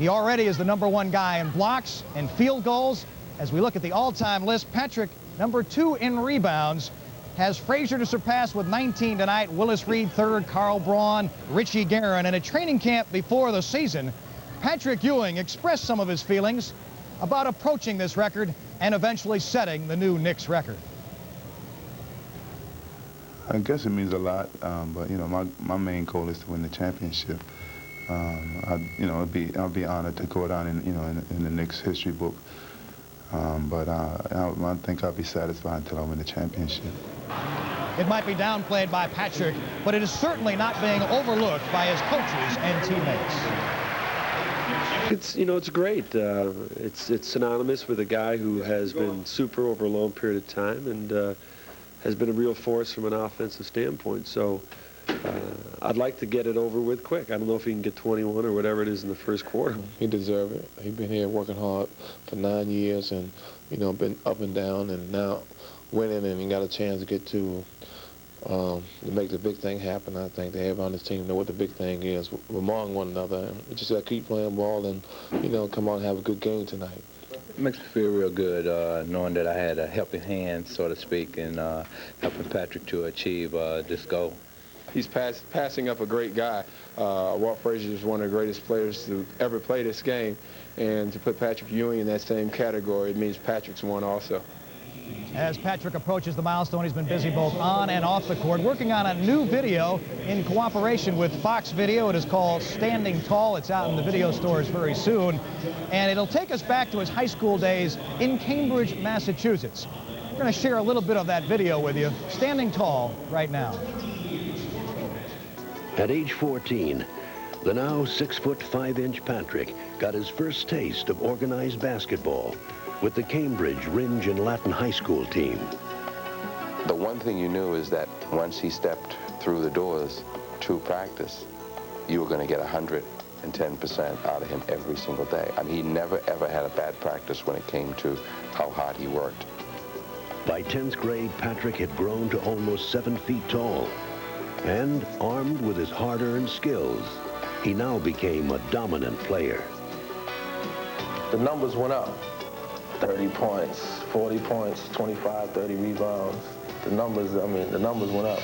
He already is the #1 guy in blocks and field goals. As we look at the all-time list, Patrick, #2 in rebounds, has Frazier to surpass with 19 tonight, Willis Reed third, Carl Braun, Richie Guerin. In a training camp before the season, Patrick Ewing expressed some of his feelings about approaching this record and eventually setting the new Knicks record. I guess it means a lot, but you know, my main goal is to win the championship. I'll be honored to go down in the Knicks history book. But I think I'll be satisfied until I win the championship. It might be downplayed by Patrick, but it is certainly not being overlooked by his coaches and teammates. It's great. It's synonymous with a guy who has been super over a long period of time and has been a real force from an offensive standpoint. So I'd like to get it over with quick. I don't know if he can get 21 or whatever it is in the first quarter. He deserves it. He's been here working hard for 9 years and, been up and down and now winning, and he got a chance to get to make the big thing happen. I think they have on his team know what the big thing is among one another. We just got to keep playing ball and, come on and have a good game tonight. It makes me feel real good knowing that I had a helping hand, so to speak, and helping Patrick to achieve this goal. He's passing up a great guy. Walt Frazier is one of the greatest players to ever play this game, and to put Patrick Ewing in that same category, it means Patrick's one also. As Patrick approaches the milestone, he's been busy both on and off the court, working on a new video in cooperation with Fox Video. It is called Standing Tall. It's out in the video stores very soon, and it'll take us back to his high school days in Cambridge, Massachusetts. We're going to share a little bit of that video with you. Standing Tall right now. At age 14, the now 6'5" Patrick got his first taste of organized basketball with the Cambridge Ringe and Latin High School team. The one thing you knew is that once he stepped through the doors to practice, you were going to get 110% out of him every single day. I mean, he never, ever had a bad practice when it came to how hard he worked. By 10th grade, Patrick had grown to almost 7 feet tall. And armed with his hard-earned skills, he now became a dominant player. The numbers went up. 30 points, 40 points, 25, 30 rebounds. The numbers went up.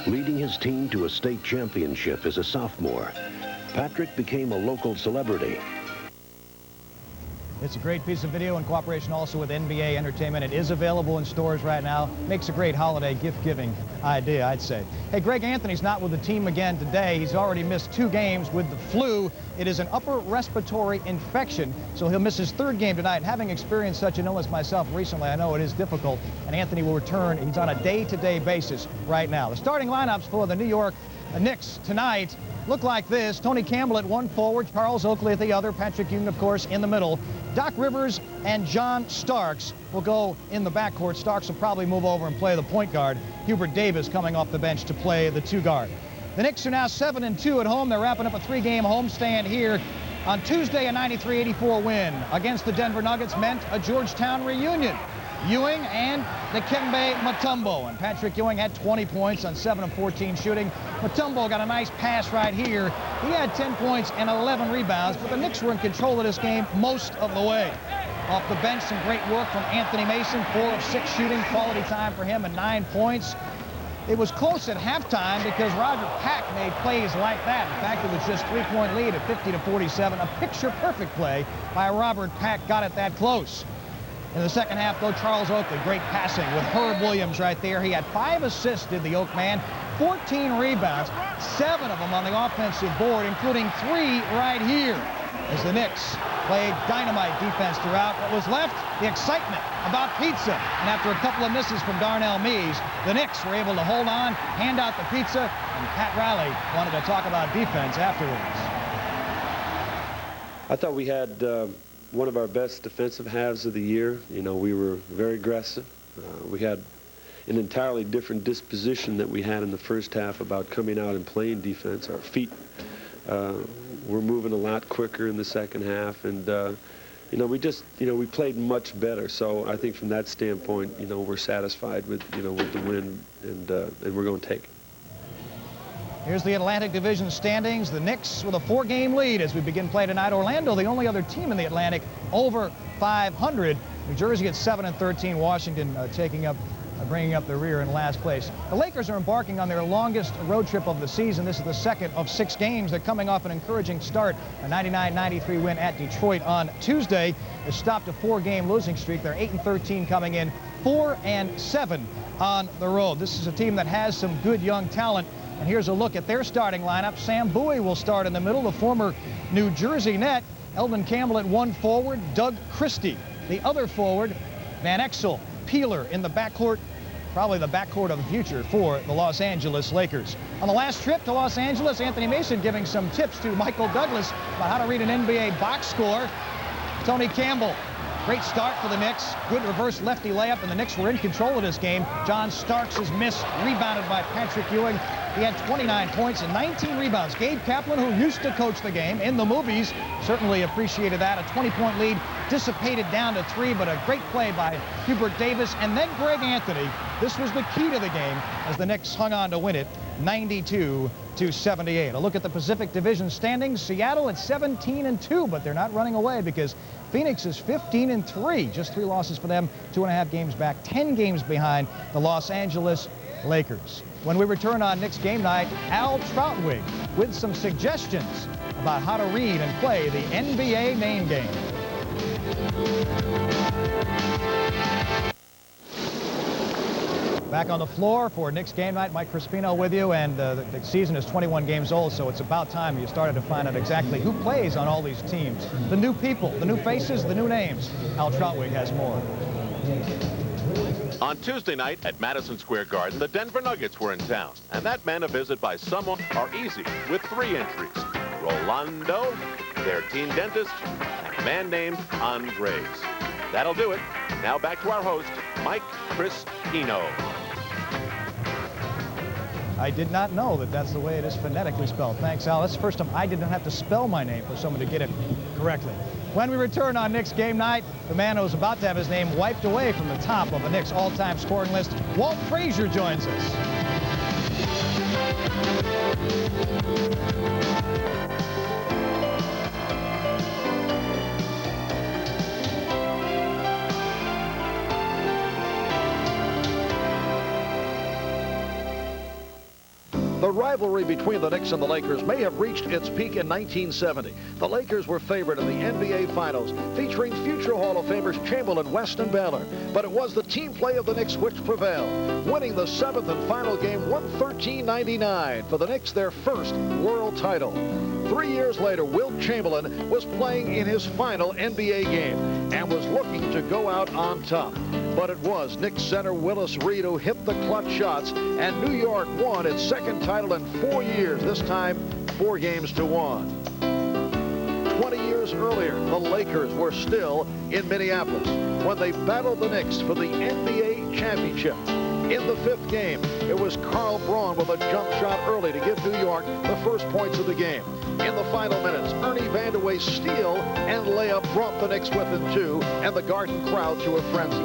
Leading his team to a state championship as a sophomore, Patrick became a local celebrity. It's a great piece of video in cooperation also with NBA Entertainment. It is available in stores right now. Makes a great holiday gift-giving idea, I'd say. Hey, Greg Anthony's not with the team again today. He's already missed 2 games with the flu. It is an upper respiratory infection, so he'll miss his 3rd game tonight. Having experienced such an illness myself recently, I know it is difficult, and Anthony will return. He's on a day-to-day basis right now. The starting lineups for the New York Knicks tonight look like this. Tony Campbell at 1 forward, Charles Oakley at the other, Patrick Ewing, of course, in the middle. Doc Rivers and John Starks will go in the backcourt. Starks will probably move over and play the point guard. Hubert Davis coming off the bench to play the 2 guard. The Knicks are now 7-2 at home. They're wrapping up a 3-game homestand here. On Tuesday, a 93-84 win against the Denver Nuggets meant a Georgetown reunion. Ewing and Dikembe Mutombo. And Patrick Ewing had 20 points on 7 of 14 shooting. Mutombo got a nice pass right here. He had 10 points and 11 rebounds, but the Knicks were in control of this game most of the way. Off the bench, some great work from Anthony Mason. 4 of 6 shooting, quality time for him, and 9 points. It was close at halftime because Roger Pack made plays like that. In fact, it was just 3-point lead at 50-47. A picture-perfect play by Robert Pack got it that close. In the second half, though, Charles Oakley, great passing with Herb Williams right there. He had 5 assists, did the Oak man, 14 rebounds, 7 of them on the offensive board, including 3 right here. As the Knicks played dynamite defense throughout. What was left? The excitement about pizza. And after a couple of misses from Darnell Mees, the Knicks were able to hold on, hand out the pizza, and Pat Riley wanted to talk about defense afterwards. I thought we had one of our best defensive halves of the year. You know, we were very aggressive. We had an entirely different disposition that we had in the first half about coming out and playing defense. Our feet were moving a lot quicker in the second half, and you know, we played much better. So I think from that standpoint, you know, we're satisfied with, with the win, and we're going to take it. Here's the Atlantic Division standings. The Knicks with a 4-game lead as we begin play tonight. Orlando, the only other team in the Atlantic, over 500. New Jersey at 7-13. Washington bringing up the rear in last place. The Lakers are embarking on their longest road trip of the season. This is the second of 6 games. They're coming off an encouraging start, a 99-93 win at Detroit on Tuesday. They stopped a 4-game losing streak. They're 8-13 coming in, 4-7 on the road. This is a team that has some good young talent. And here's a look at their starting lineup. Sam Bowie will start in the middle, the former New Jersey Net. Eldon Campbell at 1 forward, Doug Christie, the other forward, Van Exel, Peeler in the backcourt, probably the backcourt of the future for the Los Angeles Lakers. On the last trip to Los Angeles, Anthony Mason giving some tips to Michael Douglas about how to read an NBA box score. Tony Campbell, great start for the Knicks. Good reverse lefty layup, and the Knicks were in control of this game. John Starks' miss, rebounded by Patrick Ewing. He had 29 points and 19 rebounds. Gabe Kaplan, who used to coach the game in the movies, certainly appreciated that. A 20-point lead dissipated down to 3, but a great play by Hubert Davis. And then Greg Anthony. This was the key to the game as the Knicks hung on to win it 92-78. A look at the Pacific Division standings. Seattle at 17-2, but they're not running away because Phoenix is 15-3. Just 3 losses for them, 2.5 games back, 10 games behind the Los Angeles Lakers. When we return on Knicks game night, Al Troutwig with some suggestions about how to read and play the NBA name game. Back on the floor for Knicks game night, Mike Crispino with you, and the season is 21 games old, so it's about time you started to find out exactly who plays on all these teams. The new people, the new faces, the new names. Al Troutwig has more. On Tuesday night at Madison Square Garden, the Denver Nuggets were in town, and that meant a visit by someone are easy with 3 entries. Rolando, their team dentist, and a man named Andres. That'll do it. Now back to our host, Mike Crispino. I did not know that that's the way it is phonetically spelled. Thanks, Al. That's the first time I didn't have to spell my name for someone to get it correctly. When we return on Knicks game night, the man who's about to have his name wiped away from the top of the Knicks all-time scoring list, Walt Frazier, joins us. The rivalry between the Knicks and the Lakers may have reached its peak in 1970. The Lakers were favored in the NBA Finals, featuring future Hall of Famers Chamberlain, West, and Baylor. But it was the team play of the Knicks which prevailed, winning the 7th and final game 113-99 for the Knicks, their first world title. 3 years later, Wilt Chamberlain was playing in his final NBA game and was looking to go out on top. But it was Knicks center Willis Reed who hit the clutch shots, and New York won its 2nd title in 4 years, this time 4 games to 1. 20 years earlier, the Lakers were still in Minneapolis when they battled the Knicks for the NBA championship. In the 5th game, it was Carl Braun with a jump shot early to give New York the first points of the game. In the final minutes, Ernie Vandeweghe's steal and layup brought the Knicks within 2 and the Garden crowd to a frenzy.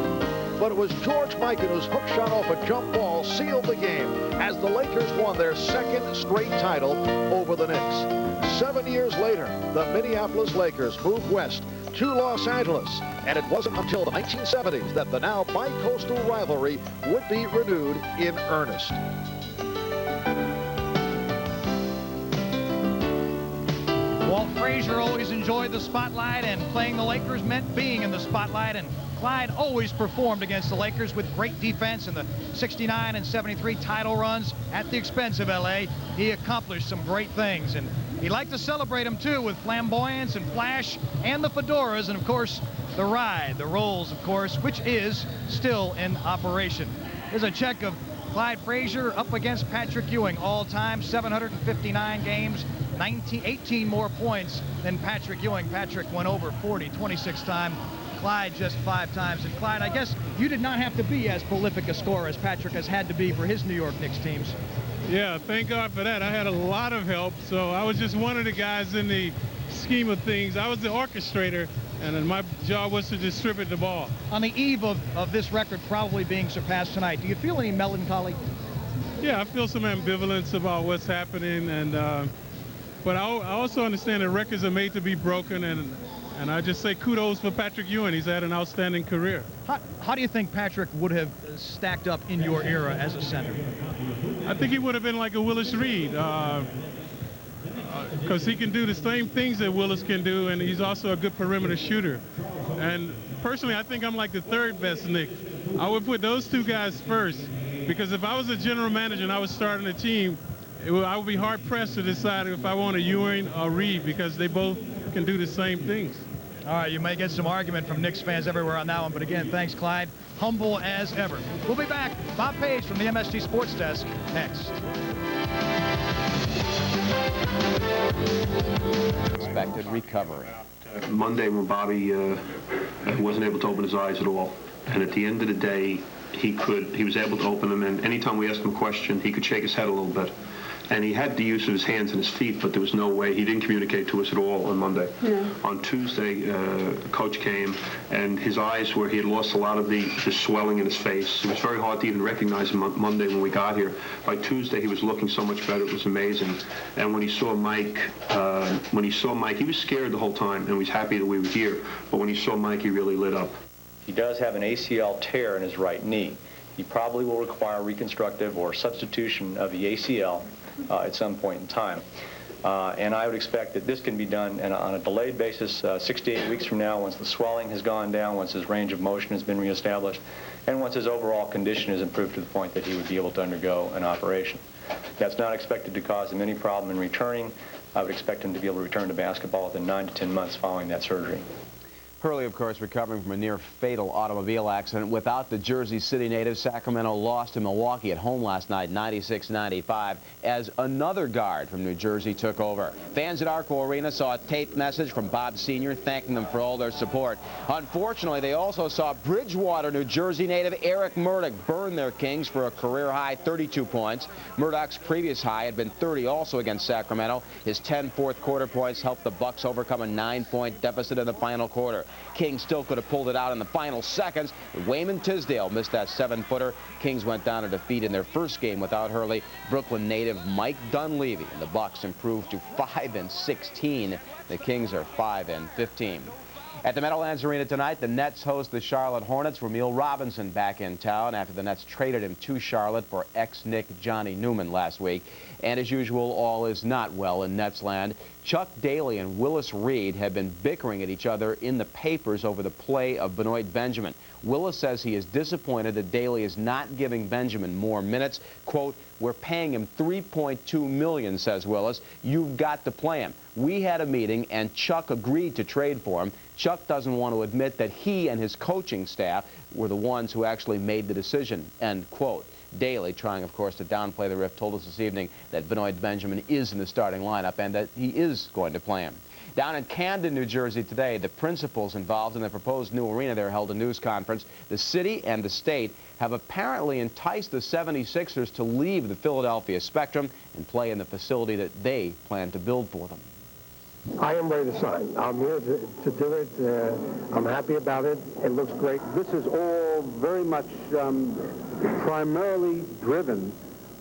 But it was George Mikan whose hook shot off a jump ball sealed the game as the Lakers won their 2nd straight title over the Knicks. 7 years later, the Minneapolis Lakers moved west to Los Angeles, and it wasn't until the 1970s that the now bi-coastal rivalry would be renewed in earnest. Walt Frazier always enjoyed the spotlight, and playing the Lakers meant being in the spotlight, and Clyde always performed against the Lakers with great defense in the 69 and 73 title runs at the expense of LA. He accomplished some great things, and he liked to celebrate them too with flamboyance and flash and the fedoras, and of course the ride, the rolls, of course, which is still in operation. Here's a check of Clyde Frazier up against Patrick Ewing, all-time 759 games, 18 more points than Patrick Ewing. Patrick went over 40 26 times. Clyde just 5 times. And Clyde, I guess you did not have to be as prolific a scorer as Patrick has had to be for his New York Knicks teams. Yeah, thank God for that. I had a lot of help, so I was just one of the guys in the scheme of things. I was the orchestrator, and then my job was to distribute the ball. On the eve of this record probably being surpassed tonight, do you feel any melancholy? Yeah, I feel some ambivalence about what's happening, and but I also understand that records are made to be broken, and I just say kudos for Patrick Ewing. He's had an outstanding career. How do you think Patrick would have stacked up in your era as a center? I think he would have been like a Willis Reed, because he can do the same things that Willis can do, and he's also a good perimeter shooter. And personally, I think I'm like the third best Knick. I would put those two guys first, because if I was a general manager and I was starting a team, I would be hard-pressed to decide if I want a Ewing or Reed, because they both can do the same things. All right, you may get some argument from Knicks fans everywhere on that one, but again, thanks, Clyde. Humble as ever. We'll be back. Bob Page from the MSG Sports Desk next. Expected recovery. Monday when Bobby wasn't able to open his eyes at all, and at the end of the day, he was able to open them, and anytime we asked him a question, he could shake his head a little bit. And he had the use of his hands and his feet, but there was no way. He didn't communicate to us at all on Monday. Yeah. On Tuesday, the coach came, and his eyes he had lost a lot of the swelling in his face. It was very hard to even recognize him on Monday when we got here. By Tuesday, he was looking so much better. It was amazing. And when he saw Mike, he was scared the whole time, and he was happy that we were here. But when he saw Mike, he really lit up. He does have an ACL tear in his right knee. He probably will require reconstructive or substitution of the ACL at some point in time. And I would expect that this can be done on a delayed basis 6 to 8 weeks from now, once the swelling has gone down, once his range of motion has been reestablished, and once his overall condition is improved to the point that he would be able to undergo an operation. That's not expected to cause him any problem in returning. I would expect him to be able to return to basketball within 9 to 10 months following that surgery. Hurley, of course, recovering from a near-fatal automobile accident. Without the Jersey City native, Sacramento lost to Milwaukee at home last night, 96-95, as another guard from New Jersey took over. Fans at Arco Arena saw a taped message from Bob Sr. thanking them for all their support. Unfortunately, they also saw Bridgewater, New Jersey native Eric Murdoch burn their Kings for a career-high 32 points. Murdoch's previous high had been 30 also against Sacramento. His 10 fourth-quarter points helped the Bucks overcome a 9-point deficit in the final quarter. Kings still could have pulled it out in the final seconds. Wayman Tisdale missed that 7-footer. Kings went down to defeat in their first game without Hurley Brooklyn native Mike Dunleavy, and the Bucks improved to 5-16. The Kings are 5-15. At the Meadowlands Arena tonight, the Nets host the Charlotte Hornets. Ramil Robinson back in town after the Nets traded him to Charlotte for ex-Knick Johnny Newman last week. And as usual, all is not well in Nets land. Chuck Daly and Willis Reed have been bickering at each other in the papers over the play of Benoit Benjamin. Willis says he is disappointed that Daly is not giving Benjamin more minutes. Quote, "We're paying him $3.2 million, says Willis. You've got to play him. We had a meeting and Chuck agreed to trade for him. Chuck doesn't want to admit that he and his coaching staff were the ones who actually made the decision," end quote. Daly, trying, of course, to downplay the rift, told us this evening that Benoit Benjamin is in the starting lineup and that he is going to play him. Down in Camden, New Jersey today, the principals involved in the proposed new arena there held a news conference. The city and the state have apparently enticed the 76ers to leave the Philadelphia Spectrum and play in the facility that they plan to build for them. I am ready to sign. I'm here to do it. I'm happy about it. It looks great. This is all very much primarily driven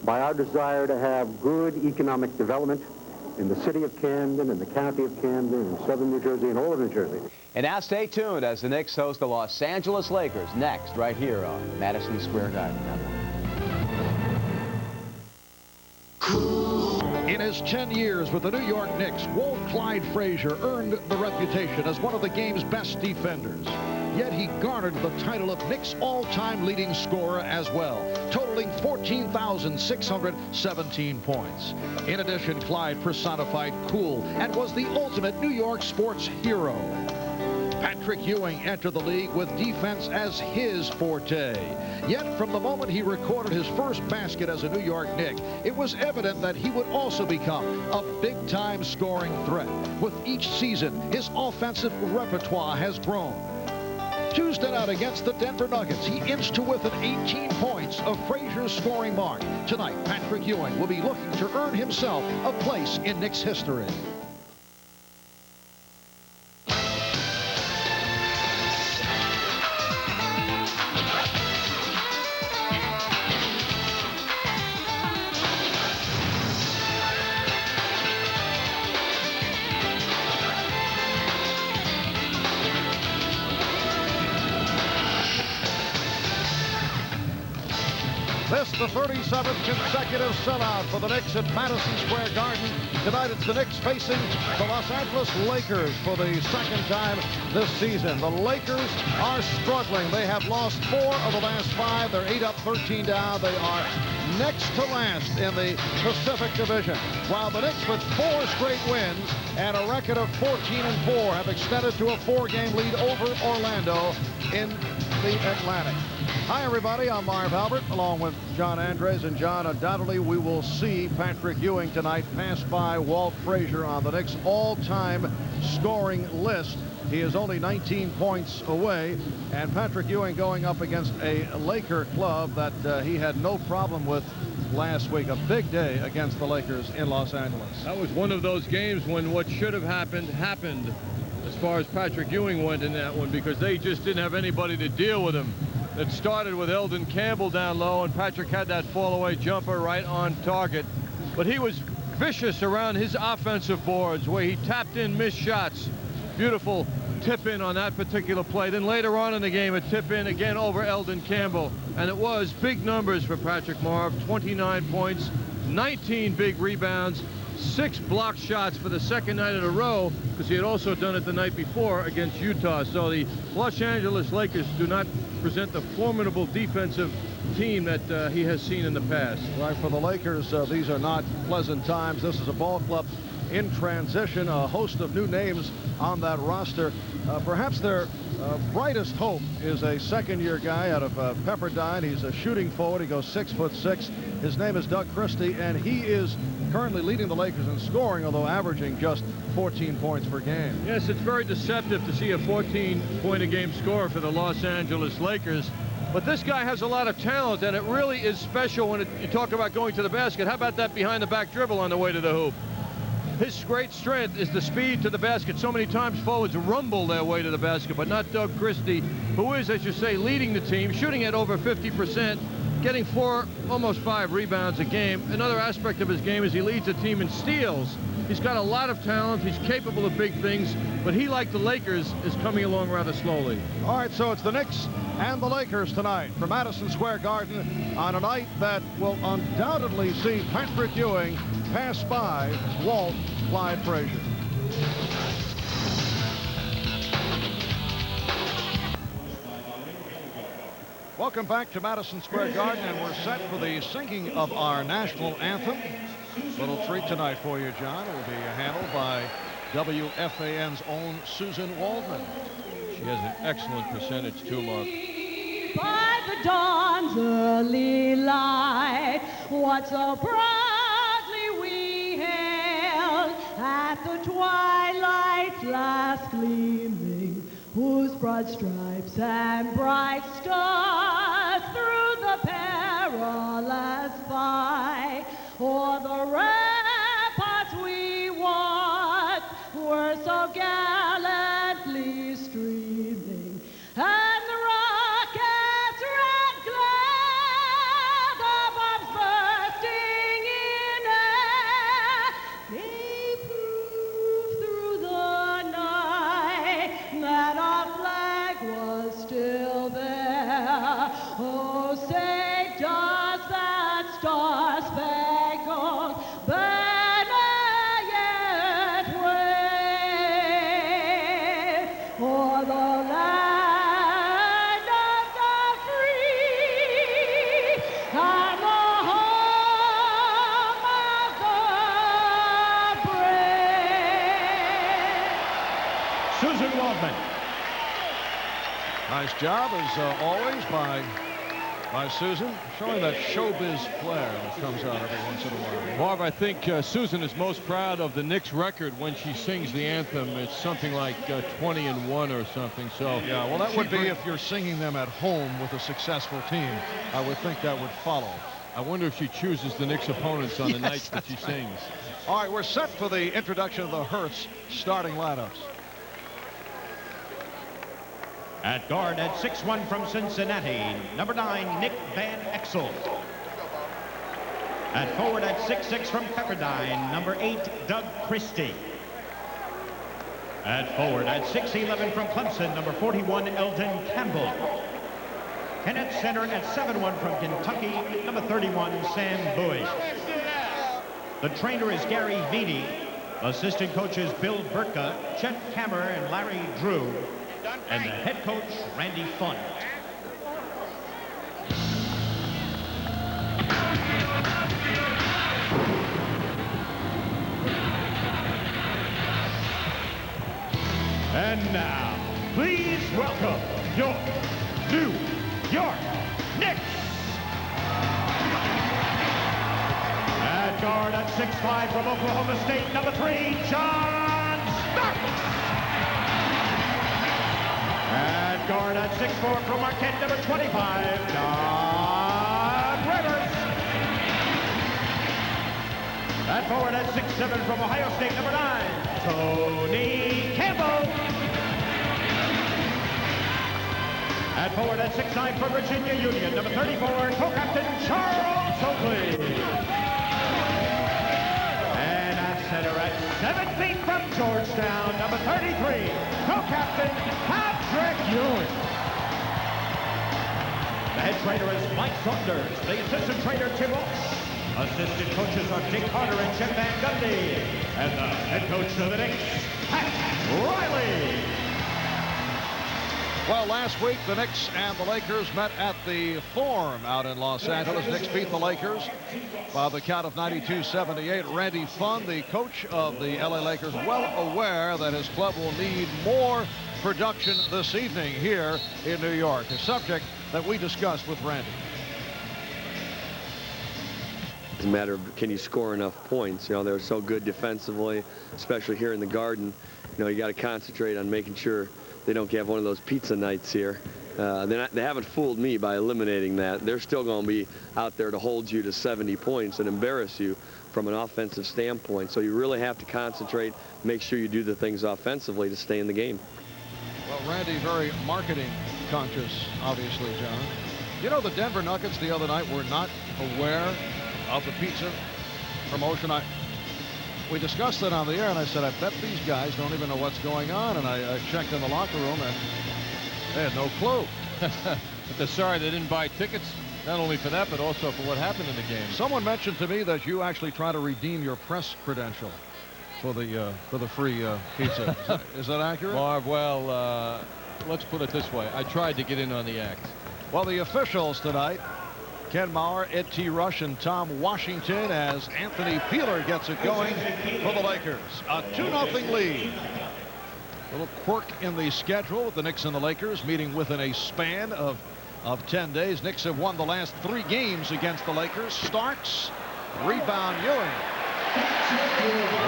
by our desire to have good economic development in the city of Camden, in the county of Camden, in southern New Jersey, and all of New Jersey. And now stay tuned as the Knicks host the Los Angeles Lakers next, right here on Madison Square Garden. In his 10 years with the New York Knicks, Walt Clyde Frazier earned the reputation as one of the game's best defenders. Yet he garnered the title of Knicks all-time leading scorer as well, totaling 14,617 points. In addition, Clyde personified cool and was the ultimate New York sports hero. Patrick Ewing entered the league with defense as his forte. Yet from the moment he recorded his first basket as a New York Knick, it was evident that he would also become a big-time scoring threat. With each season, his offensive repertoire has grown. Tuesday night against the Denver Nuggets, he inched to within 18 points of Frazier's scoring mark. Tonight, Patrick Ewing will be looking to earn himself a place in Knicks history. This the 37th consecutive sellout for the Knicks at Madison Square Garden. Tonight it's the Knicks facing the Los Angeles Lakers for the second time this season. The Lakers are struggling. They have lost 4 of the last 5. They're 8 up, 13 down. They are next to last in the Pacific Division, while the Knicks with 4 straight wins and a record of 14-4 have extended to a 4-game lead over Orlando in the Atlantic. Hi, everybody. I'm Marv Albert, along with John Andres. And, John, undoubtedly we will see Patrick Ewing tonight pass by Walt Frazier on the Knicks' all-time scoring list. He is only 19 points away, and Patrick Ewing going up against a Laker club that he had no problem with last week. A big day against the Lakers in Los Angeles. That was one of those games when what should have happened as far as Patrick Ewing went in that one, because they just didn't have anybody to deal with him. It started with Eldon Campbell down low, and Patrick had that fall-away jumper right on target. But he was vicious around his offensive boards where he tapped in missed shots. Beautiful tip-in on that particular play. Then later on in the game, a tip-in again over Eldon Campbell. And it was big numbers for Patrick Marv. 29 points, 19 big rebounds, 6 block shots for the second night in a row, because he had also done it the night before against Utah. So the Los Angeles Lakers do not present the formidable defensive team that he has seen in the past. Right, for the Lakers, these are not pleasant times. This is a ball club in transition, a host of new names on that roster. Perhaps their brightest hope is a second-year guy out of Pepperdine. He's a shooting forward. He goes 6'6". His name is Doug Christie, and he is currently leading the Lakers in scoring, although averaging just 14 points per game. Yes, it's very deceptive to see a 14-point-a-game scorer for the Los Angeles Lakers. But this guy has a lot of talent, and it really is special when you talk about going to the basket. How about that behind-the-back dribble on the way to the hoop? His great strength is the speed to the basket. So many times forwards rumble their way to the basket, but not Doug Christie, who is, as you say, leading the team, shooting at over 50%, getting 4, almost 5 rebounds a game. Another aspect of his game is he leads the team in steals. He's got a lot of talent. He's capable of big things, but he, like the Lakers, is coming along rather slowly. All right, so it's the Knicks and the Lakers tonight from Madison Square Garden on a night that will undoubtedly see Patrick Ewing pass by Walt Clyde Frazier. Welcome back to Madison Square Garden, and we're set for the singing of our national anthem. Little treat tonight for you, John. It will be handled by WFAN's own Susan Waldman. She has an excellent percentage, too, Mark. By the dawn's early light, what so proudly we hailed at the twilight's last gleaming, whose broad stripes and bright stars through the perilous fight o'er the ramparts we watched were so gallantly streaming, and the rocket's red glare, the bombs bursting in air, gave proof through the night that our flag was still there. Oh, say does that star-spangled banner yet wave o'er the land of the free and the home of the brave? Susan Waldman. Nice job, as always, by Susan, showing that showbiz flair that comes out every once in a while. Marv, I think Susan is most proud of the Knicks record when she sings the anthem. It's something like 20-1 or something. So yeah, well, that would be if you're singing them at home with a successful team. I would think that would follow. I wonder if she chooses the Knicks opponents on the nights that she sings. All right, we're set for the introduction of the Hertz starting lineups. At guard at 6'1" from Cincinnati, number 9, Nick Van Exel. At forward at 6'6" from Pepperdine, number 8, Doug Christie. At forward at 6'11" from Clemson, number 41, Eldon Campbell. And at center at 7-1 from Kentucky, number 31, Sam Bowie. The trainer is Gary Vini. Assistant coaches Bill Burka, Chet Kammer, and Larry Drew. And the head coach, Randy Fund. And now, please welcome your New York Knicks. At guard at 6'5" from Oklahoma State, number 3, John Starks. At guard at 6'4" from Marquette, number 25, Doc Rivers. At forward at 6'7" from Ohio State, number 9, Tony Campbell. At forward at 6'9" from Virginia Union, number 34, co-captain Charles Oakley. And at center at 7 feet from Georgetown, number 33, co-captain Patrick Ewing. The head trainer is Mike Saunders. The assistant trainer, Tim Walt. Assistant coaches are Dick Carter and Jim Van Gundy. And the head coach of the Knicks, Pat Riley. Well, last week, the Knicks and the Lakers met at the Forum out in Los Angeles. Knicks beat the Lakers by the count of 92-78. Randy Fund, the coach of the LA Lakers, well aware that his club will need more production this evening here in New York, a subject that we discussed with Randy. It's a matter of, can you score enough points? You know, they're so good defensively, especially here in the Garden. You know, you got to concentrate on making sure they don't have one of those pizza nights here. They haven't fooled me by eliminating that. They're still going to be out there to hold you to 70 points and embarrass you from an offensive standpoint. So you really have to concentrate, make sure you do the things offensively to stay in the game. Well, Randy, very marketing conscious, obviously, John. You know, the Denver Nuggets the other night were not aware of the pizza promotion. We discussed it on the air, and I said, I bet these guys don't even know what's going on. And I checked in the locker room, and they had no clue. But they're sorry they didn't buy tickets, not only for that, but also for what happened in the game. Someone mentioned to me that you actually try to redeem your press credential for the free pizza. Is that accurate? Marv, well, let's put it this way. I tried to get in on the act. Well, the officials tonight, Ken Maurer, Ed T. Rush, and Tom Washington, as Anthony Peeler gets it going for the Lakers. A 2-0 lead. A little quirk in the schedule with the Knicks and the Lakers meeting within a span of 10 days. Knicks have won the last 3 games against the Lakers. Starks, rebound Ewing.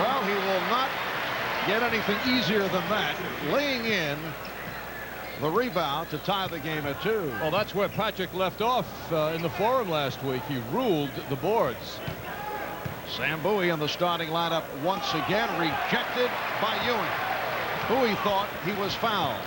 Well, he will not get anything easier than that. Laying in the rebound to tie the game at 2. Well, that's where Patrick left off in the Forum last week. He ruled the boards. Sam Bowie in the starting lineup once again, rejected by Ewing. Bowie thought he was fouled.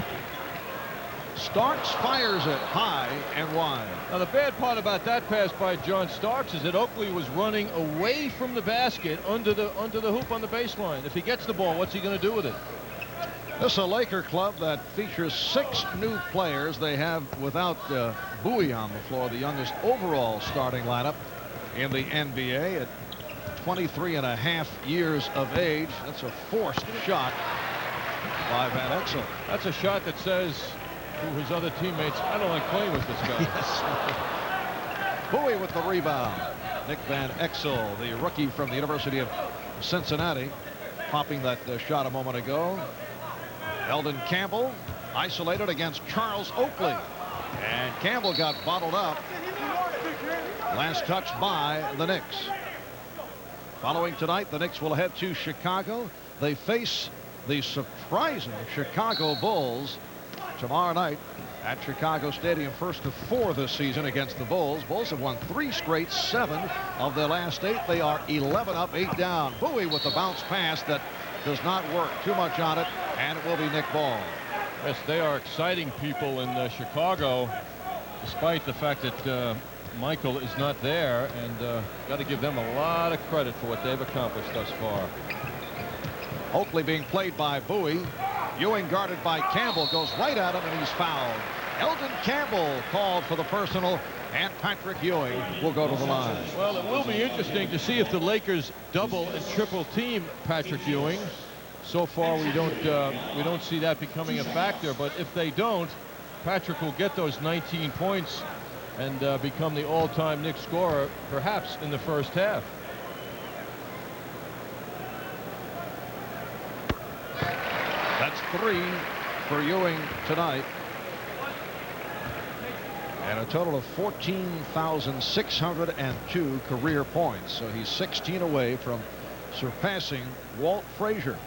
Starks fires it high and wide. Now, the bad part about that pass by John Starks is that Oakley was running away from the basket under the hoop on the baseline. If he gets the ball, what's he going to do with it? This is a Laker club that features 6 new players. They have, without Bowie on the floor, the youngest overall starting lineup in the NBA at 23.5 years of age. That's a forced shot by Van Exel. That's a shot that says to his other teammates, I don't like playing with this guy. Yes. Bowie with the rebound. Nick Van Exel, the rookie from the University of Cincinnati, popping that shot a moment ago. Eldon Campbell isolated against Charles Oakley, and Campbell got bottled up. Last touch by the Knicks. Following tonight, the Knicks will head to Chicago. They face the surprising Chicago Bulls tomorrow night at Chicago Stadium. First of 4 this season against the Bulls. Bulls have won 3 straight, 7 of their last 8. They are 11 up, 8 down. Bowie with the bounce pass that does not work. Too much on it, and it will be Nick Ball. Yes, they are exciting people in Chicago, despite the fact that Michael is not there, and got to give them a lot of credit for what they've accomplished thus far. Oakley being played by Bowie. Ewing guarded by Campbell, goes right at him, and he's fouled. Eldon Campbell called for the personal, and Patrick Ewing will go to the line. Well, it will be interesting to see if the Lakers double and triple team Patrick Ewing. So far, we don't see that becoming a factor. But if they don't, Patrick will get those 19 points and become the all-time Knicks scorer, perhaps in the first half. That's 3 for Ewing tonight. And a total of 14,602 career points. So he's 16 away from surpassing Walt Frazier.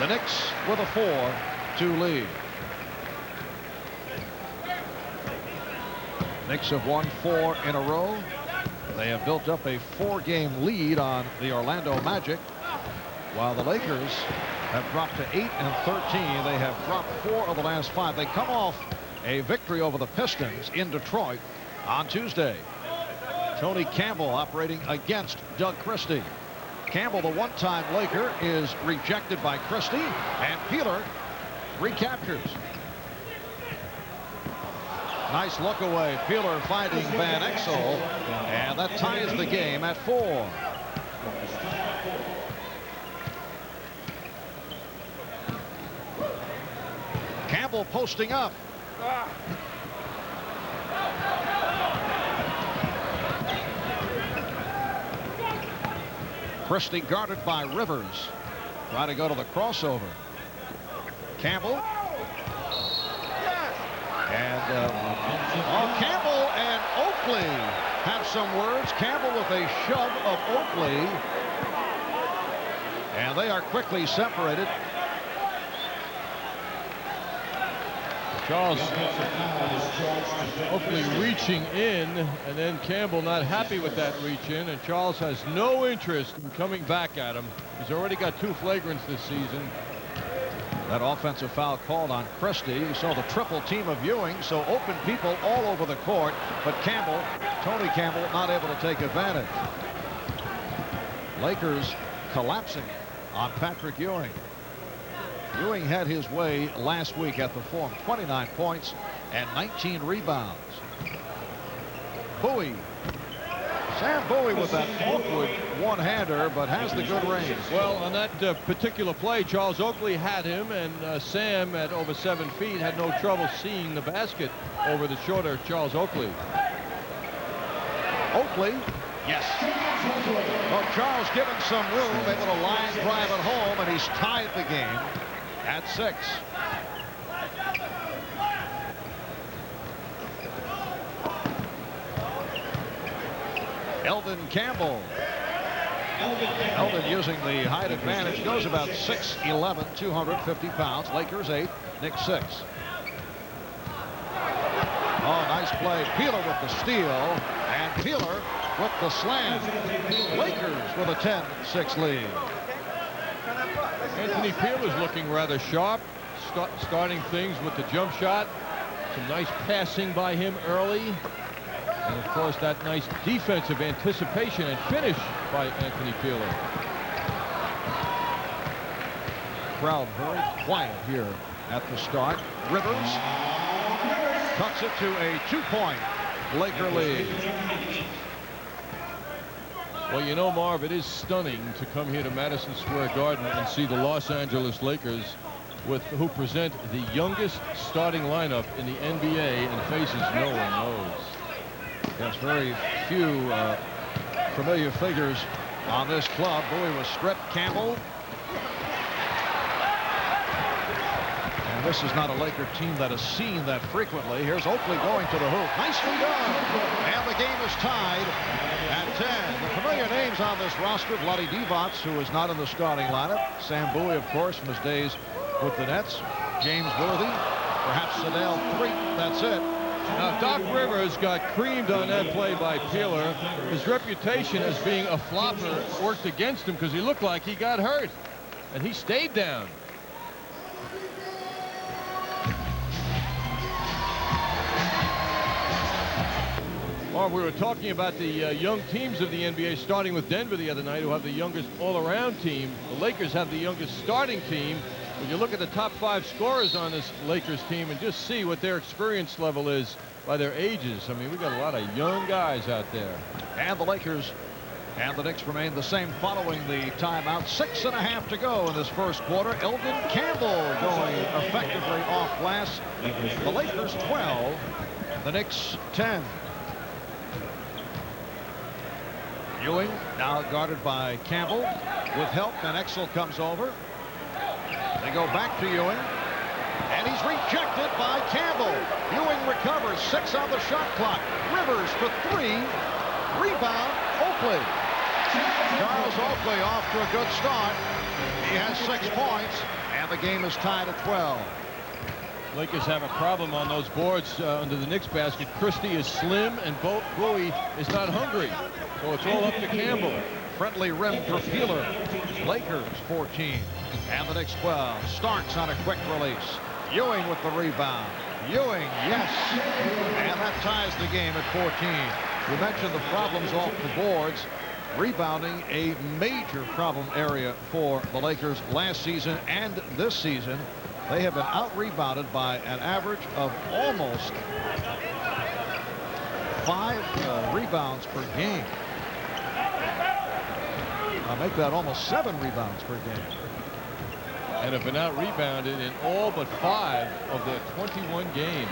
The Knicks with a 4-2 lead. Knicks have won 4 in a row. They have built up a 4-game lead on the Orlando Magic, while the Lakers have dropped to 8 and 13. They have dropped 4 of the last 5. They come off a victory over the Pistons in Detroit on Tuesday. Tony Campbell operating against Doug Christie. Campbell, the one-time Laker, is rejected by Christie, and Peeler recaptures. Nice look away. Peeler finding Van Exel, and that ties the game at 4. Campbell posting up. Christie guarded by Rivers. Trying to go to the crossover. Campbell. And Campbell and Oakley have some words. Campbell with a shove of Oakley. And they are quickly separated. Charles Oakley reaching in, and then Campbell not happy with that reach in, and Charles has no interest in coming back at him. He's already got 2 flagrants this season. That offensive foul called on Christie. You saw the triple team of Ewing, so open people all over the court, but Campbell, Tony Campbell, not able to take advantage. Lakers collapsing on Patrick Ewing. Ewing had his way last week at the Forum. 29 points and 19 rebounds. Bowie. Sam Bowie with that awkward one-hander, but has the good range. Well, on that particular play, Charles Oakley had him, and Sam at over 7 feet had no trouble seeing the basket over the shorter Charles Oakley. Oakley. Yes. Well, Charles given some room, able to line drive it home, and he's tied the game at 6. Eldon Campbell. Eldon using the height advantage, goes about 6'11", 250 pounds. Lakers 8, Knicks 6. Oh, nice play. Peeler with the steal, and Peeler with the slam. Lakers with a 10-6 lead. Anthony Peeler's looking rather sharp, starting things with the jump shot. Some nice passing by him early. And, of course, that nice defensive anticipation and finish by Anthony Peeler. Crowd very quiet here at the start. Rivers cuts it to a 2-point Laker lead. Well, you know, Marv, it is stunning to come here to Madison Square Garden and see the Los Angeles Lakers who present the youngest starting lineup in the NBA and faces no one knows. Yes, very few familiar figures on this club. Bowie was stripped. Campbell. And this is not a Laker team that has seen that frequently. Here's Oakley going to the hoop. Nicely done. And the game is tied at 10. The familiar names on this roster: Vlade Divac, who is not in the starting lineup. Sam Bowie, of course, from his days with the Nets. James Worthy. Perhaps Sedale Threet. That's it. Now, Doc Rivers got creamed on that play by Peeler. His reputation as being a flopper worked against him because he looked like he got hurt, and he stayed down. Well, we were talking about the young teams of the NBA, starting with Denver the other night, who have the youngest all-around team. The Lakers have the youngest starting team When you look at the top 5 scorers on this Lakers team and just see what their experience level is by their ages. I mean, we got a lot of young guys out there. And the Lakers and the Knicks remain the same following the timeout. 6.5 to go in this first quarter. Eldon Campbell going effectively off glass. The Lakers 12, the Knicks 10. Ewing now guarded by Campbell with help, and Exel comes over. They go back to Ewing, and he's rejected by Campbell. Ewing recovers, 6 on the shot clock. Rivers for 3. Rebound, Oakley. Charles Oakley off to a good start. He has 6 points, and the game is tied at 12. Lakers have a problem on those boards under the Knicks basket. Christie is slim, and Bowie is not hungry. So it's all up to Campbell. Friendly rim for Peeler. Lakers 14, and the Knicks 12. Starks on a quick release. Ewing with the rebound. Ewing, yes. And that ties the game at 14. You mentioned the problems off the boards. Rebounding, a major problem area for the Lakers last season and this season. They have been out-rebounded by an average of almost 5 rebounds per game. I'll make that almost 7 rebounds per game. And have been out-rebounded in all but 5 of their 21 games.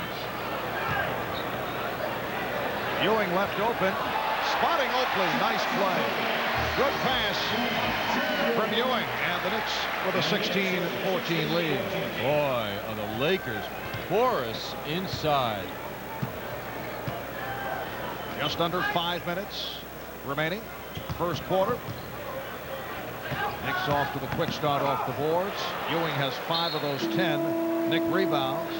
Ewing left open. Spotting Oakley. Nice play. Good pass from Ewing. And the Knicks with a 16-14 lead. Boy, are the Lakers porous inside. Just under 5 minutes remaining. First quarter. Knicks off to the quick start off the boards. Ewing has 5 of those 10 Knick rebounds.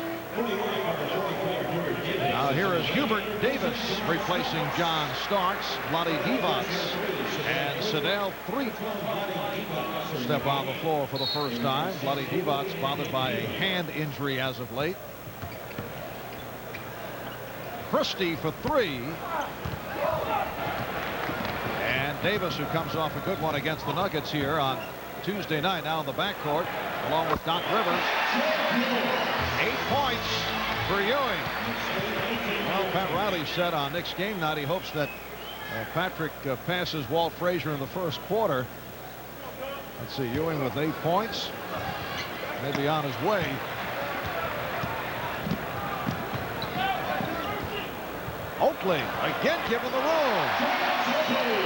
Now here is Hubert Davis replacing John Starks. Vlade Divac and Sedale Threet step on the floor for the first time. Vlade Divac bothered by a hand injury as of late. Christie for 3. And Davis, who comes off a good one against the Nuggets here on Tuesday night, now in the backcourt along with Doc Rivers. 8 points for Ewing. Well, Pat Riley said on Knicks game night he hopes that Patrick passes Walt Frazier in the first quarter. Let's see, Ewing with 8 points. Maybe on his way. Oakley again given the room.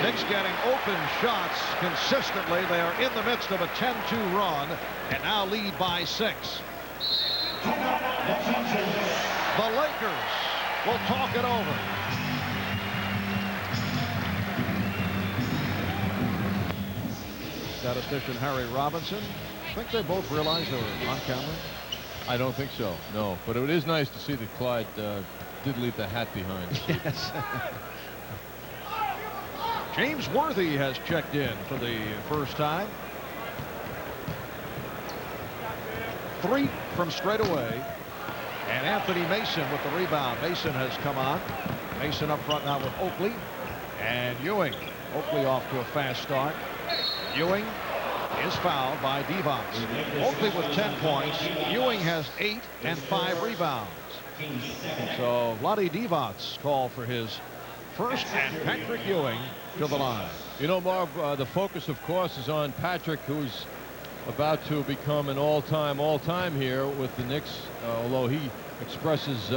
Knicks getting open shots consistently. They are in the midst of a 10-2 run and now lead by 6. The Lakers will talk it over. Statistician Harry Robinson. I think they both realize they were on camera. I don't think so, no. But it is nice to see that Clyde did leave the hat behind. Yes. James Worthy has checked in for the first time. 3 from straight away. And Anthony Mason with the rebound. Mason has come on. Mason up front now with Oakley and Ewing. Oakley off to a fast start. Ewing is fouled by Divac. Oakley with 10 points. Ewing has 8 and 5 rebounds. So Vlade Divac called for his first, and Patrick Ewing to the line. You know, Marv, the focus, of course, is on Patrick, who's about to become an all-time here with the Knicks, although he expresses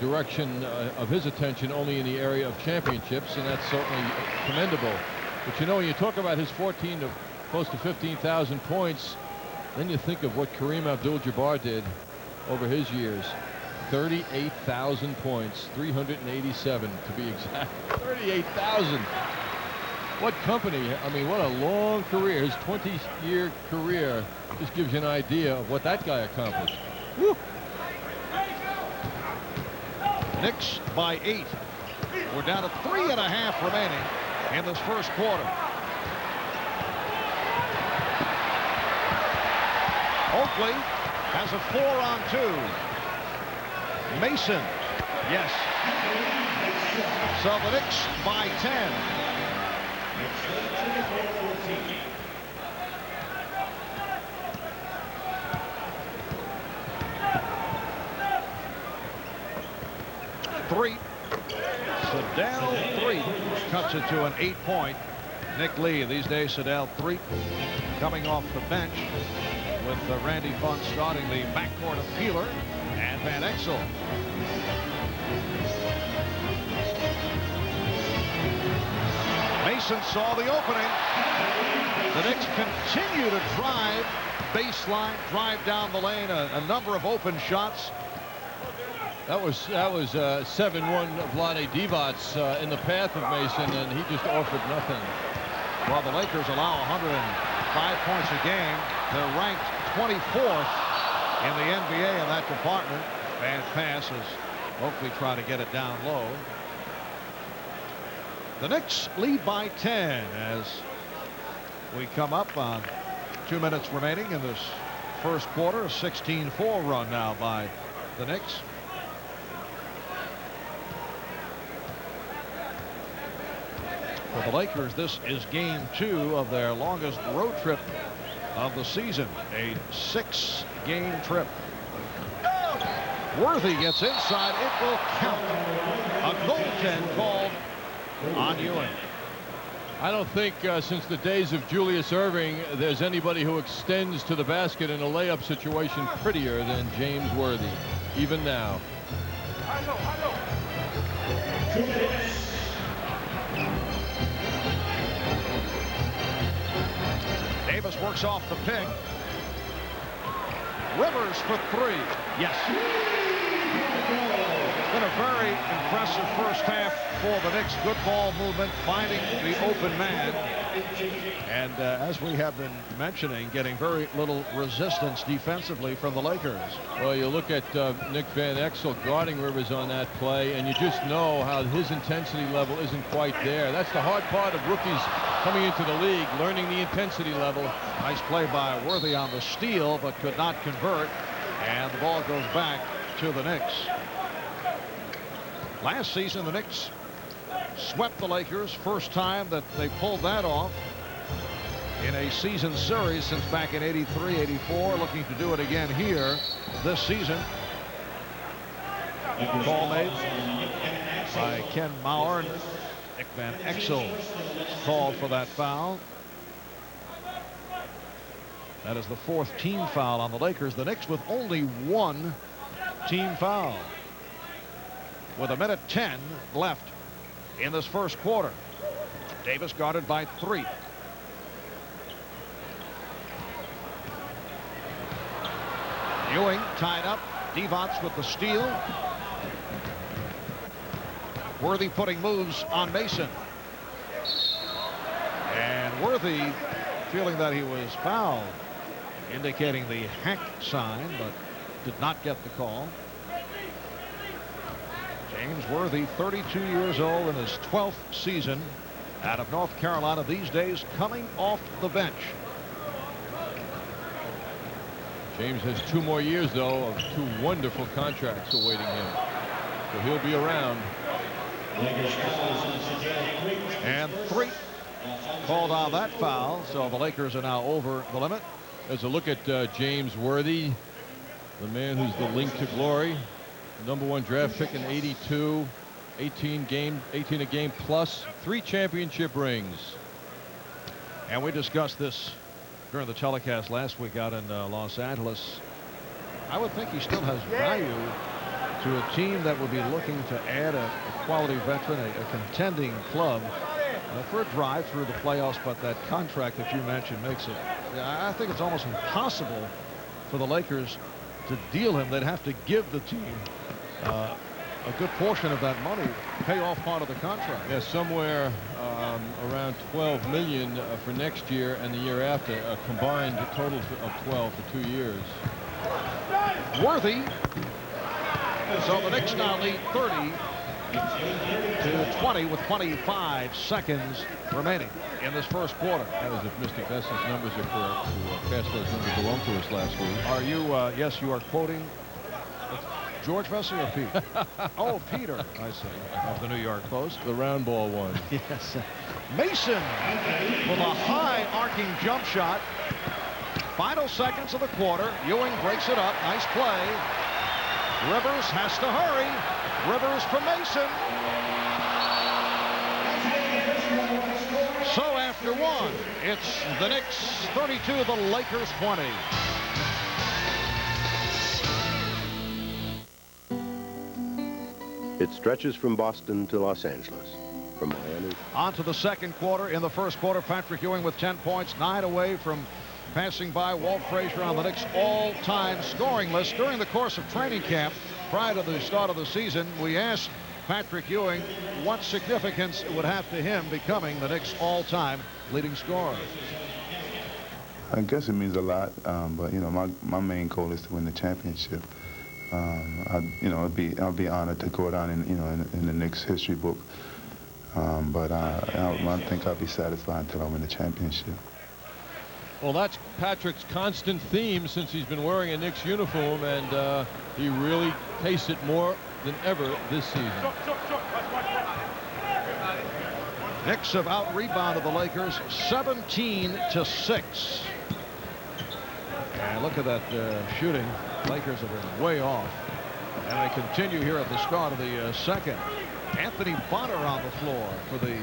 direction of his attention only in the area of championships, and that's certainly commendable. But you know, when you talk about his 14 to close to 15,000 points, then you think of what Kareem Abdul-Jabbar did over his years. 38,000 points, 387 to be exact. 38,000. What company? I mean, what a long career. His 20-year career just gives you an idea of what that guy accomplished. Woo. Knicks by 8. We're down to 3.5 remaining in this first quarter. Oakley has a 4-on-2. Mason, yes. So the Knicks by 10. 3. Sedell 3 cuts it to an 8-point Nick lead. These days, Sedell 3 coming off the bench with Randy Funk starting the backcourt of Peeler and Van Exel. Mason saw the opening. The Knicks continue to drive baseline, drive down the lane, a number of open shots. That was 7-1 Vlade Divac in the path of Mason, and he just offered nothing. While the Lakers allow 105 points a game, they're ranked 24th in the NBA in that department. Bad pass as Oakley trying to get it down low. The Knicks lead by 10 as we come up on 2 minutes remaining in this first quarter. A 16-4 run now by the Knicks. For the Lakers, this is game 2 of their longest road trip of the season. A 6-game trip. Worthy gets inside. It will count. A goaltend called on Ewing. I don't think since the days of Julius Erving there's anybody who extends to the basket in a layup situation prettier than James Worthy, even now. Davis works off the pick. Rivers for 3. Yes. Been a very impressive first half for the Knicks. Good ball movement, finding the open man. And as we have been mentioning, getting very little resistance defensively from the Lakers. Well, you look at Nick Van Exel guarding Rivers on that play, and you just know how his intensity level isn't quite there. That's the hard part of rookies coming into the league, learning the intensity level. Nice play by Worthy on the steal, but could not convert. And the ball goes back to the Knicks. Last season, the Knicks swept the Lakers. First time that they pulled that off in a season series since back in '83-84. Looking to do it again here this season. Call made by Ken Mauer. Nick Van Exel called for that foul. That is the 4th team foul on the Lakers. The Knicks with only 1 team foul. With 1:10 left in this first quarter. Davis guarded by 3. Ewing tied up. Divac with the steal. Worthy putting moves on Mason. And Worthy feeling that he was fouled, indicating the hack sign, but did not get the call. James Worthy, 32 years old in his 12th season out of North Carolina, these days coming off the bench. James has 2 more years, though, of 2 wonderful contracts awaiting him. So he'll be around. And 3 called on that foul, so the Lakers are now over the limit. As a look at James Worthy, the man who's the link to glory. #1 draft pick in '82, 18 a game plus 3 championship rings. And we discussed this during the telecast last week out in Los Angeles. I would think he still has value to a team that would be looking to add a quality veteran, a contending club for a drive through the playoffs. But that contract that you mentioned makes it, I think it's almost impossible for the Lakers to deal him. They'd have to give the team a good portion of that money, pay off part of the contract. Yeah, somewhere around $12 million for next year and the year after, a combined total of 12 for 2 years. Worthy. So the Knicks now lead 30 to 20 with 25 seconds remaining in this first quarter. That was if Mr. Bess's numbers are correct, who passed those numbers along to us last week. Are you, yes, you are quoting George Vesey or Pete? Oh, Peter, I see, of the New York Post. The round ball one. Yes. Mason with a high arcing jump shot. Final seconds of the quarter. Ewing breaks it up. Nice play. Rivers has to hurry. Rivers for Mason. So after one, it's the Knicks 32, the Lakers 20. It stretches from Boston to Los Angeles. From Miami. On to the second quarter. In the first quarter, Patrick Ewing with 10 points, 9 away from passing by Walt Frazier on the Knicks' all-time scoring list. During the course of training camp, prior to the start of the season, we asked Patrick Ewing what significance it would have to him becoming the Knicks' all-time leading scorer. I guess it means a lot, but you know, my main goal is to win the championship. I'll be honored to go down in the Knicks history book. But I think I'll be satisfied until I win the championship. Well, that's Patrick's constant theme since he's been wearing a Knicks uniform, and he really tastes it more than ever this season. Knicks have out-rebounded the Lakers 17-6. And look at that shooting. Lakers have been way off. And they continue here at the start of the second. Anthony Bonner on the floor for the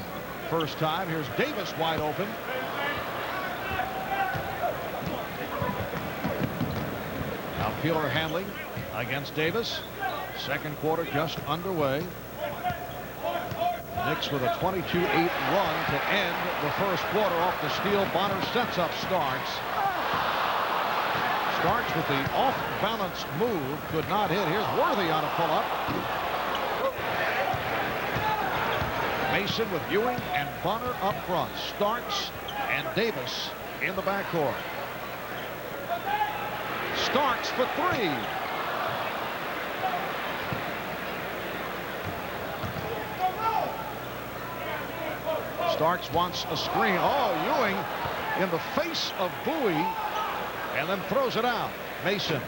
first time. Here's Davis wide open. Now Peeler handling against Davis. Second quarter just underway. Knicks with a 22-8 run to end the first quarter off the steal. Bonner sets up Starks. Starks with the off-balance move. Could not hit. Here's Worthy on a pull-up. Mason with Ewing and Bonner up front. Starks and Davis in the backcourt. Starks for three. Starks wants a screen. Oh, Ewing in the face of Bowie and then throws it out. Mason.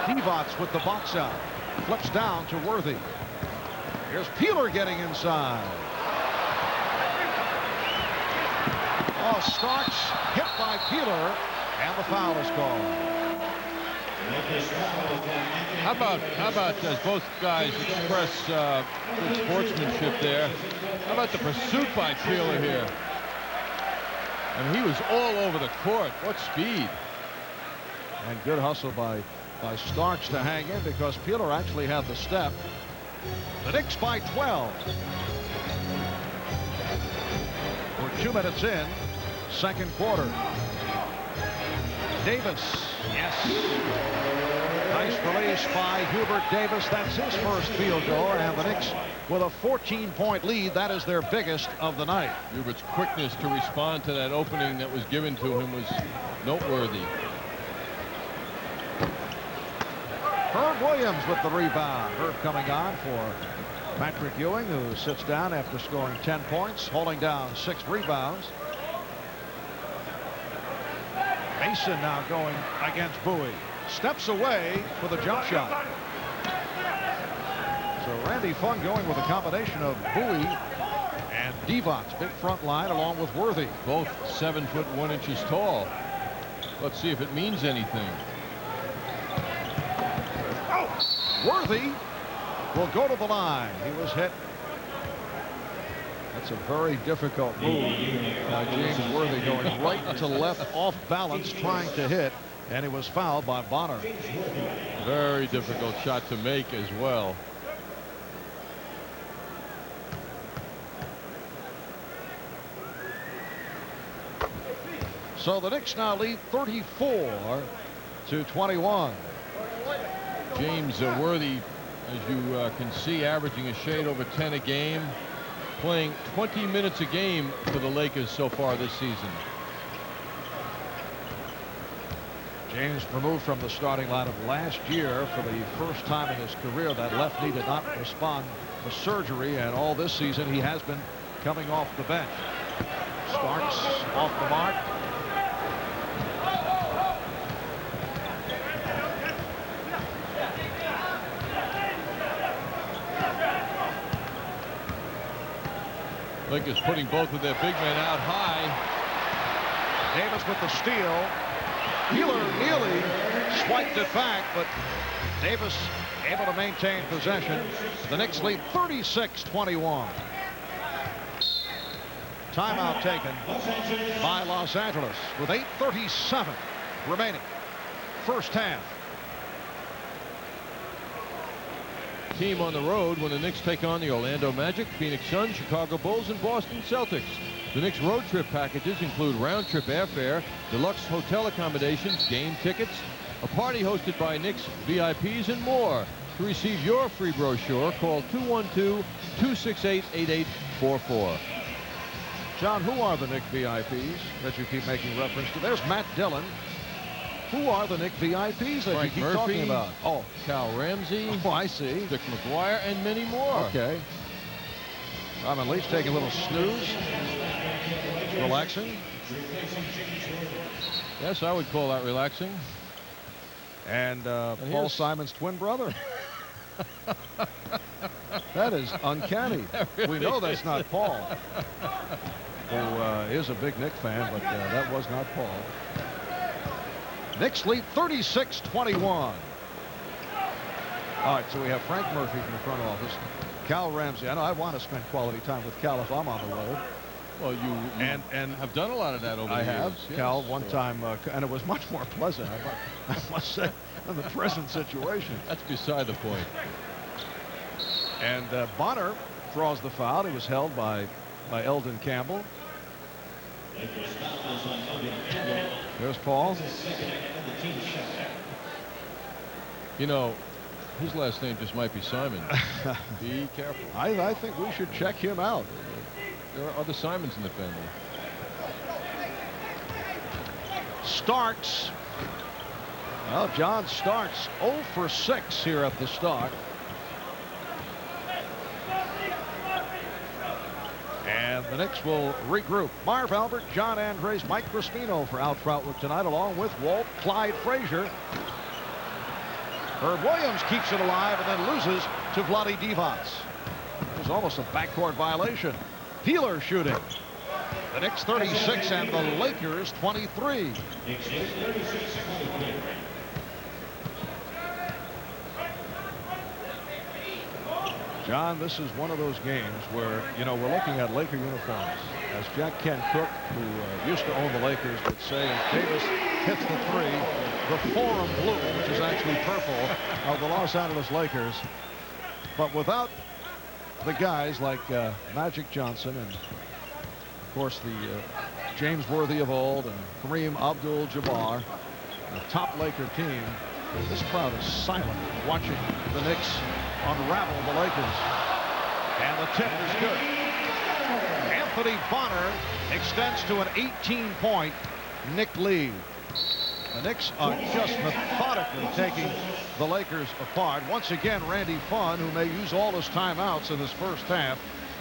Divac with the box out. Flips down to Worthy. Here's Peeler getting inside. Oh, Starks hit by Peeler, and the foul is called. How about as both guys express good sportsmanship there? How about the pursuit by Peeler here? And he was all over the court. What speed! And good hustle by Starks to hang in because Peeler actually had the step. The Knicks by 12. We're 2 minutes in, second quarter. Davis, yes. Nice release by Hubert Davis. That's his first field goal, and the Knicks with a 14-point lead. That is their biggest of the night. Hubert's quickness to respond to that opening that was given to him was noteworthy. Herb Williams with the rebound. Herb coming on for Patrick Ewing, who sits down after scoring 10 points, holding down 6 rebounds. Mason now going against Bowie. Steps away for the jump shot. So Randy Fung going with a combination of Bowie and Divac, big front line, along with Worthy. Both 7 foot 1 inches tall. Let's see if it means anything. Worthy will go to the line. He was hit. That's a very difficult move by James Worthy, going right to left off balance, trying to hit, and he was fouled by Bonner. Very difficult shot to make as well. So the Knicks now lead 34-21. James Worthy, as you can see, averaging a shade over 10 a game, playing 20 minutes a game for the Lakers so far this season. James removed from the starting lineup last year for the first time in his career. That left knee did not respond to surgery, and all this season he has been coming off the bench. Starks off the mark. Lakers putting both of their big men out high. Davis with the steal. Peeler nearly swiped it back, but Davis able to maintain possession. The Knicks lead 36-21. Timeout taken by Los Angeles with 8:37 remaining. First half. Team on the road when the Knicks take on the Orlando Magic, Phoenix Suns, Chicago Bulls, and Boston Celtics. The Knicks road trip packages include round-trip airfare, deluxe hotel accommodations, game tickets, a party hosted by Knicks VIPs, and more. To receive your free brochure, call 212-268-8844. John, who are the Knicks VIPs that you keep making reference to? There's Matt Dillon. Who are the Knicks VIPs that Frank you keep Murphy, talking about? Oh, Cal Ramsey. Oh, I see. Dick McGuire, and many more. Okay. I'm at least taking a little snooze. Relaxing. Yes, I would call that relaxing. And Paul Simon's twin brother. That is uncanny. Really we know that's not Paul, who is a big Knicks fan, but that was not Paul. Knicks lead 36-21. All right, so we have Frank Murphy from the front office. Cal Ramsey. I know I want to spend quality time with Cal if I'm on the road. Well, you and have done a lot of that over the years. I have. Yes. Cal, one time, and it was much more pleasant, I must say, than the present situation. That's beside the point. And Bonner draws the foul. He was held by Eldon Campbell. There's Paul. You know, his last name just might be Simon. Be careful. I think we should check him out. There are other Simons in the family. Starks. Well, John Starks 0 for 6 here at the start. And the Knicks will regroup. Marv Albert, John Andres, Mike Crispino for Al Troutwick tonight, along with Walt, Clyde, Frazier. Herb Williams keeps it alive and then loses to Vlade Divac. It was almost a backcourt violation. Peeler shooting. The Knicks 36 and the Lakers 23. John, this is one of those games where, you know, we're looking at Laker uniforms. As Jack Ken Cook, who used to own the Lakers, would say, as Davis hits the three, the forum blue, which is actually purple, of the Los Angeles Lakers. But without the guys like Magic Johnson and, of course, the James Worthy of old and Kareem Abdul-Jabbar, the top Laker team, this crowd is silent watching the Knicks unravel the Lakers. And the tip is good. Anthony Bonner extends to an 18-point Knick lead. The Knicks are just methodically taking the Lakers apart. Once again, Randy Funn, who may use all his timeouts in this first half,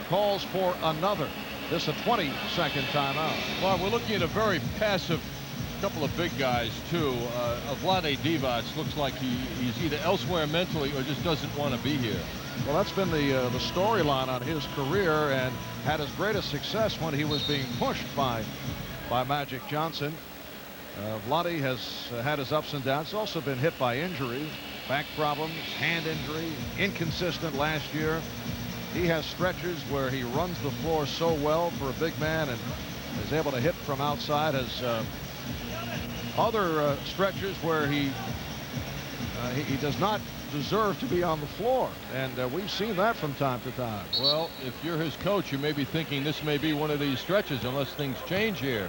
calls for another. This a 20-second timeout. Well, we're looking at a very passive couple of big guys, too. Vlade Divac looks like he's either elsewhere mentally or just doesn't want to be here. Well, that's been the storyline on his career, and had his greatest success when he was being pushed by Magic Johnson. Vlade has had his ups and downs. He's also been hit by injury, back problems, hand injury, inconsistent last year. He has stretches where he runs the floor so well for a big man and is able to hit from outside. Has other stretches where he does not deserve to be on the floor, and we've seen that from time to time. Well, if you're his coach, you may be thinking this may be one of these stretches unless things change here.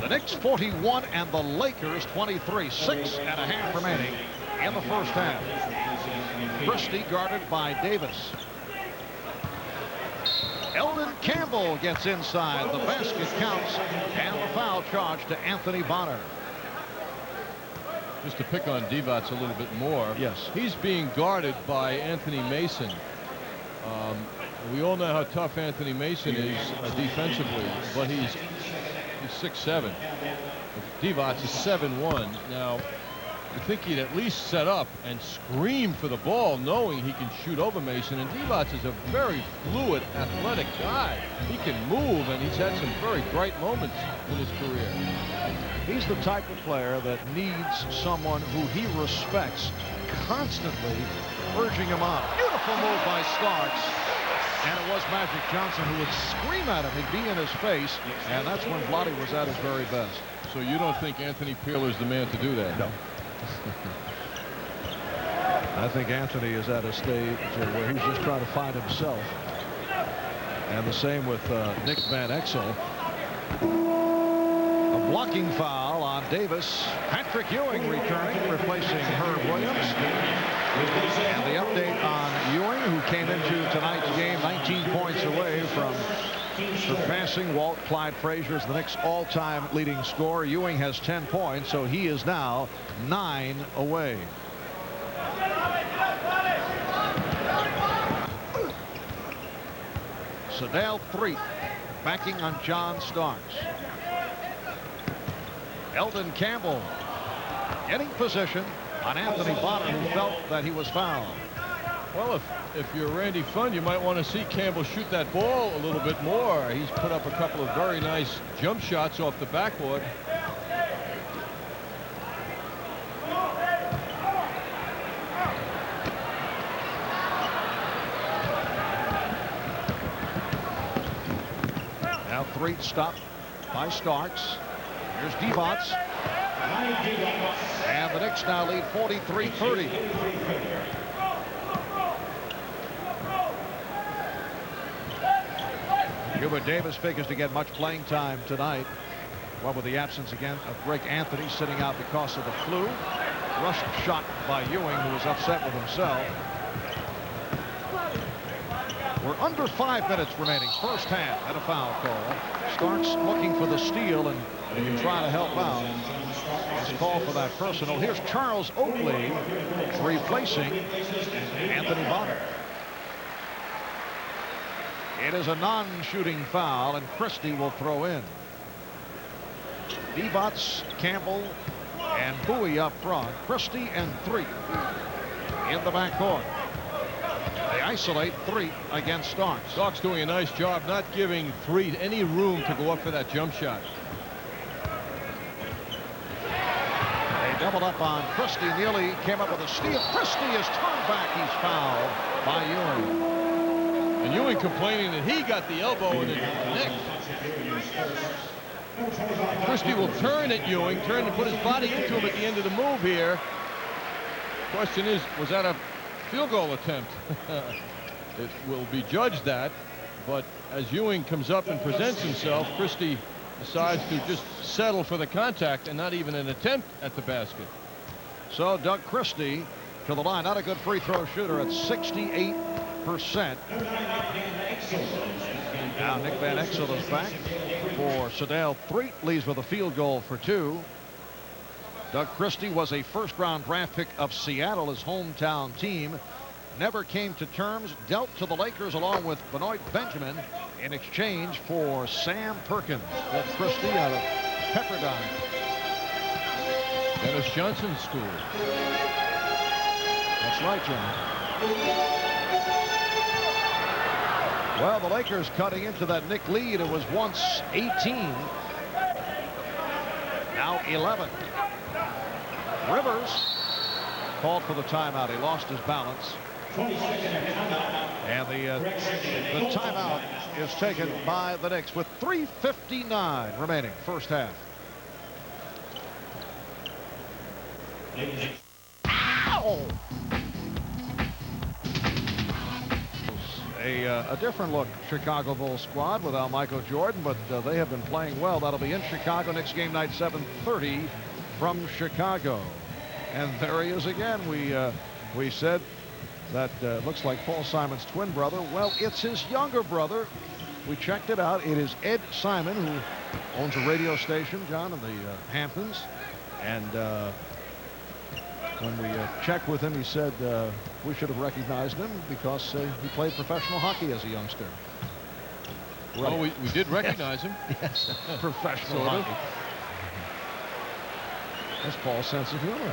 The Knicks 41 and the Lakers 23. 6.5 remaining in the first half. Christie guarded by Davis. Eldon Campbell gets inside. The basket counts, and the foul charge to Anthony Bonner. Just to pick on Divac a little bit more. Yes. He's being guarded by Anthony Mason. We all know how tough Anthony Mason is defensively, but he's 6'7". Divac is 7'1". Now, I think he'd at least set up and scream for the ball, knowing he can shoot over Mason. And Divac is a very fluid, athletic guy. He can move, and he's had some very bright moments in his career. He's the type of player that needs someone who he respects constantly urging him on. Beautiful move by Starks. And it was Magic Johnson who would scream at him. He'd be in his face, and that's when Vlade was at his very best. So you don't think Anthony Peeler's the man to do that? No. I think Anthony is at a stage where he's just trying to find himself. And the same with Nick Van Exel. A blocking foul on Davis. Patrick Ewing returning, replacing Herb Williams. And the update on Ewing, who came into tonight's game 19 points away from surpassing Walt. Clyde Frazier is the Knicks' all-time leading scorer. Ewing has 10 points, so he is now 9 away. Sedale Threet backing on John Starks. Eldon Campbell getting position on Anthony Bonner, who felt that he was fouled. Well, if you're Randy Funn, you might want to see Campbell shoot that ball a little bit more. He's put up a couple of very nice jump shots off the backboard. Now Threet stopped by Starks. Here's Divac. And the Knicks now lead 43-30. Hubert Davis figures to get much playing time tonight. Well, with the absence again of Greg Anthony sitting out because of the flu. Rushed shot by Ewing, who was upset with himself. We're under 5 minutes remaining, first half, and a foul call. Starks looking for the steal and trying to help out. His call for that personal. Here's Charles Oakley replacing Anthony Bonner. It is a non-shooting foul, and Christie will throw in. Divac, Campbell, and Bowie up front. Christie and Threet in the backcourt. They isolate Threet against Starks. Starks doing a nice job not giving Threet any room to go up for that jump shot. They doubled up on Christie. Neely came up with a steal. Christie is turned back. He's fouled by Ewing. And Ewing complaining that he got the elbow in the neck. Christie will turn at Ewing, turn and put his body into him at the end of the move here. Question is, was that a field goal attempt? It will be judged that, but as Ewing comes up and presents himself, Christie decides to just settle for the contact and not even an attempt at the basket. So Doug Christie to the line. Not a good free throw shooter at 68%. Now Nick Van Exel is back for Sedale Threet. Leaves with a field goal for 2. Doug Christie was a first-round draft pick of Seattle, his hometown team. Never came to terms, dealt to the Lakers along with Benoit Benjamin in exchange for Sam Perkins. That's Christie out of Pepperdine. Dennis Johnson School. That's right, John. Well, the Lakers cutting into that Knick lead. It was once 18. Now 11. Rivers called for the timeout. He lost his balance. And the timeout is taken by the Knicks with 3:59 remaining, first half. Ow! A different look Chicago Bulls squad without Michael Jordan, but they have been playing well. That'll be in Chicago. Next game night, 7:30 from Chicago. And there he is again. We said that looks like Paul Simon's twin brother. Well, it's his younger brother. We checked it out. It is Ed Simon, who owns a radio station, John, in the Hamptons. And when we checked with him, he said we should have recognized him because he played professional hockey as a youngster. Well, we did recognize him. Yes, professional sort of. hockey. That's Paul's sense of humor.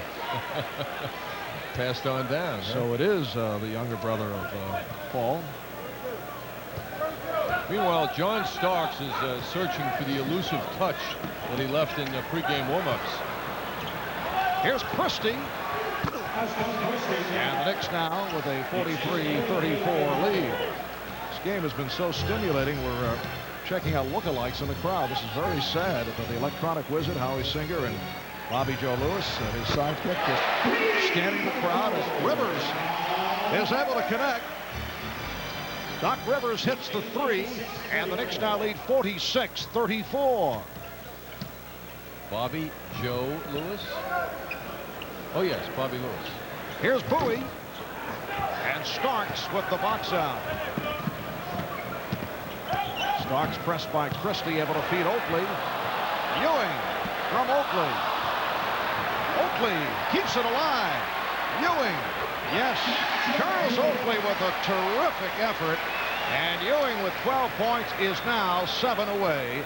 Passed on down. So it is the younger brother of Paul. Meanwhile, John Starks is searching for the elusive touch that he left in the pregame warm-ups. Here's Christie. And the Knicks now with a 43-34 lead. This game has been so stimulating. We're checking out lookalikes in the crowd. This is very sad that the electronic wizard, Howie Singer, and Bobby Joe Lewis and his sidekick just scanning the crowd as Rivers is able to connect. Doc Rivers hits the three, and the Knicks now lead 46-34. Bobby Joe Lewis. Oh, yes, Bobby Lewis. Here's Bowie. And Starks with the box out. Starks pressed by Christie, able to feed Oakley. Ewing from Oakley. Oakley keeps it alive. Ewing. Yes. Charles Oakley with a terrific effort. And Ewing with 12 points is now 7 away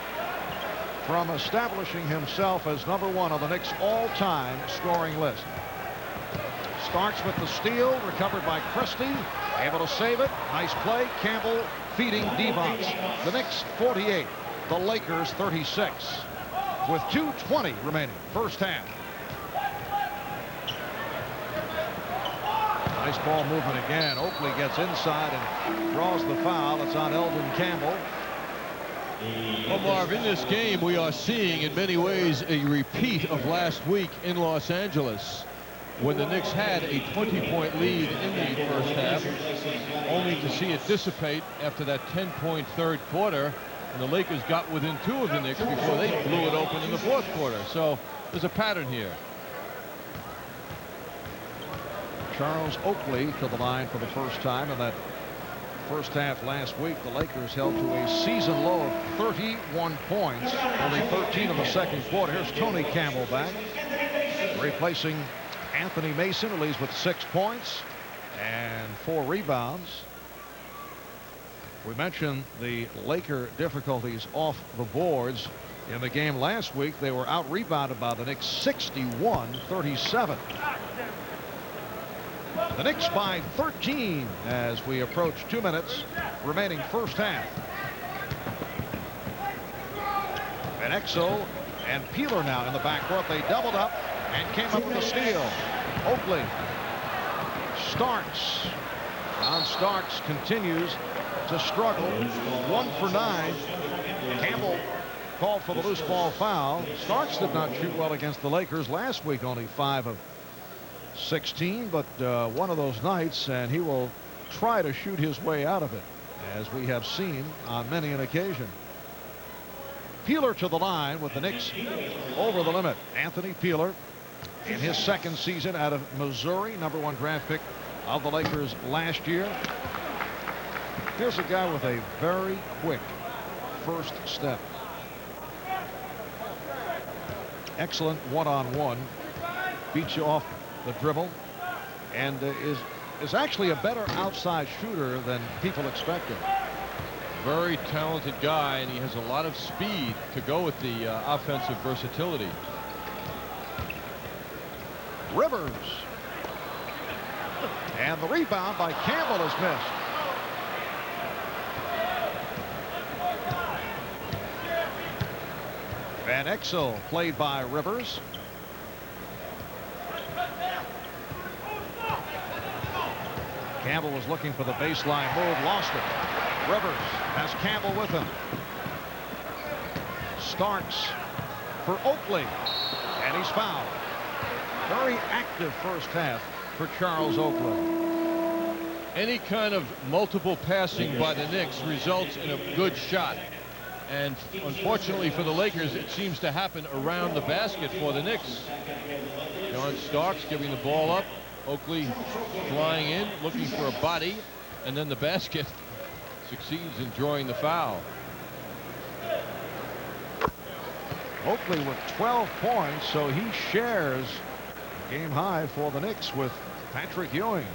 from establishing himself as #1 on the Knicks all-time scoring list. Starks with the steal, recovered by Christie, able to save it. Nice play. Campbell feeding Devons. The Knicks 48, the Lakers 36, with 2:20 remaining, first half. Nice ball movement again. Oakley gets inside and draws the foul. It's on Eldon Campbell. Well, Marv, in this game, we are seeing in many ways a repeat of last week in Los Angeles, when the Knicks had a 20-point lead in the first half, only to see it dissipate after that 10-point third quarter, and the Lakers got within 2 of the Knicks before they blew it open in the fourth quarter. So there's a pattern here. Charles Oakley to the line for the first time in that first half last week. The Lakers held to a season low of 31 points, only 13 in the second quarter. Here's Tony Campbell back, replacing Anthony Mason, who leads with 6 points and 4 rebounds. We mentioned the Laker difficulties off the boards. In the game last week, they were out-rebounded by the Knicks 61-37. The Knicks by 13 as we approach 2 minutes remaining first half. And Exo and Peeler now in the backcourt. They doubled up and came up with a steal. Oakley. Starks. John Starks continues to struggle. 1 for 9. Campbell called for the loose ball foul. Starks did not shoot well against the Lakers last week, only 5 of 16, but one of those nights, and he will try to shoot his way out of it, as we have seen on many an occasion. Peeler to the line with the Knicks over the limit. Anthony Peeler in his second season out of Missouri, #1 draft pick of the Lakers last year. Here's a guy with a very quick first step. Excellent one-on-one. Beats you off the dribble, and is actually a better outside shooter than people expected. Very talented guy, and he has a lot of speed to go with the offensive versatility. Rivers. And the rebound by Campbell is missed. Van Exel played by Rivers. Campbell was looking for the baseline move, lost it. Rivers has Campbell with him. Starks for Oakley, and he's fouled. Very active first half for Charles Oakley. Any kind of multiple passing by the Knicks results in a good shot. And unfortunately for the Lakers, it seems to happen around the basket for the Knicks. John Starks giving the ball up. Oakley flying in, looking for a body, and then the basket. Succeeds in drawing the foul. Oakley with 12 points, so he shares game high for the Knicks with Patrick Ewing.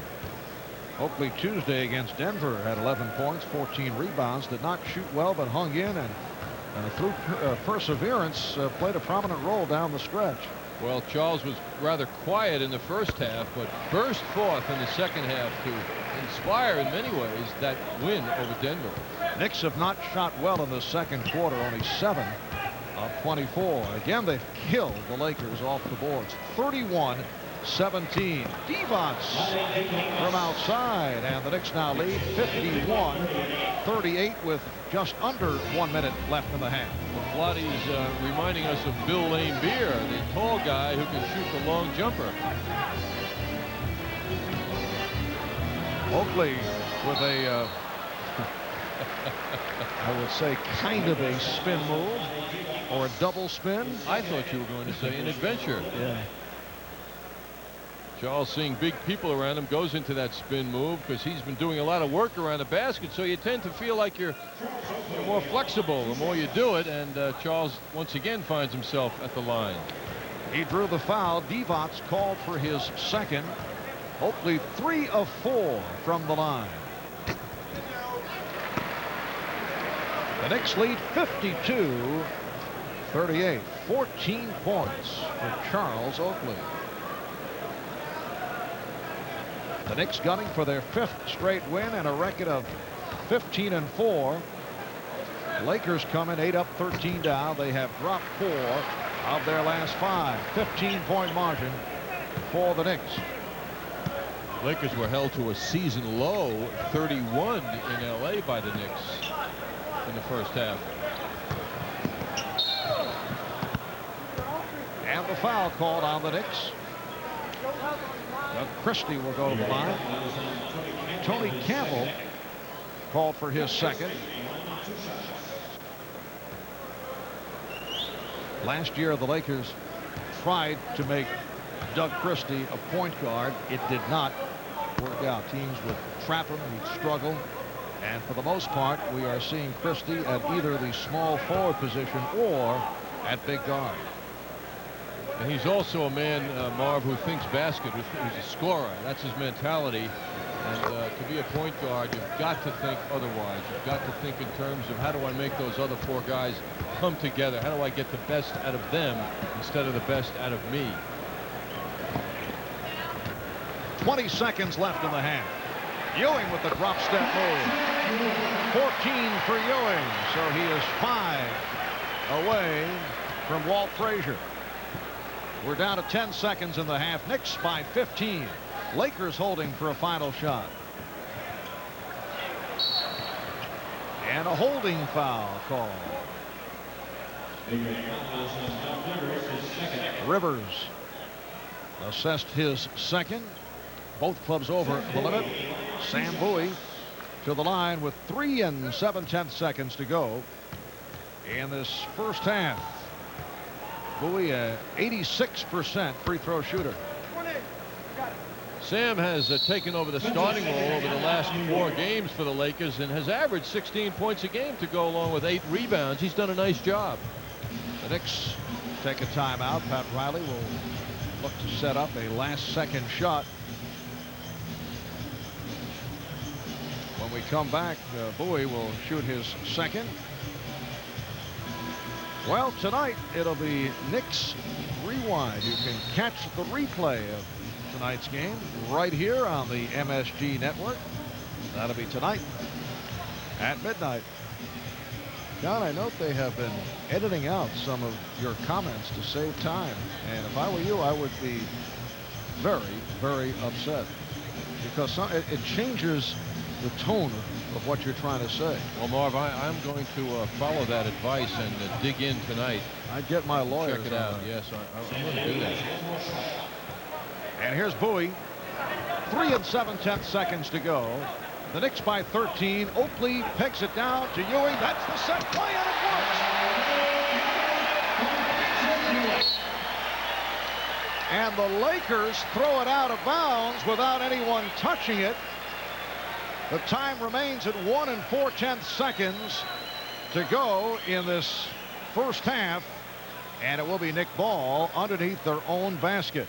Oakley Tuesday against Denver had 11 points, 14 rebounds, did not shoot well but hung in, and through perseverance played a prominent role down the stretch. Well, Charles was rather quiet in the first half, but burst forth in the second half to inspire in many ways that win over Denver. Knicks have not shot well in the second quarter, only 7 of 24. Again, they've killed the Lakers off the boards. 31-17. Divac from outside, and the Knicks now lead 51-38 with just under 1 minute left in the half. Vlade's reminding us of Bill Laimbeer, the tall guy who can shoot the long jumper. Oakley with a, I would say, kind of a spin move or a double spin. I thought you were going to say an adventure. Yeah. Charles, seeing big people around him, goes into that spin move because he's been doing a lot of work around the basket, so you tend to feel like you're more flexible the more you do it, and Charles once again finds himself at the line. He drew the foul. Divac called for his second. Oakley 3 of 4 from the line. The Knicks lead 52-38. 14 points for Charles Oakley. The Knicks gunning for their 5th straight win and a record of 15-4. Lakers come in 8 up, 13 down. They have dropped 4 of their last 5. 15-point margin for the Knicks. Lakers were held to a season low 31 in LA by the Knicks in the first half. And the foul called on the Knicks. Doug Christie will go to the line. Tony Campbell called for his second. Last year, the Lakers tried to make Doug Christie a point guard. It did not work out. Teams would trap him, he'd struggle. And for the most part, we are seeing Christie at either the small forward position or at big guard. And he's also a man, Marv, who thinks basket. He's a scorer. That's his mentality. And to be a point guard, you've got to think otherwise. You've got to think in terms of how do I make those other 4 guys come together? How do I get the best out of them instead of the best out of me? 20 seconds left in the half. Ewing with the drop step move. 14 for Ewing. So he is 5 away from Walt Frazier. We're down to 10 seconds in the half. Knicks by 15. Lakers holding for a final shot. And a holding foul call. Rivers assessed his second. Both clubs over the limit. Sam Bowie to the line with 3 7/10 seconds to go in this first half. Bowie, 86% free throw shooter. Sam has taken over the starting role over the last 4 games for the Lakers and has averaged 16 points a game to go along with 8 rebounds. He's done a nice job. The Knicks take a timeout. Pat Riley will look to set up a last-second shot. When we come back, Bowie will shoot his second. Well, tonight it'll be Knicks Rewind. You can catch the replay of tonight's game right here on the MSG network. That'll be tonight at midnight. John, I note they have been editing out some of your comments to save time. And if I were you, I would be very, very upset because it changes the tone of what you're trying to say. Well, Marv, I'm going to follow that advice and dig in tonight. I'd get my lawyer. Check it out. Yes, I'm going to do that. And here's Bowie. 3 7/10 seconds to go. The Knicks by 13. Oakley pegs it down to Ewing. That's the set play, and it works. And the Lakers throw it out of bounds without anyone touching it. The time remains at 1 4/10 seconds to go in this first half. And it will be Nick Ball underneath their own basket.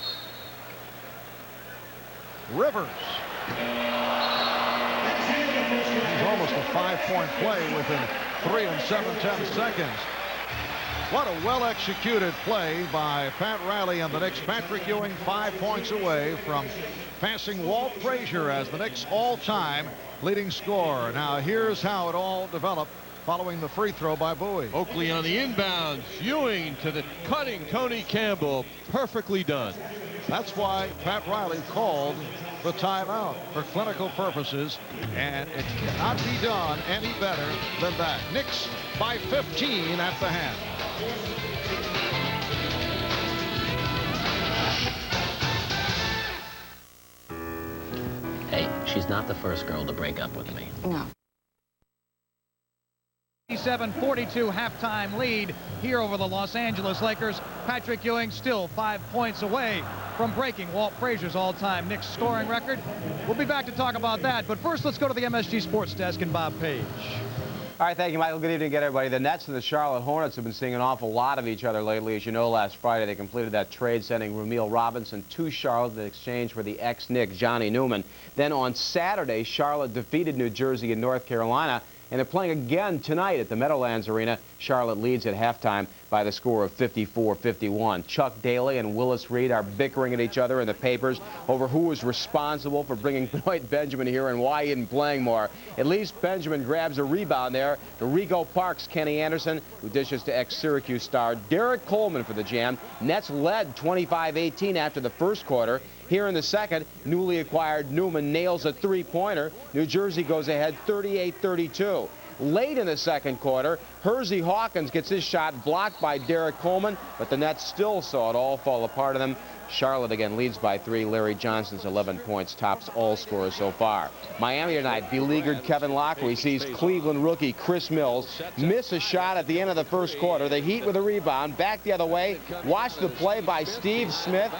Rivers. He's almost a 5-point play within 3 7/10 seconds. What a well-executed play by Pat Riley and the Knicks. Patrick Ewing 5 points away from passing Walt Frazier as the Knicks all-time leading scorer. Now here's how it all developed following the free throw by Bowie. Oakley on the inbounds. Ewing to the cutting Tony Campbell. Perfectly done. That's why Pat Riley called the timeout for clinical purposes, and it cannot be done any better than that. Knicks by 15 at the half. Hey, she's not the first girl to break up with me. No. 47-42 halftime lead here over the Los Angeles Lakers. Patrick Ewing still 5 points away from breaking Walt Frazier's all-time Knicks scoring record. We'll be back to talk about that, but first let's go to the MSG Sports Desk and Bob Page. All right, thank you, Michael. Good evening again, everybody. The Nets and the Charlotte Hornets have been seeing an awful lot of each other lately. As you know, last Friday they completed that trade, sending Ramil Robinson to Charlotte in exchange for the ex-Knick Johnny Newman. Then on Saturday, Charlotte defeated New Jersey and North Carolina, and they're playing again tonight at the Meadowlands Arena. Charlotte leads at halftime by the score of 54-51. Chuck Daly and Willis Reed are bickering at each other in the papers over who was responsible for bringing Benoit Benjamin here and why he isn't playing more. At least Benjamin grabs a rebound there. The Rigo Park's Kenny Anderson, who dishes to ex-Syracuse star Derek Coleman for the jam. Nets led 25-18 after the first quarter. Here in the second, newly acquired Newman nails a three-pointer. New Jersey goes ahead 38-32. Late in the second quarter, Hersey Hawkins gets his shot blocked by Derek Coleman, but the Nets still saw it all fall apart on them. Charlotte again leads by 3. Larry Johnson's 11 points tops all scorers so far. Miami tonight beleaguered Kevin Lockery sees Cleveland rookie Chris Mills miss a shot at the end of the first quarter. The Heat with a rebound. Back the other way. Watch the play by Steve Smith.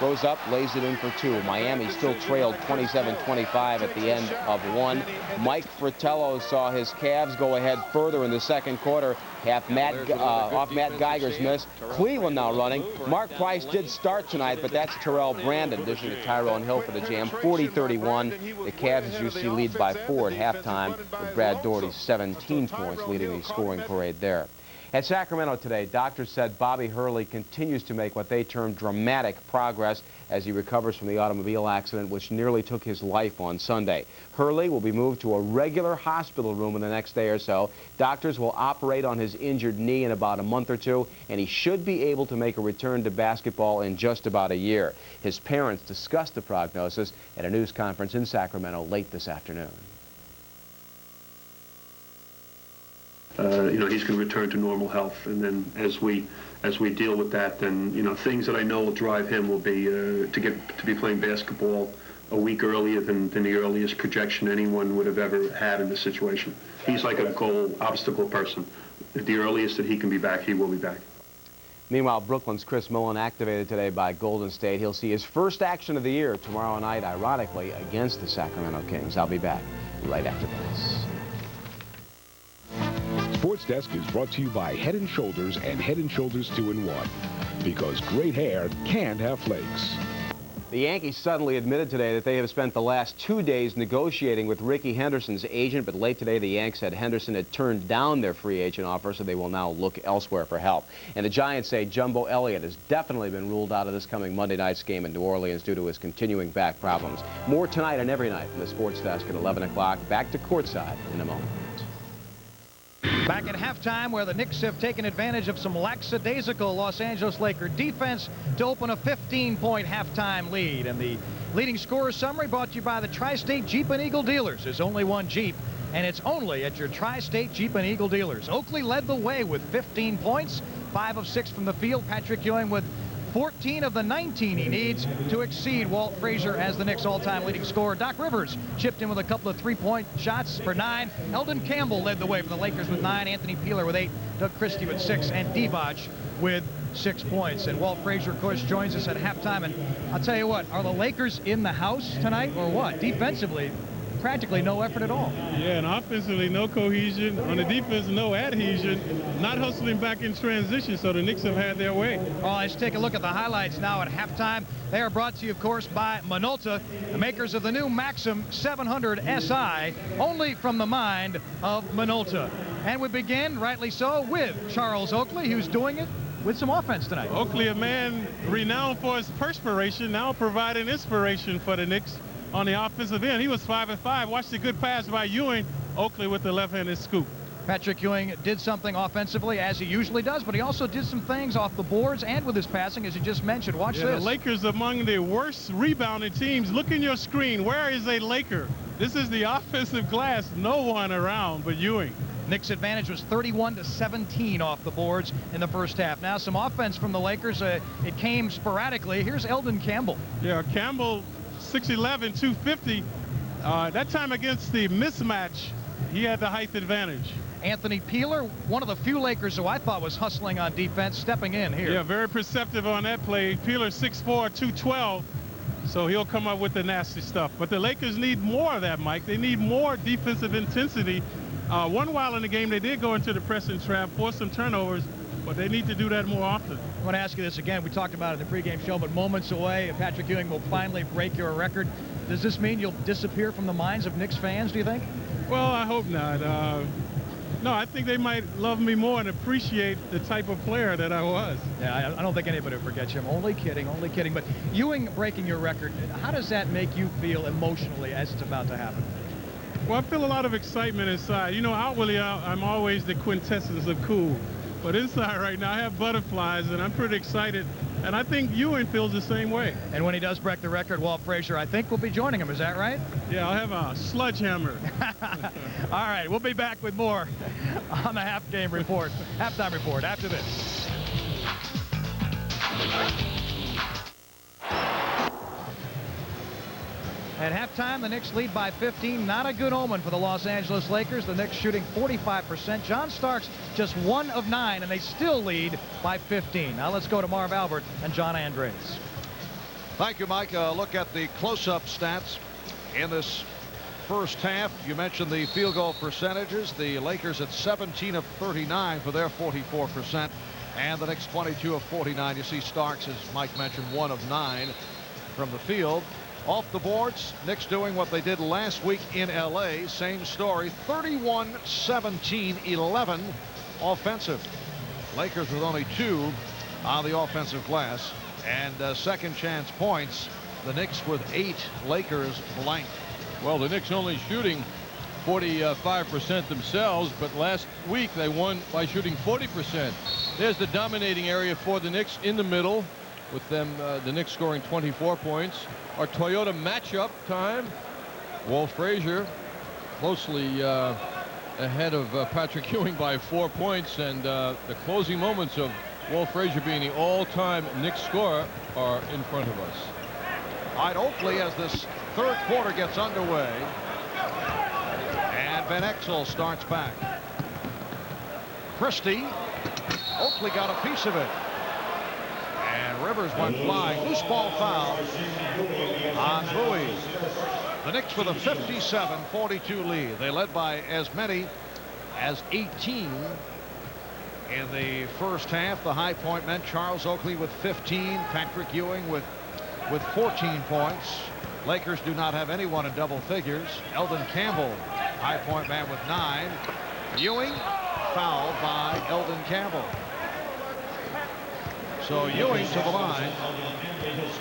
Goes up, lays it in for 2. Miami still trailed 27-25 at the end of 1. Mike Fratello saw his Cavs go ahead further in the second quarter. Off Matt Geiger's miss. Cleveland now running. Mark Price did start tonight, but that's Terrell Brandon dishing to Tyrone Hill for the jam. 40-31. The Cavs, as you see, lead by 4 at halftime, with Brad Daugherty's 17 points leading the scoring parade there. At Sacramento today, doctors said Bobby Hurley continues to make what they term dramatic progress as he recovers from the automobile accident which nearly took his life on Sunday. Hurley will be moved to a regular hospital room in the next day or so. Doctors will operate on his injured knee in about a month or two, and he should be able to make a return to basketball in just about a year. His parents discussed the prognosis at a news conference in Sacramento late this afternoon. You know, he's going to return to normal health, and then as we deal with that, then, you know, things that I know will drive him will be to be playing basketball a week earlier than the earliest projection anyone would have ever had in this situation. He's like a goal obstacle person. At the earliest that he can be back, he will be back. Meanwhile, Brooklyn's Chris Millen activated today by Golden State. He'll see his first action of the year tomorrow night, ironically, against the Sacramento Kings. I'll be back right after this. Sports Desk is brought to you by Head & Shoulders and Head & Shoulders 2-in-1. Because great hair can't have flakes. The Yankees suddenly admitted today that they have spent the last 2 days negotiating with Ricky Henderson's agent, but late today the Yanks said Henderson had turned down their free agent offer, so they will now look elsewhere for help. And the Giants say Jumbo Elliott has definitely been ruled out of this coming Monday night's game in New Orleans due to his continuing back problems. More tonight and every night from the Sports Desk at 11 o'clock. Back to courtside in a moment. Back at halftime, where the Knicks have taken advantage of some lackadaisical Los Angeles Laker defense to open a 15-point halftime lead. And the leading scorer summary brought to you by the Tri-State Jeep and Eagle dealers. There's only one Jeep, and it's only at your Tri-State Jeep and Eagle dealers. Oakley led the way with 15 points, 5 of 6 from the field. Patrick Ewing with 14 of the 19 he needs to exceed Walt Frazier as the Knicks' all-time leading scorer. Doc Rivers chipped in with a couple of three-point shots for 9. Eldon Campbell led the way for the Lakers with 9. Anthony Peeler with 8. Doug Christie with 6. And Divac with 6 points. And Walt Frazier, of course, joins us at halftime. And I'll tell you what, are the Lakers in the house tonight or what? Defensively, practically no effort at all. Yeah, and offensively, no cohesion. On the defense, no adhesion. Not hustling back in transition, so the Knicks have had their way. Well, let's take a look at the highlights now at halftime. They are brought to you, of course, by Minolta, the makers of the new Maxim 700 SI, only from the mind of Minolta. And we begin, rightly so, with Charles Oakley, who's doing it with some offense tonight. Oakley, a man renowned for his perspiration, now providing inspiration for the Knicks on the offensive end. He was 5-5. Watch the good pass by Ewing. Oakley with the left-handed scoop. Patrick Ewing did something offensively, as he usually does, but he also did some things off the boards and with his passing, as you just mentioned. Watch this. The Lakers among the worst rebounding teams. Look in your screen. Where is a Laker? This is the offensive glass. No one around but Ewing. Knicks' advantage was 31-17 off the boards in the first half. Now some offense from the Lakers. It came sporadically. Here's Eldon Campbell. Yeah, Campbell, 6'11", 250. That time against the mismatch, he had the height advantage. Anthony Peeler, one of the few Lakers who I thought was hustling on defense, stepping in here. Yeah, very perceptive on that play. Peeler 6'4", 212. So he'll come up with the nasty stuff. But the Lakers need more of that, Mike. They need more defensive intensity. One while in the game, they did go into the pressing trap, force some turnovers, but they need to do that more often. I want to ask you this again. We talked about it in the pregame show, but moments away, Patrick Ewing will finally break your record. Does this mean you'll disappear from the minds of Knicks fans, do you think? Well, I hope not. No, I think they might love me more and appreciate the type of player that I was. Yeah, I don't think anybody will forget you. I'm only kidding, only kidding. But Ewing breaking your record, how does that make you feel emotionally as it's about to happen? Well, I feel a lot of excitement inside. You know, outwardly, I'm always the quintessence of cool. But inside right now, I have butterflies, and I'm pretty excited. And I think Ewing feels the same way. And when he does break the record, Walt Frazier, I think, will be joining him. Is that right? Yeah, I'll have a sledgehammer. All right, we'll be back with more on the halftime report after this. At halftime, the Knicks lead by 15. Not a good omen for the Los Angeles Lakers. The Knicks shooting 45%. John Starks just 1 of 9, and they still lead by 15. Now let's go to Marv Albert and John Andres. Thank you, Mike. Look at the close-up stats in this first half. You mentioned the field goal percentages. The Lakers at 17 of 39 for their 44%, and the Knicks 22 of 49. You see Starks, as Mike mentioned, 1 of 9 from the field. Off the boards, Knicks doing what they did last week in LA. Same story, 31-17-11 offensive. Lakers with only 2 on the offensive glass. And second chance points, the Knicks with 8, Lakers blank. Well, the Knicks only shooting 45% themselves, but last week they won by shooting 40%. There's the dominating area for the Knicks in the middle, with them the Knicks scoring 24 points. Our Toyota matchup time. Walt Frazier closely ahead of Patrick Ewing by 4 points, and the closing moments of Walt Frazier being the all-time Knicks scorer are in front of us. All right, Oakley, as this third quarter gets underway, and Van Exel starts back. Christie, Oakley got a piece of it. And Rivers went flying. Loose ball foul on Bowie. The Knicks with a 57-42 lead. They led by as many as 18 in the first half. The high point meant Charles Oakley with 15. Patrick Ewing with 14 points. Lakers do not have anyone in double figures. Eldon Campbell, high point man, with 9. Ewing fouled by Eldon Campbell. So Ewing to the line,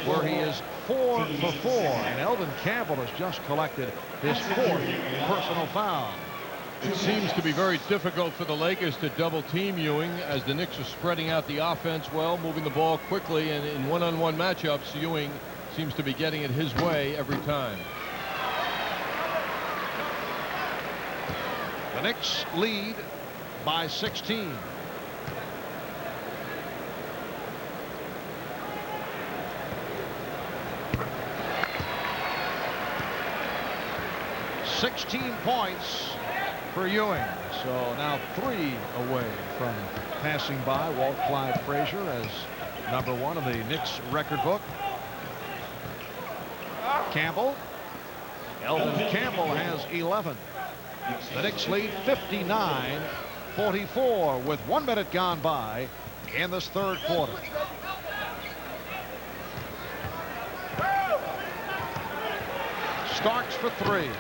where he is 4 for 4, and Eldon Campbell has just collected his 4th personal foul. It seems to be very difficult for the Lakers to double team Ewing, as the Knicks are spreading out the offense well, moving the ball quickly, and in one-on-one matchups, Ewing seems to be getting it his way every time. The Knicks lead by 16. $16 points for Ewing. So now 3 away from passing by Walt Clyde Frazier as #1 of the Knicks record book. Campbell. Eldon Campbell has 11. The Knicks lead 59-44 with 1 minute gone by in this third quarter. Starks for 3.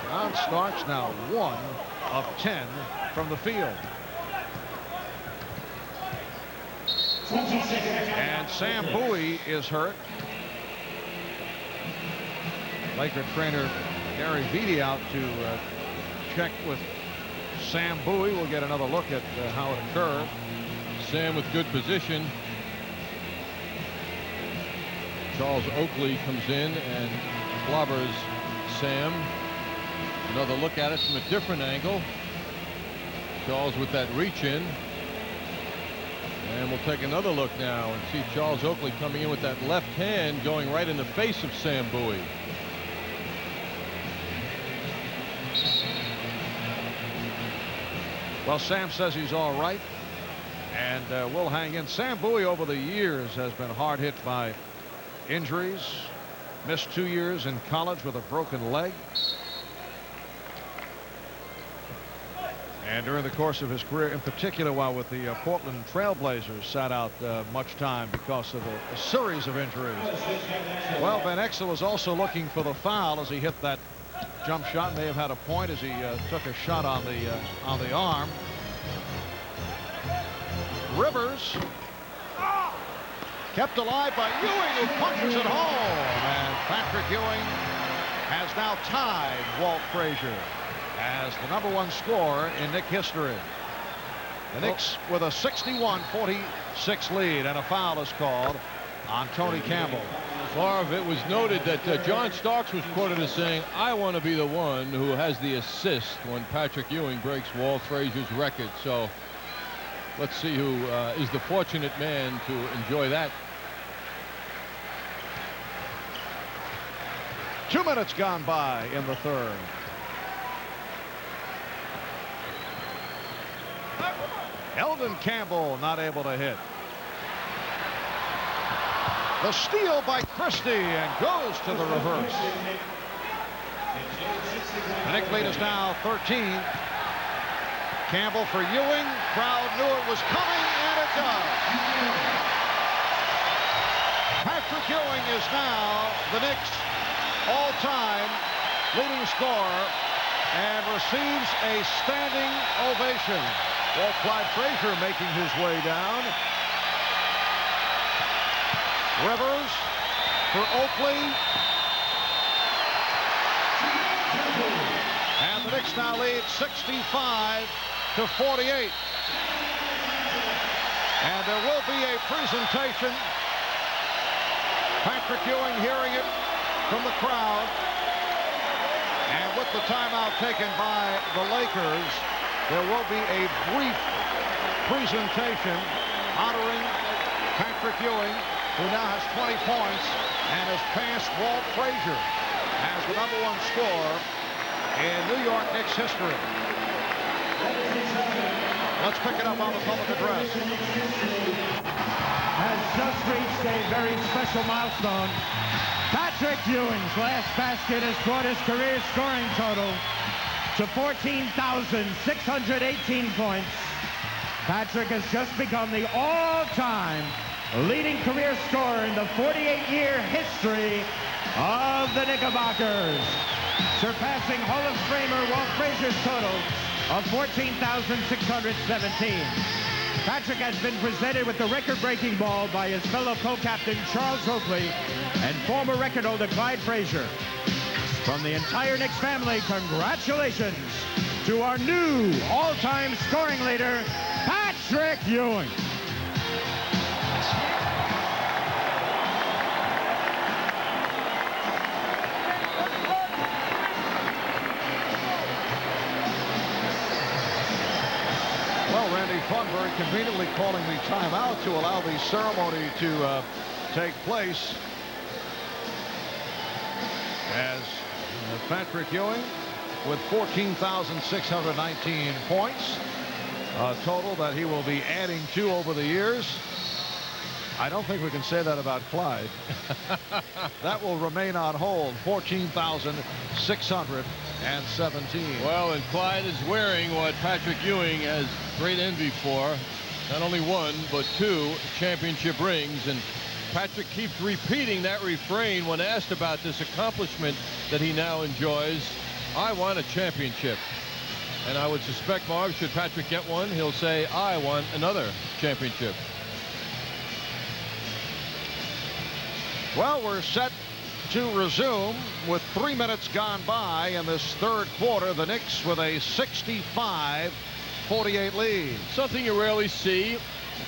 John Starks now 1 of 10 from the field. And Sam Bowie is hurt. Laker trainer Gary Vitti out to check with Sam Bowie. We'll get another look at how it occurred. Sam with good position. Charles Oakley comes in and clobbers Sam. Another look at it from a different angle. Charles with that reach in. And we'll take another look now and see Charles Oakley coming in with that left hand going right in the face of Sam Bowie. Well, Sam says he's all right, and we'll hang in. Sam Bowie over the years has been hard hit by injuries. Missed 2 years in college with a broken leg. And during the course of his career, in particular while with the Portland Trailblazers, sat out much time because of a series of injuries. Well, Van Exel was also looking for the foul as he hit that jump shot. May have had a point as he took a shot on the arm. Rivers kept alive by Ewing, who punches it home. And Patrick Ewing has now tied Walt Frazier as the #1 scorer in Knick history. The Knicks with a 61-46 lead, and a foul is called on Tony Campbell. Marv, it was noted that John Starks was quoted as saying, "I want to be the one who has the assist when Patrick Ewing breaks Walt Frazier's record." So let's see who is the fortunate man to enjoy that. 2 minutes gone by in the third. Eldon Campbell not able to hit. The steal by Christie and goes to the reverse. The Knick lead is now 13. Campbell for Ewing. Crowd knew it was coming, and it does. Patrick Ewing is now the Knicks' all-time leading scorer and receives a standing ovation. Well, Clyde Frazier making his way down. Rivers for Oakley. And the Knicks now lead 65-48. And there will be a presentation. Patrick Ewing hearing it from the crowd. And with the timeout taken by the Lakers, there will be a brief presentation honoring Patrick Ewing, who now has 20 points and has passed Walt Frazier as the #1 scorer in New York Knicks history. Let's pick it up on the public address. Has just reached a very special milestone. Patrick Ewing's last basket has brought his career scoring total to 14,618 points. Patrick has just become the all-time leading career scorer in the 48-year history of the Knickerbockers, surpassing Hall of Famer Walt Frazier's total of 14,617. Patrick has been presented with the record-breaking ball by his fellow co-captain Charles Oakley and former record holder Clyde Frazier. From the entire Knicks family, congratulations to our new all-time scoring leader, Patrick Ewing. Well, Randy Fun very conveniently calling the timeout to allow the ceremony to take place as Patrick Ewing with 14,619 points, a total that he will be adding to over the years. I don't think we can say that about Clyde. That will remain on hold, 14,617. Well, and Clyde is wearing what Patrick Ewing has great envy for. Not only one, but 2 championship rings. And Patrick keeps repeating that refrain when asked about this accomplishment that he now enjoys. I want a championship. And I would suspect, Marv, should Patrick get one, he'll say, I won another championship. Well, we're set to resume with 3 minutes gone by in this third quarter. The Knicks with a 65-48 lead. Something you rarely see.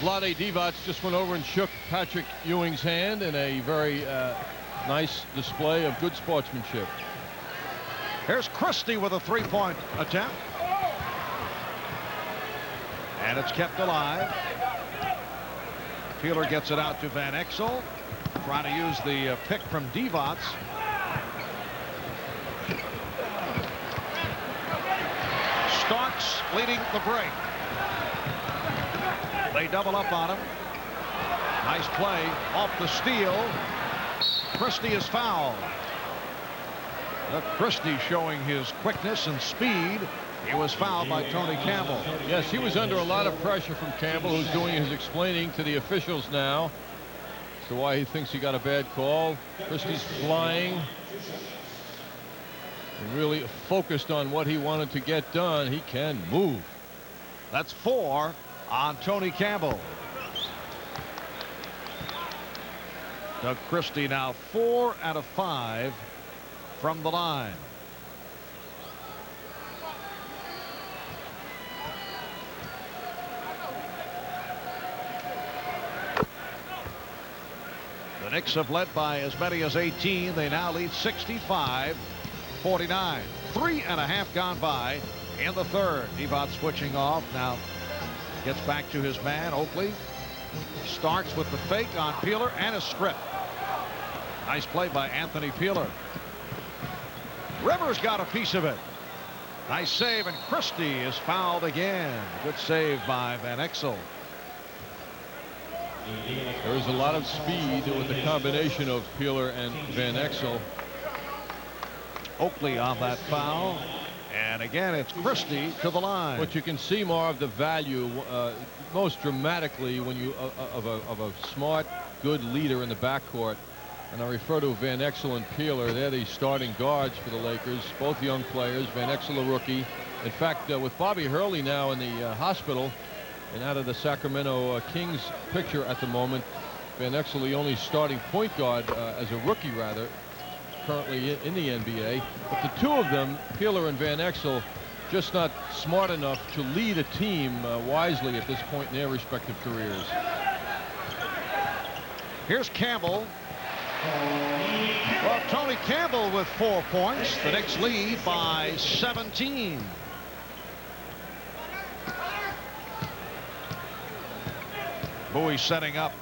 Vlade Divac just went over and shook Patrick Ewing's hand in a very nice display of good sportsmanship. Here's Christie with a three-point attempt. And it's kept alive. Peeler gets it out to Van Exel. Trying to use the pick from Divac. Starks leading the break. They double up on him. Nice play off the steal. Christie is fouled. Christie showing his quickness and speed. He was fouled by Tony Campbell. Yes, he was under a lot of pressure from Campbell, who's doing his explaining to the officials now as to why he thinks he got a bad call. Christie's flying and really focused on what he wanted to get done. He can move. That's 4 on Tony Campbell. Doug Christie now 4 out of 5 from the line. The Knicks have led by as many as 18. They now lead 65-49. 3.5 gone by in the third. Divac switching off now. Gets back to his man, Oakley. Starks with the fake on Peeler and a strip. Nice play by Anthony Peeler. Rivers got a piece of it. Nice save, and Christie is fouled again. Good save by Van Exel. There is a lot of speed with the combination of Peeler and Van Exel. Oakley on that foul. And again, it's Christie to the line. But you can see more of the value most dramatically when you of a smart, good leader in the backcourt. And I refer to Van Exel and Peeler. They're the starting guards for the Lakers. Both young players. Van Exel a rookie. In fact, with Bobby Hurley now in the hospital and out of the Sacramento Kings picture at the moment, Van Exel the only starting point guard as a rookie rather currently in the NBA. But the two of them, Peeler and Van Exel, just not smart enough to lead a team wisely at this point in their respective careers. Here's Campbell. Well, Tony Campbell with 4 points. The Knicks lead by 17. Bowie setting up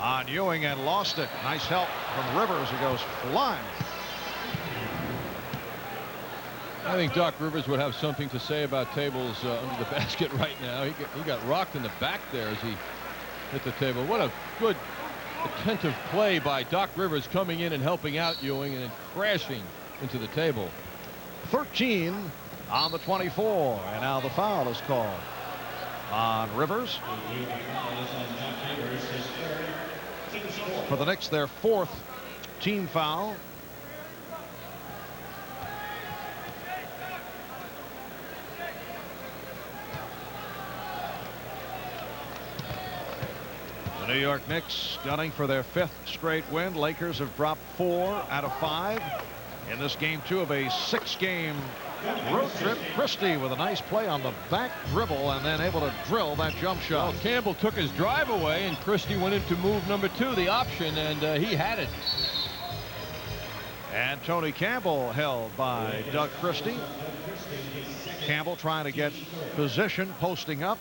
on Ewing and lost it. Nice help from Rivers, who goes flying. I think Doc Rivers would have something to say about tables under the basket right now. He got rocked in the back there as he hit the table. What a good attentive play by Doc Rivers, coming in and helping out Ewing and then crashing into the table. 13 on the 24, and now the foul is called on Rivers. For the Knicks, their 4th team foul. The New York Knicks gunning for their 5th straight win. Lakers have dropped 4 out of 5 in this game 2 of a 6-game road trip. Christie with a nice play on the back dribble and then able to drill that jump shot. Well, Campbell took his drive away and Christie went into move number 2, the option, and he had it. And Tony Campbell held by Doug Christie. Campbell trying to get position, posting up.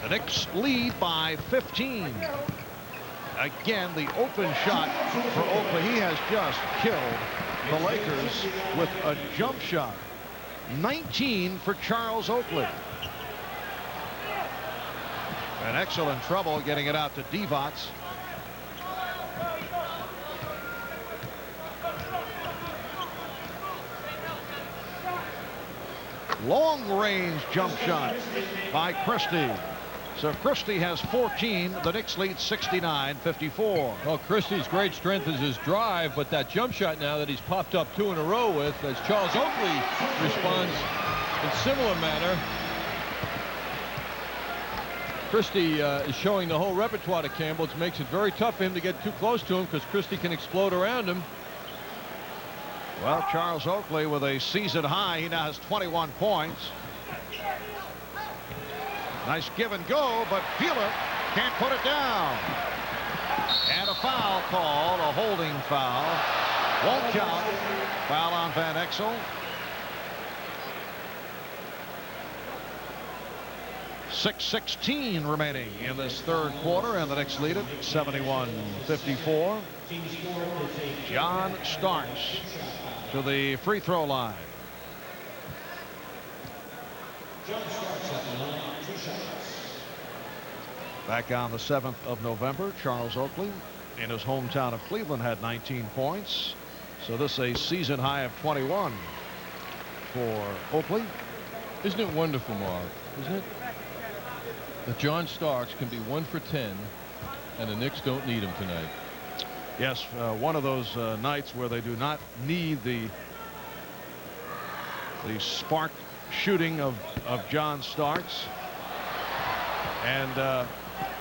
The Knicks lead by 15. Again, the open shot for Oakley. He has just killed the Lakers with a jump shot. 19 for Charles Oakley. An excellent trouble getting it out to Divac. Long range jump shot by Christie. So Christie has 14. The Knicks lead 69-54. Well, Christie's great strength is his drive, but that jump shot now that he's popped up 2 in a row with, as Charles Oakley responds in similar manner. Christie is showing the whole repertoire to Campbell. It makes it very tough for him to get too close to him because Christie can explode around him. Well, Charles Oakley with a season high. He now has 21 points. Nice give and go, but Wheeler can't put it down. And a foul called, a holding foul. Won't count. Foul on Van Exel. 6:16 remaining in this third quarter, and the Knicks lead it 71-54. John Starks to the free throw line. Back on the 7th of November, Charles Oakley in his hometown of Cleveland had 19 points. So this is a season high of 21 for Oakley. Isn't it wonderful, Marv? Isn't it? That John Starks can be 1 for 10 and the Knicks don't need him tonight. Yes, one of those nights where they do not need the spark shooting of John Starks. And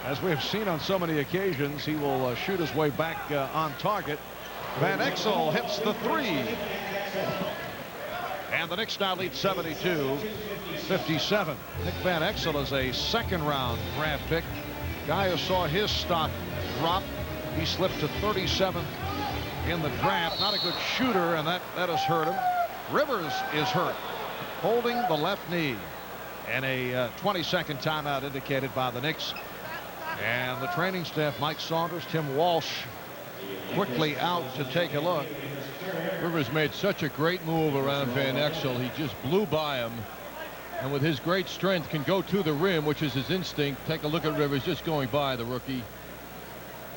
as we have seen on so many occasions, he will shoot his way back on target. Van Exel hits the 3. And the Knicks now lead 72-57. Nick Van Exel is a second-round draft pick. Guy who saw his stock drop. He slipped to 37th in the draft. Not a good shooter, and that has hurt him. Rivers is hurt, holding the left knee. And a 20-second timeout indicated by the Knicks. And the training staff, Mike Saunders, Tim Walsh, quickly out to take a look. Rivers made such a great move around Van Exel. He just blew by him, and with his great strength can go to the rim, which is his instinct. Take a look at Rivers just going by the rookie,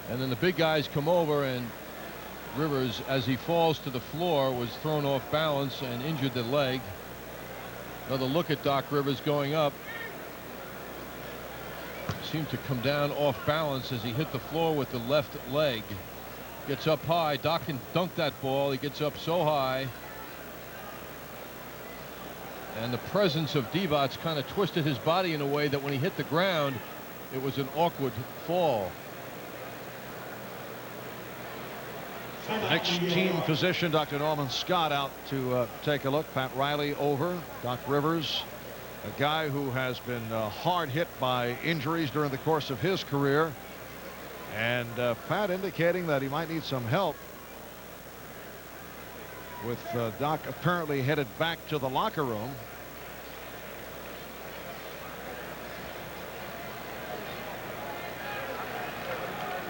and then the big guys come over, and Rivers, as he falls to the floor, was thrown off balance and injured the leg. Another look at Doc Rivers going up. Seemed to come down off balance as he hit the floor with the left leg. Gets up high. Doc can dunk that ball. He gets up so high. And the presence of Divac kind of twisted his body in a way that when he hit the ground, it was an awkward fall. The next team physician, Dr. Norman Scott, out to take a look. Pat Riley over. Doc Rivers, a guy who has been hard hit by injuries during the course of his career. And Pat indicating that he might need some help, with Doc apparently headed back to the locker room.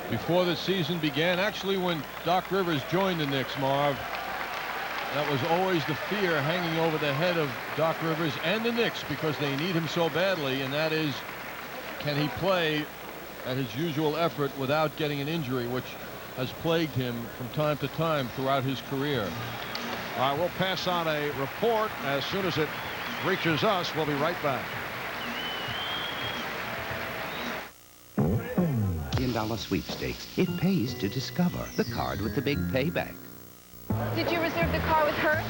Before the season began, actually when Doc Rivers joined the Knicks, Marv, that was always the fear hanging over the head of Doc Rivers and the Knicks, because they need him so badly, and that is, can he play at his usual effort without getting an injury, which has plagued him from time to time throughout his career. All right, we'll pass on a report as soon as it reaches us. We'll be right back. $10 sweepstakes. It pays to discover the card with the big payback. Did you reserve the car with Hertz?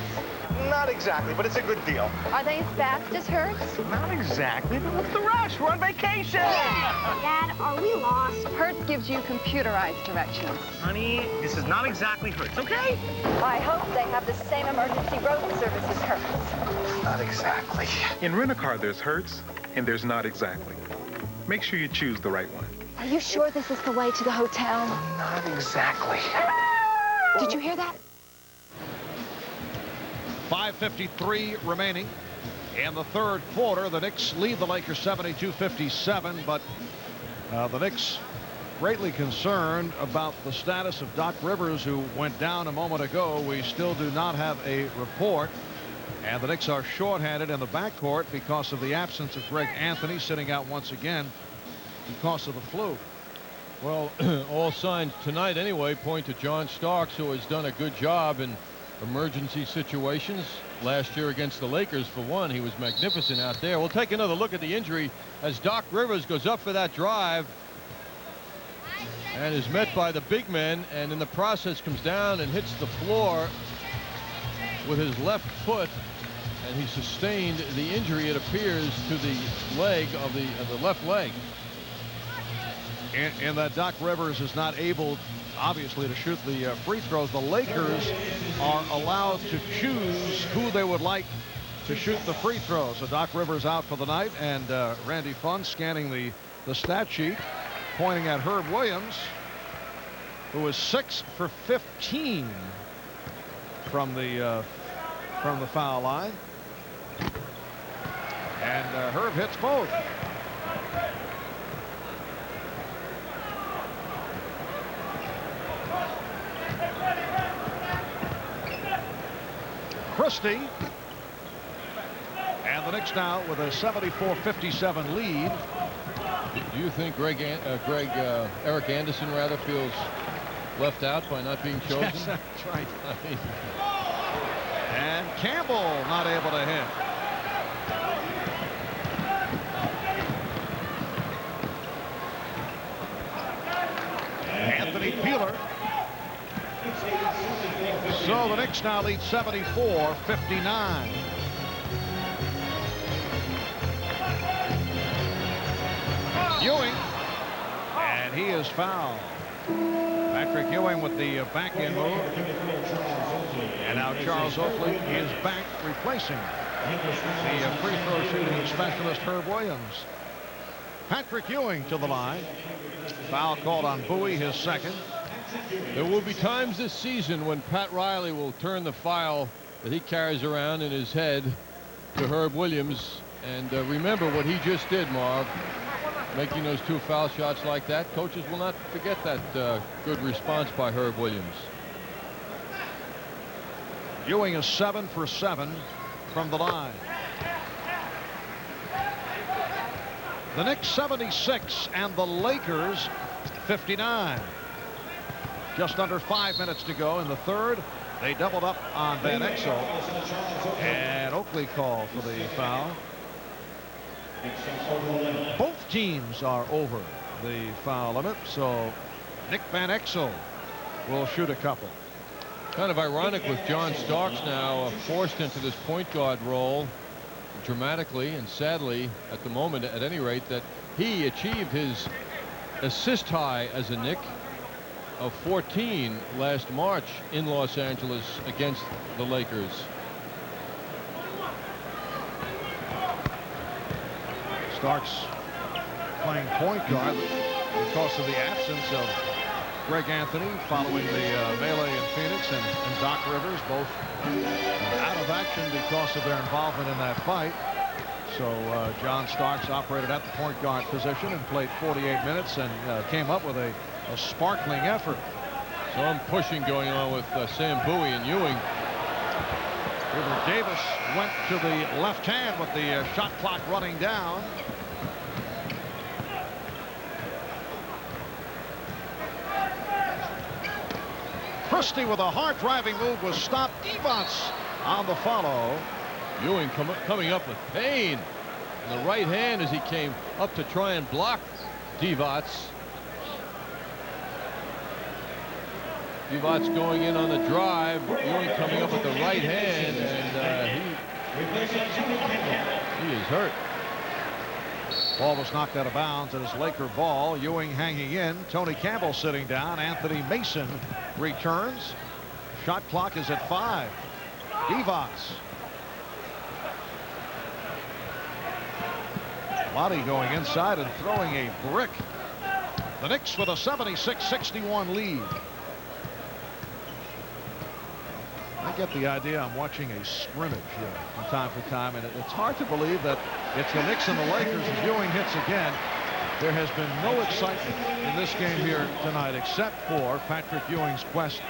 Not exactly, but it's a good deal. Are they as fast as Hertz? Not exactly, but what's the rush? We're on vacation! Dad, are we lost? Hertz gives you computerized directions. Honey, this is not exactly Hertz, okay? I hope they have the same emergency road service as Hertz. Not exactly. In Rent-A-Car, there's Hertz, and there's Not Exactly. Make sure you choose the right one. Are you sure this is the way to the hotel? Not exactly. Did you hear that? 5:53 remaining in the third quarter. The Knicks lead the Lakers 72-57, but the Knicks greatly concerned about the status of Doc Rivers, who went down a moment ago. We still do not have a report, and the Knicks are shorthanded in the backcourt because of the absence of Greg Anthony, sitting out once again because of the flu. Well, all signs tonight anyway point to John Starks, who has done a good job in emergency situations. Last year against the Lakers, for one, he was magnificent out there. We'll take another look at the injury as Doc Rivers goes up for that drive and is met by the big men, and in the process comes down and hits the floor with his left foot, and he sustained the injury, it appears, to the leg of the left leg. And that Doc Rivers is not able, obviously, to shoot the free throws. The Lakers are allowed to choose who they would like to shoot the free throws. So Doc Rivers out for the night, and Randy Funn scanning the stat sheet, pointing at Herb Williams, who is 6 for 15 from the foul line. And Herb hits both. Christie. And the Knicks now with a 74-57 lead. Do you think Eric Anderson rather feels left out by not being chosen? Yes, that's right. And Campbell not able to hit. Anthony Peeler. So the Knicks now lead 74-59. Ewing, and he is fouled. Patrick Ewing with the backhand move. And now Charles Oakley is back replacing the free throw shooting specialist Herb Williams. Patrick Ewing to the line. Foul called on Bowie, his second. There will be times this season when Pat Riley will turn the file that he carries around in his head to Herb Williams. And remember what he just did, Marv. Making those 2 foul shots like that. Coaches will not forget that good response by Herb Williams. Ewing is 7 for 7 from the line. The Knicks 76 and the Lakers 59. Just under 5 minutes to go in the third. They doubled up on Van Exel, and Oakley called for the foul. Both teams are over the foul limit, so Nick Van Exel will shoot a couple. Kind of ironic with John Starks now forced into this point guard role dramatically and sadly at the moment, at any rate, that he achieved his assist high as a Knick of 14 last March in Los Angeles against the Lakers. Starks playing point guard because of the absence of Greg Anthony following the melee in Phoenix, and Doc Rivers, both out of action because of their involvement in that fight. So John Starks operated at the point guard position and played 48 minutes and came up with a sparkling effort. Some pushing going on with Sam Bowie and Ewing. Hubert Davis went to the left hand with the shot clock running down. Christie with a hard driving move was stopped. Evans on the follow. Ewing coming up with pain in the right hand as he came up to try and block Divac. Divac going in on the drive. Ewing coming up with the right hand, and he is hurt. Ball was knocked out of bounds. It is Laker ball. Ewing hanging in. Tony Campbell sitting down. Anthony Mason returns. Shot clock is at 5. Divac. Lottie going inside and throwing a brick. The Knicks with a 76-61 lead. I get the idea I'm watching a scrimmage here from time to time, and it's hard to believe that it's the Knicks and the Lakers as Ewing hits again. There has been no excitement in this game here tonight except for Patrick Ewing's quest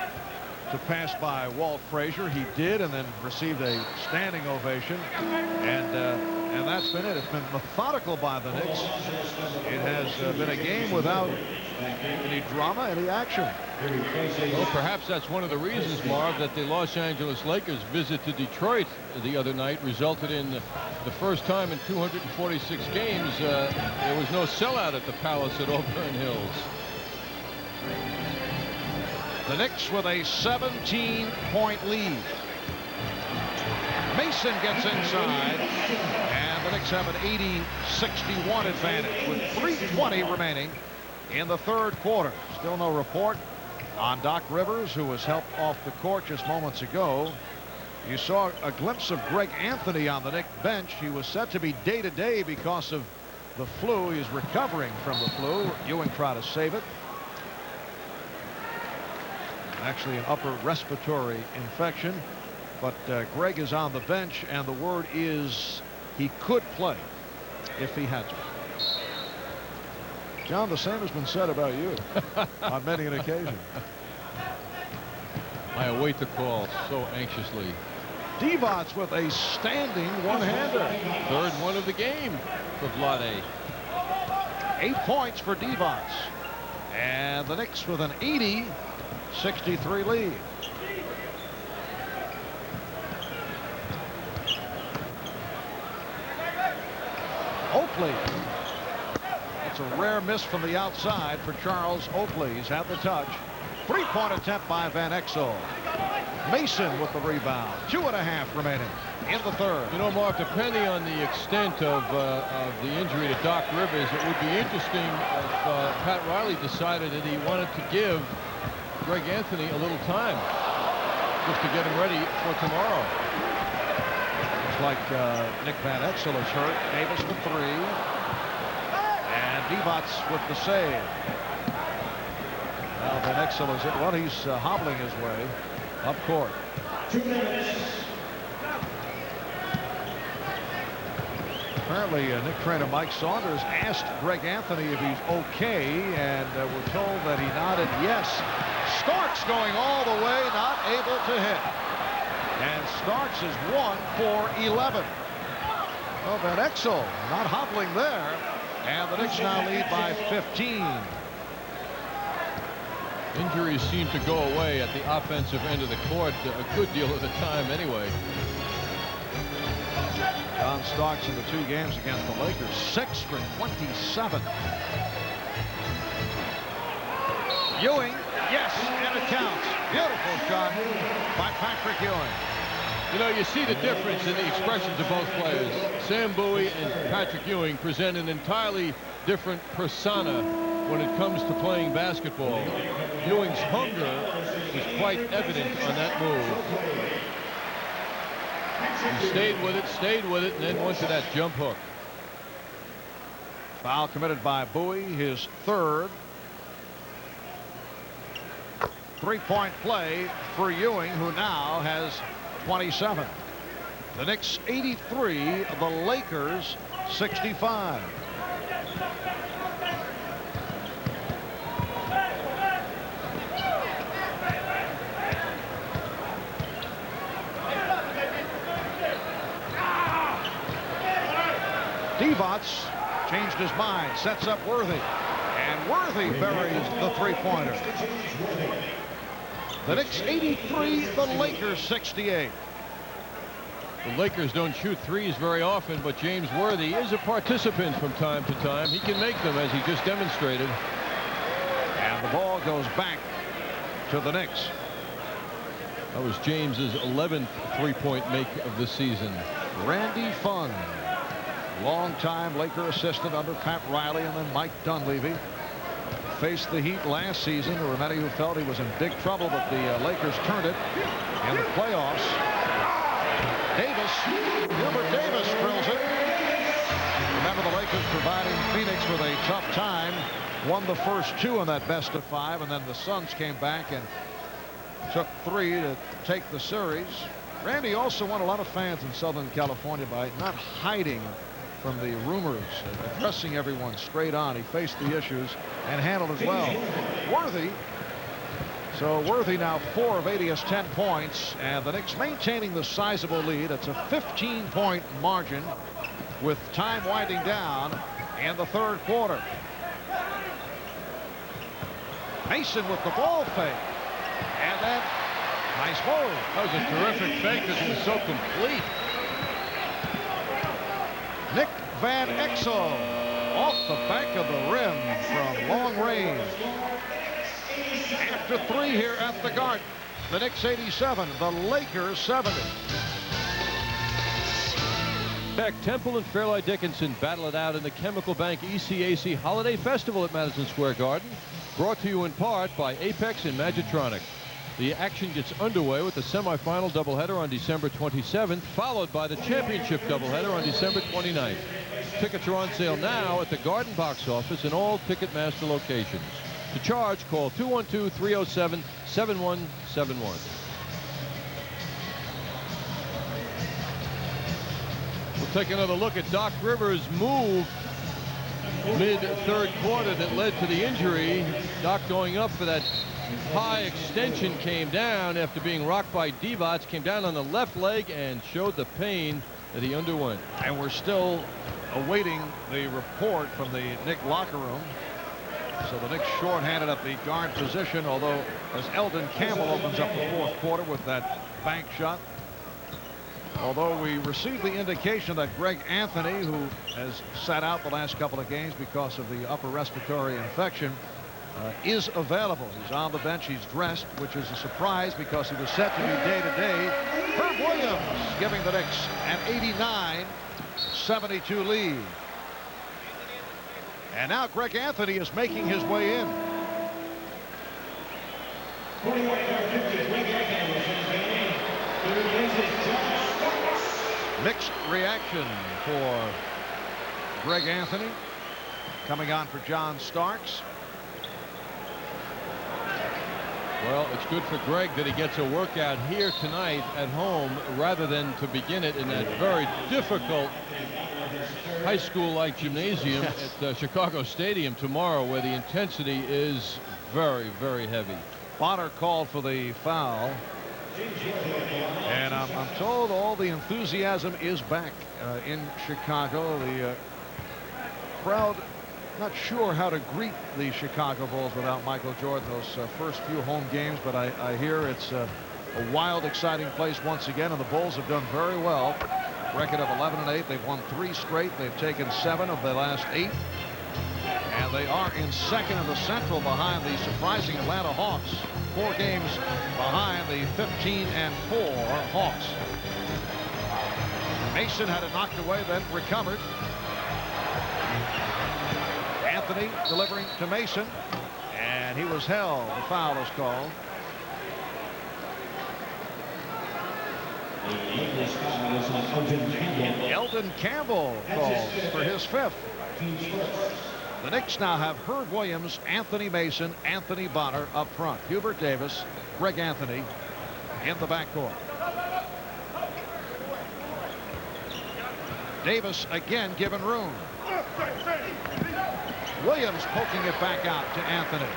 to pass by Walt Frazier. He did, and then received a standing ovation, and that's been it. It's been methodical by the Knicks. It has been a game without Any drama, any action? Well, perhaps that's one of the reasons, Marv, that the Los Angeles Lakers' visit to Detroit the other night resulted in the first time in 246 games there was no sellout at the Palace at Auburn Hills. The Knicks with a 17-point lead. Mason gets inside, and the Knicks have an 80-61 advantage with 3:20 remaining in the third quarter. Still no report on Doc Rivers, who was helped off the court just moments ago. You saw a glimpse of Greg Anthony on the Knicks bench. He was set to be day-to-day because of the flu. He's recovering from the flu. Ewing tried to save it. Actually an upper respiratory infection. But Greg is on the bench, and the word is he could play if he had to. John, the same has been said about you on many an occasion. I await the call so anxiously. Divac with a standing one-hander. Third one of the game for Vlade. 8 points for Divac. And the Knicks with an 80-63 lead. Oakley. It's a rare miss from the outside for Charles Oakley. He's had the touch. 3-point attempt by Van Exel. Mason with the rebound. 2.5 remaining in the third. You know, Mark, depending on the extent of the injury to Doc Rivers, it would be interesting if Pat Riley decided that he wanted to give Greg Anthony a little time just to get him ready for tomorrow. Looks like Nick Van Exel is hurt. Davis with 3. And Divac with the save. Now Van Exel is it. Well, he's hobbling his way up court. 2 minutes. Apparently, Nick trainer Mike Saunders asked Greg Anthony if he's okay, and we're told that he nodded yes. Starks going all the way, not able to hit. And Starks is 1 for 11. Well, Van Exel not hobbling there. And the Knicks now lead by 15. Injuries seem to go away at the offensive end of the court a good deal of the time anyway. John Starks in the 2 games against the Lakers, 6 for 27. Ewing, yes, and it counts. Beautiful shot by Patrick Ewing. You know, you see the difference in the expressions of both players. Sam Bowie and Patrick Ewing present an entirely different persona when it comes to playing basketball. Ewing's hunger was quite evident on that move. He stayed with it, and then went to that jump hook. Foul committed by Bowie, his third. 3-point play for Ewing, who now has 27. The Knicks 83, the Lakers 65. Divac changed his mind, sets up Worthy, and Worthy buries the 3-pointer. The Knicks 83, the Lakers 68. The Lakers don't shoot threes very often, but James Worthy is a participant from time to time. He can make them, as he just demonstrated. And the ball goes back to the Knicks. That was James's 11th 3-point make of the season. Randy Funn, longtime Laker assistant under Pat Riley and then Mike Dunleavy. Faced the Heat last season. There were many who felt he was in big trouble, but the Lakers turned it in the playoffs. Gilbert Davis drills it. Remember, the Lakers providing Phoenix with a tough time. Won the first 2 in that best of 5, and then the Suns came back and took 3 to take the series. Randy also won a lot of fans in Southern California by not hiding from the rumors, addressing everyone straight on. He faced the issues and handled it well. Worthy now 4 of 8. He has 10 points, and the Knicks maintaining the sizable lead. It's a 15-point margin with time winding down in the third quarter. Mason with the ball fake. And then, nice move. That was a terrific fake because it was so complete. Nick Van Exel off the back of the rim from long range. After 3 here at the Garden. The Knicks 87, the Lakers 70. Beck, Temple, and Fairleigh Dickinson battle it out in the Chemical Bank ECAC Holiday Festival at Madison Square Garden. Brought to you in part by Apex and Magitronic. The action gets underway with the semifinal doubleheader on December 27th, followed by the championship doubleheader on December 29th. Tickets are on sale now at the Garden box office and all Ticketmaster locations. To charge, call 212-307-7171. We'll take another look at Doc Rivers' move mid-third quarter that led to the injury. Doc going up for that high extension, came down after being rocked by Divac, came down on the left leg and showed the pain that he underwent. And we're still awaiting the report from the Knicks locker room. So the Knicks shorthanded at the guard position, although as Eldon Campbell opens up the fourth quarter with that bank shot. Although we received the indication that Greg Anthony, who has sat out the last couple of games because of the upper respiratory infection, is available. He's on the bench. He's dressed, which is a surprise because he was set to be day-to-day. Herb Williams giving the Knicks an 89-72 lead. And now Greg Anthony is making his way in. Mixed reaction for Greg Anthony. Coming on for John Starks. Well, it's good for Greg that he gets a workout here tonight at home rather than to begin it in that very difficult high school-like gymnasium at Chicago Stadium tomorrow, where the intensity is very, very heavy. Bonner called for the foul. And I'm told all the enthusiasm is back in Chicago. The crowd not sure how to greet the Chicago Bulls without Michael Jordan those first few home games, but I hear it's a wild, exciting place once again, and the Bulls have done very well. Record of 11-8. They've won 3 straight. They've taken 7 of the last 8. And they are in second in the Central behind the surprising Atlanta Hawks. 4 games behind the 15-4 Hawks. Mason had it knocked away, then recovered. Anthony delivering to Mason, and he was held. The foul is called. Eldon Campbell calls for his 5th. The Knicks now have Herb Williams, Anthony Mason, Anthony Bonner up front. Hubert Davis, Greg Anthony in the backcourt. Davis again given room. Williams poking it back out to Anthony.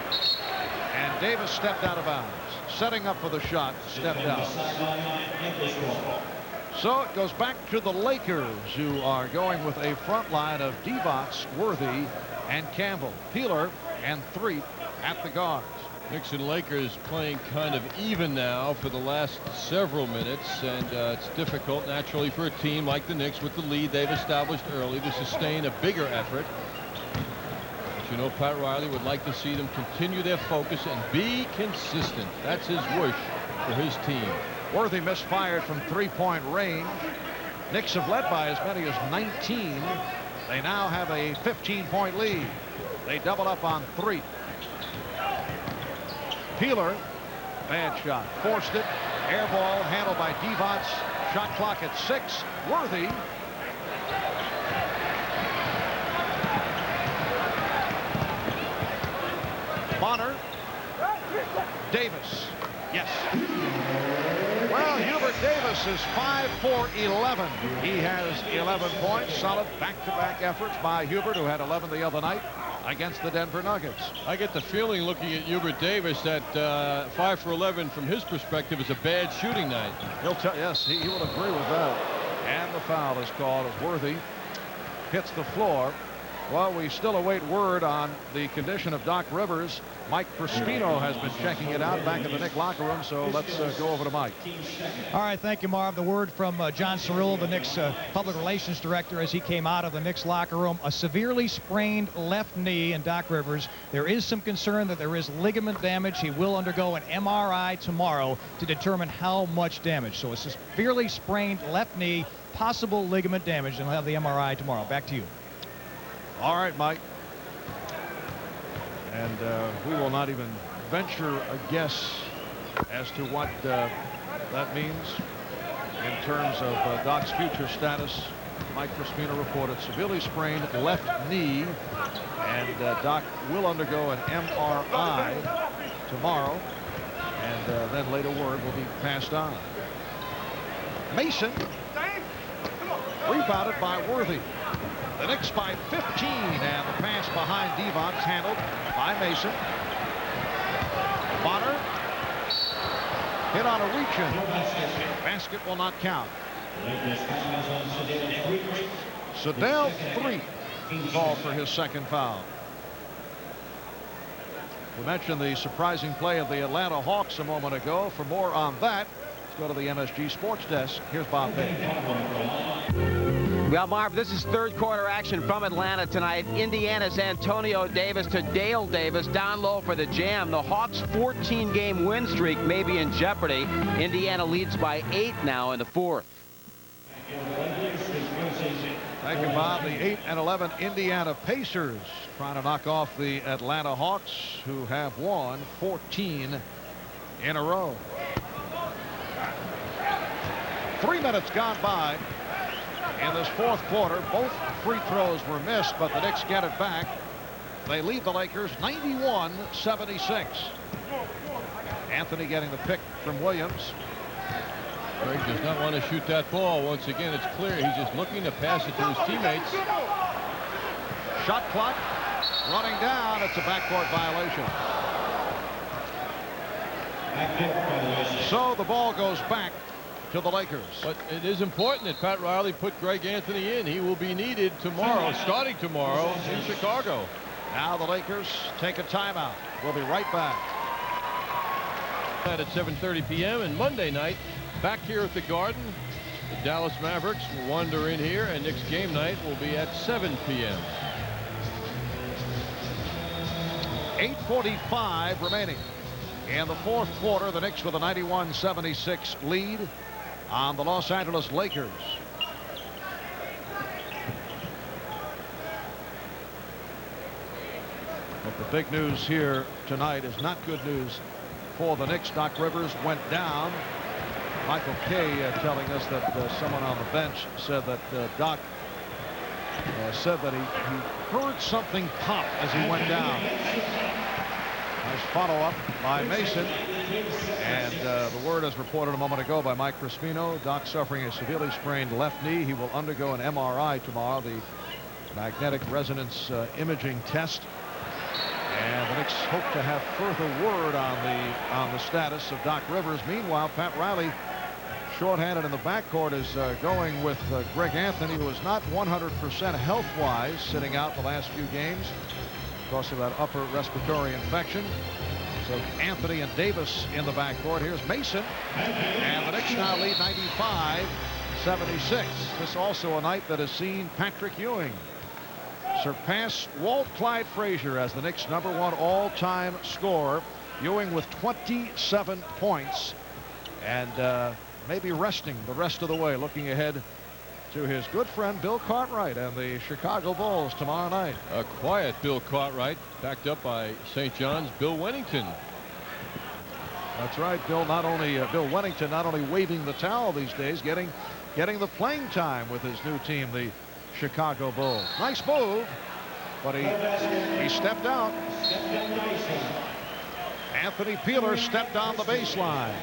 And Davis stepped out of bounds. Setting up for the shot, stepped out. So it goes back to the Lakers, who are going with a front line of Divac, Worthy, and Campbell. Peeler and Threep at the guards. Knicks and Lakers playing kind of even now for the last several minutes, and it's difficult naturally for a team like the Knicks with the lead they've established early to sustain a bigger effort. But you know, Pat Riley would like to see them continue their focus and be consistent. That's his wish for his team. Worthy misfired from 3-point range. Knicks have led by as many as 19. They now have a 15-point lead. They double up on 3. Peeler, bad shot, forced it. Air ball handled by Divac. Shot clock at 6. Worthy. Bonner. Davis. Yes. Well, Hubert Davis is 5 for 11. He has 11 points. Solid back-to-back efforts by Hubert, who had 11 the other night against the Denver Nuggets. I get the feeling, looking at Hubert Davis, that 5 for 11 from his perspective is a bad shooting night. He'll tell, yes, he will agree with that. And the foul is called as Worthy hits the floor. Well, we still await word on the condition of Doc Rivers. Mike Crispino has been checking it out back in the Knicks locker room, so let's go over to Mike. All right, thank you, Marv. The word from John Cirillo, the Knicks public relations director, as he came out of the Knicks locker room. A severely sprained left knee in Doc Rivers. There is some concern that there is ligament damage. He will undergo an MRI tomorrow to determine how much damage. So it's a severely sprained left knee, possible ligament damage, and he'll have the MRI tomorrow. Back to you. All right, Mike. And we will not even venture a guess as to what that means in terms of Doc's future status. Mike Crispino reported severely sprained left knee, and Doc will undergo an MRI tomorrow, and then later word will be passed on. Mason rebounded by Worthy. The Knicks by 15, and the pass behind Devon's handled by Mason. Bonner hit on a reach-in. Basket will not count. Sedell 3 called for his second foul. We mentioned the surprising play of the Atlanta Hawks a moment ago. For more on that, let's go to the MSG Sports Desk. Here's Bob Bailey. Well, Marv, this is third quarter action from Atlanta tonight. Indiana's Antonio Davis to Dale Davis down low for the jam. The Hawks' 14-game win streak may be in jeopardy. Indiana leads by 8 now in the fourth. Thank you, Bob. The 8-11 Indiana Pacers trying to knock off the Atlanta Hawks, who have won 14 in a row. 3 minutes gone by in this fourth quarter. Both free throws were missed, but the Knicks get it back. They lead the Lakers 91-76. Anthony getting the pick from Williams. Greg does not want to shoot that ball. Once again, it's clear he's just looking to pass it to his teammates. Shot clock running down. It's a backcourt violation. So the ball goes back to the Lakers. But it is important that Pat Riley put Greg Anthony in. He will be needed tomorrow, starting tomorrow in Chicago. Now the Lakers take a timeout. We'll be right back. At 7:30 p.m. and Monday night, back here at the Garden, the Dallas Mavericks will wander in here, and Knicks game night will be at 7 p.m. 8:45 remaining in the fourth quarter. The Knicks with a 91-76 lead on the Los Angeles Lakers. But the big news here tonight is not good news for the Knicks. Doc Rivers went down. Michael Kay telling us that someone on the bench said that Doc said that he heard something pop as he went down. Nice follow-up by Mason. And the word as reported a moment ago by Mike Crispino, Doc suffering a severely sprained left knee. He will undergo an MRI tomorrow, the magnetic resonance imaging test. And the Knicks hope to have further word on the status of Doc Rivers. Meanwhile, Pat Riley, shorthanded in the backcourt, is going with Greg Anthony, who is not 100% health-wise, sitting out the last few games because of that upper respiratory infection. So Anthony and Davis in the backcourt. Here's Mason, and the Knicks now lead 95-76. This also a night that has seen Patrick Ewing surpass Walt Clyde Frazier as the Knicks' #1 all-time scorer. Ewing with 27 points, and maybe resting the rest of the way, looking ahead to his good friend Bill Cartwright and the Chicago Bulls tomorrow night. A quiet Bill Cartwright, backed up by St. John's Bill Wennington. That's right. Bill Wennington not only waving the towel these days, getting the playing time with his new team, the Chicago Bulls. Nice move, but he stepped out. Anthony Peeler stepped on the baseline.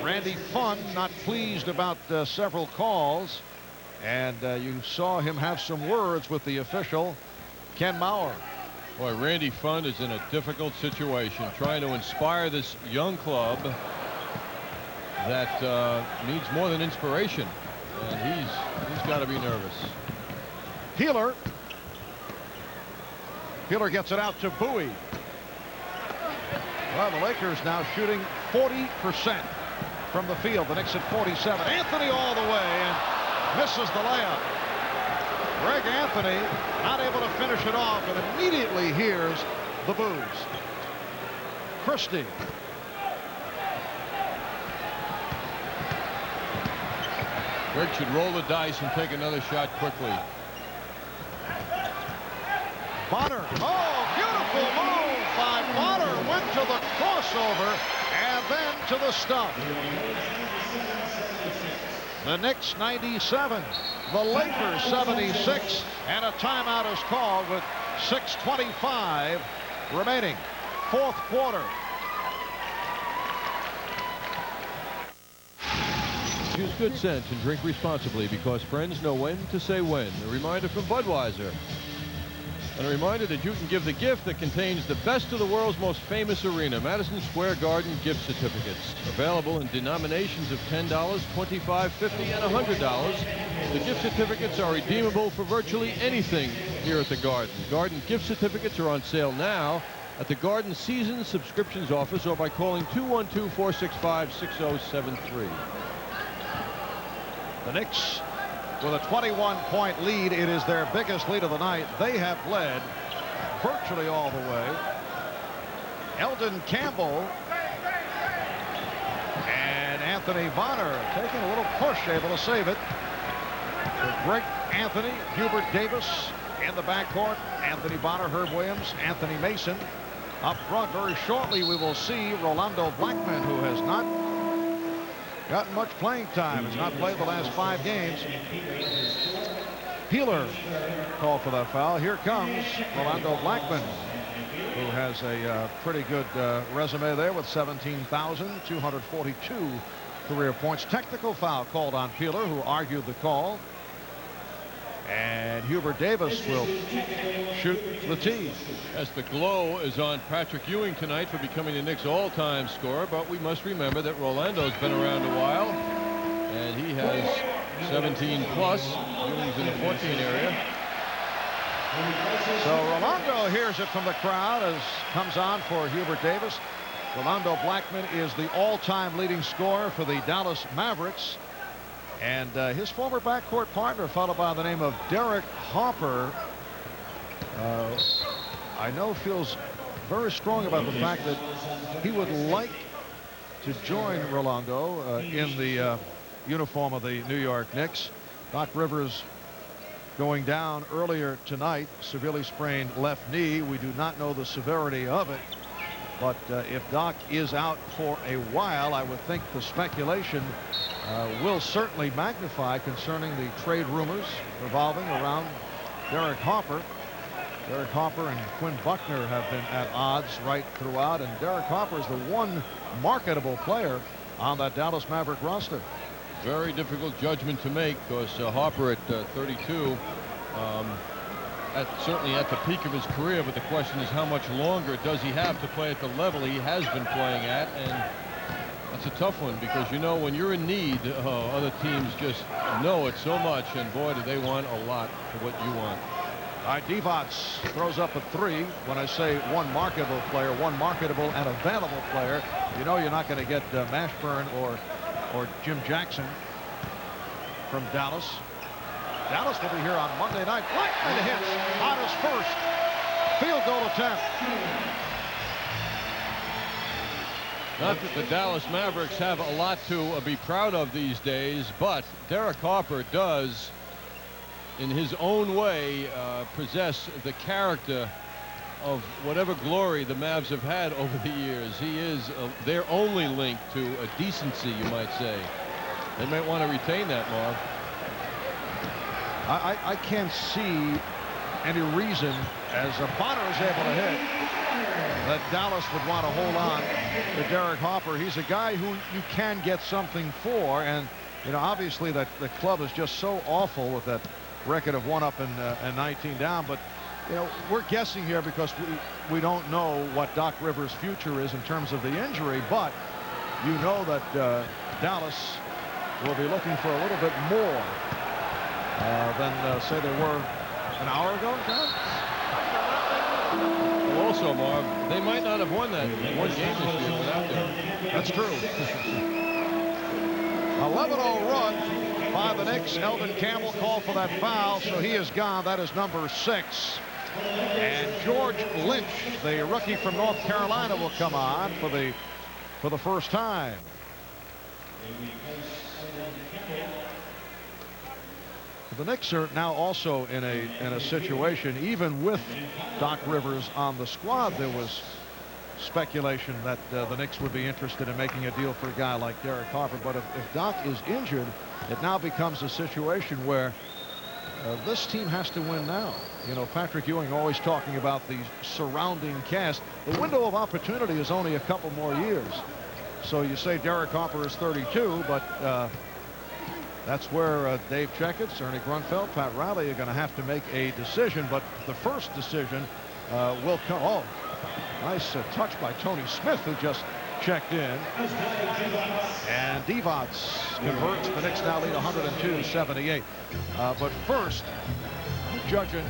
Randy Funn not pleased about several calls, and you saw him have some words with the official, Ken Mauer. Boy, Randy Funn is in a difficult situation, trying to inspire this young club that needs more than inspiration, and he's got to be nervous. Peeler Peeler gets it out to Bowie. Well, the Lakers now shooting 40% from the field. The Knicks at 47. Anthony all the way and misses the layup. Greg Anthony not able to finish it off, and immediately hears the boos. Christie. Greg should roll the dice and take another shot quickly. Bonner. Oh, beautiful move by Bonner. Went to the crossover and then to the stump. The Knicks 97. The Lakers 76. And a timeout is called with 6:25 remaining. Fourth quarter. Use good sense and drink responsibly, because friends know when to say when. A reminder from Budweiser. And a reminder that you can give the gift that contains the best of the world's most famous arena, Madison Square Garden gift certificates. Available in denominations of $10, $25, $50, and $100. The gift certificates are redeemable for virtually anything here at the Garden. Garden gift certificates are on sale now at the Garden Season Subscriptions Office or by calling 212-465-6073. The Knicks with a 21-point lead. It is their biggest lead of the night. They have led virtually all the way. Eldon Campbell and Anthony Bonner taking a little push, able to save it. So Greg Anthony, Hubert Davis in the backcourt. Anthony Bonner, Herb Williams, Anthony Mason up front. Very shortly we will see Rolando Blackman, who has not gotten much playing time. Has not played the last 5 games. Peeler called for that foul. Here comes Rolando Blackman, who has a pretty good resume there with 17,242 career points. Technical foul called on Peeler, who argued the call. And Hubert Davis will shoot the tee. As the glow is on Patrick Ewing tonight for becoming the Knicks all-time scorer, but we must remember that Rolando's been around a while, and he has 17 plus. Ewing's in the 14 area. So Rolando hears it from the crowd as comes on for Hubert Davis. Rolando Blackman is the all-time leading scorer for the Dallas Mavericks. And his former backcourt partner, a fellow by the name of Derek Harper, I know feels very strong about the fact that he would like to join Rolando in the uniform of the New York Knicks. Doc Rivers going down earlier tonight, severely sprained left knee. We do not know the severity of it, but if Doc is out for a while, I would think the speculation will certainly magnify concerning the trade rumors revolving around Derek Harper. Derek Harper and Quinn Buckner have been at odds right throughout, and Derek Harper is the one marketable player on that Dallas Maverick roster. Very difficult judgment to make, because Harper at 32, certainly at the peak of his career, but the question is how much longer does he have to play at the level he has been playing at, and that's a tough one, because you know when you're in need, other teams just know it so much, and boy do they want a lot for what you want. All right, Divac throws up a 3. When I say one marketable player, one marketable and available player, you know you're not going to get Mashburn or Jim Jackson from Dallas. Dallas will be here on Monday night. Blackman hits on his first field goal attempt. Not that the Dallas Mavericks have a lot to be proud of these days, but Derek Harper does, in his own way, possess the character of whatever glory the Mavs have had over the years. He is their only link to a decency, you might say. They might want to retain that, Marv. I can't see any reason, as Bonner is able to hit, that Dallas would want to hold on to Derek Harper. He's a guy who you can get something for, and you know obviously that the club is just so awful with that record of 1 up and 19 down. But you know we're guessing here because we don't know what Doc Rivers' future is in terms of the injury, but you know that Dallas will be looking for a little bit more than say they were an hour ago, John? also, Marv, they might not have won that one game this year without them. That's true. 11-0 run by the Knicks. Eldon Campbell called for that foul, so he is gone. That is number 6. And George Lynch, the rookie from North Carolina, will come on for the first time. The Knicks are now also in a situation, even with Doc Rivers on the squad, there was speculation that the Knicks would be interested in making a deal for a guy like Derek Harper. But if Doc is injured, it now becomes a situation where this team has to win now. You know, Patrick Ewing always talking about the surrounding cast. The window of opportunity is only a couple more years. So you say Derek Harper is 32, but that's where Dave Checketts, Ernie Grunfeld, Pat Riley are going to have to make a decision. But the first decision will come. Oh, nice touch by Tony Smith, who just checked in. And Divac converts. The Knicks now lead 102-78. But first, judgment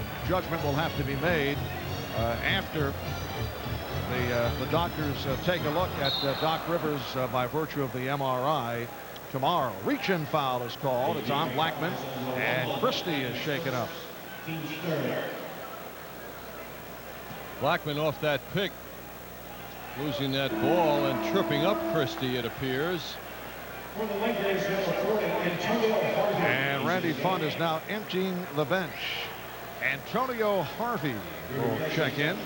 will have to be made after the doctors take a look at Doc Rivers by virtue of the MRI tomorrow. Reach-in foul is called. It's on Blackman, and Christie is shaken up. Blackman off that pick, losing that ball and tripping up Christie, it appears. And Randy Fund is now emptying the bench. Antonio Harvey will check in.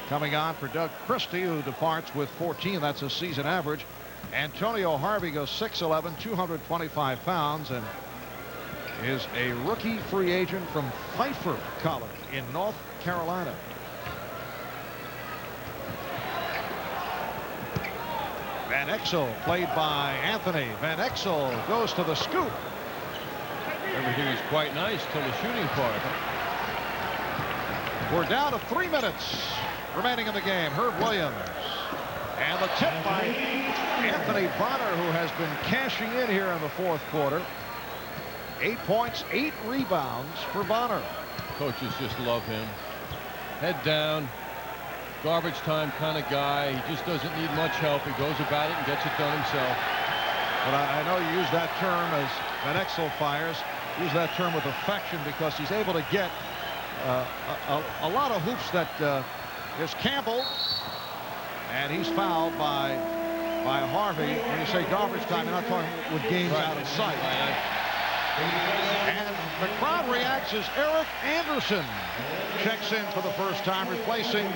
Coming on for Doug Christie, who departs with 14. That's a season average. Antonio Harvey goes 6'11", 225 pounds, and is a rookie free agent from Pfeiffer College in North Carolina. Van Exel, played by Anthony. Van Exel goes to the scoop. Everything is quite nice till the shooting part. We're down to 3 minutes remaining in the game. Herb Williams. And the tip by Anthony Bonner, who has been cashing in here in the fourth quarter. 8 points, 8 rebounds for Bonner. Coaches just love him. Head down, garbage time kind of guy. He just doesn't need much help. He goes about it and gets it done himself. But I know you use that term as Van Exel fires. Use that term with affection because he's able to get a lot of hoops that is Campbell. And he's fouled by Harvey. When you say garbage time, you're not talking with games out of sight. And the crowd reacts as Eric Anderson checks in for the first time, replacing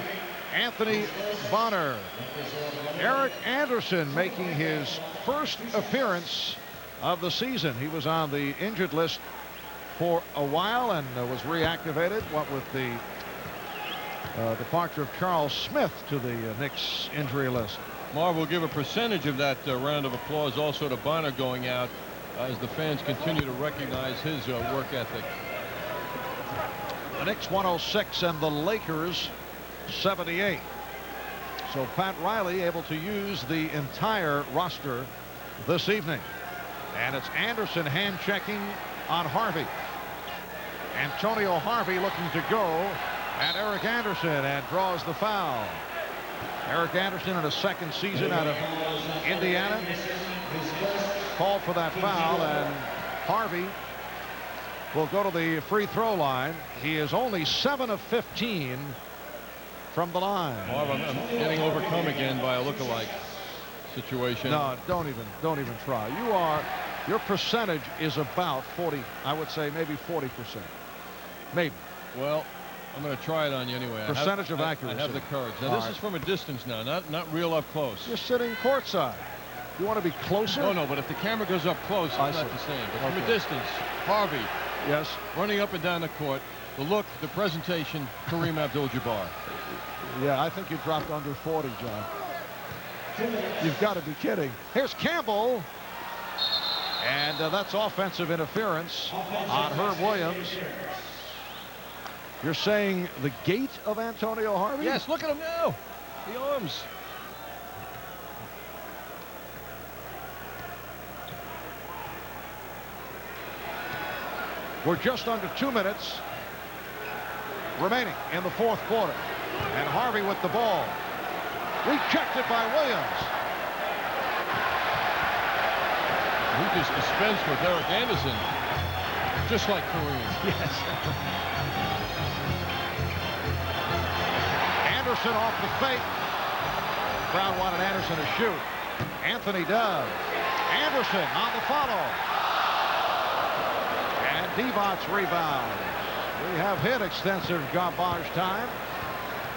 Anthony Bonner. Eric Anderson making his first appearance of the season. He was on the injured list for a while and was reactivated, what with the departure of Charles Smith to the Knicks injury list. Marv will give a percentage of that round of applause also to Bonner going out as the fans continue to recognize his work ethic. The Knicks 106 and the Lakers 78. So Pat Riley able to use the entire roster this evening. And it's Anderson hand checking on Harvey. Antonio Harvey looking to go at Eric Anderson and draws the foul. Eric Anderson in his second season out of Indiana called for that foul, and Harvey will go to the free throw line. He is only 7 of 15 from the line. Marv, I'm getting overcome again by a look-alike situation. No, don't even try. Your percentage is about 40. I would say maybe 40%. Maybe. Well, I'm going to try it on you anyway. Percentage of accuracy. I have the courage. Now, this is from a distance now, not real up close. You're sitting courtside. You want to be closer? No, but if the camera goes up close, it's not the same. But from a distance, Harvey. Yes. Running up and down the court. The look, the presentation, Kareem Abdul-Jabbar. Yeah, I think you dropped under 40, John. You've got to be kidding. Here's Campbell. And that's offensive interference on Herb Williams. You're saying the gait of Antonio Harvey? Yes, look at him now. The arms. We're just under 2 minutes remaining in the fourth quarter. And Harvey with the ball. Rejected by Williams. He just dispensed with Eric Anderson, just like Kareem. Yes. Anderson off the fake. Crowd wanted Anderson to shoot. Anthony does. Anderson on the follow. And Divac rebounds. We have hit extensive garbage time.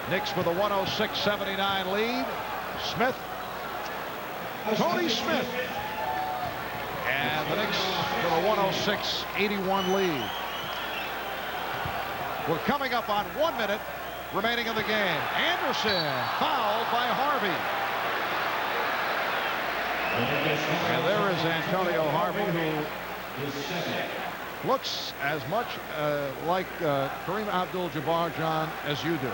Knicks with a 106-79 lead. Smith. Tony Smith. And the Knicks with a 106-81 lead. We're coming up on 1 minute remaining in the game. Anderson fouled by Harvey. And there is Antonio Harvey, who looks as much like Kareem Abdul-Jabbar, John, as you do.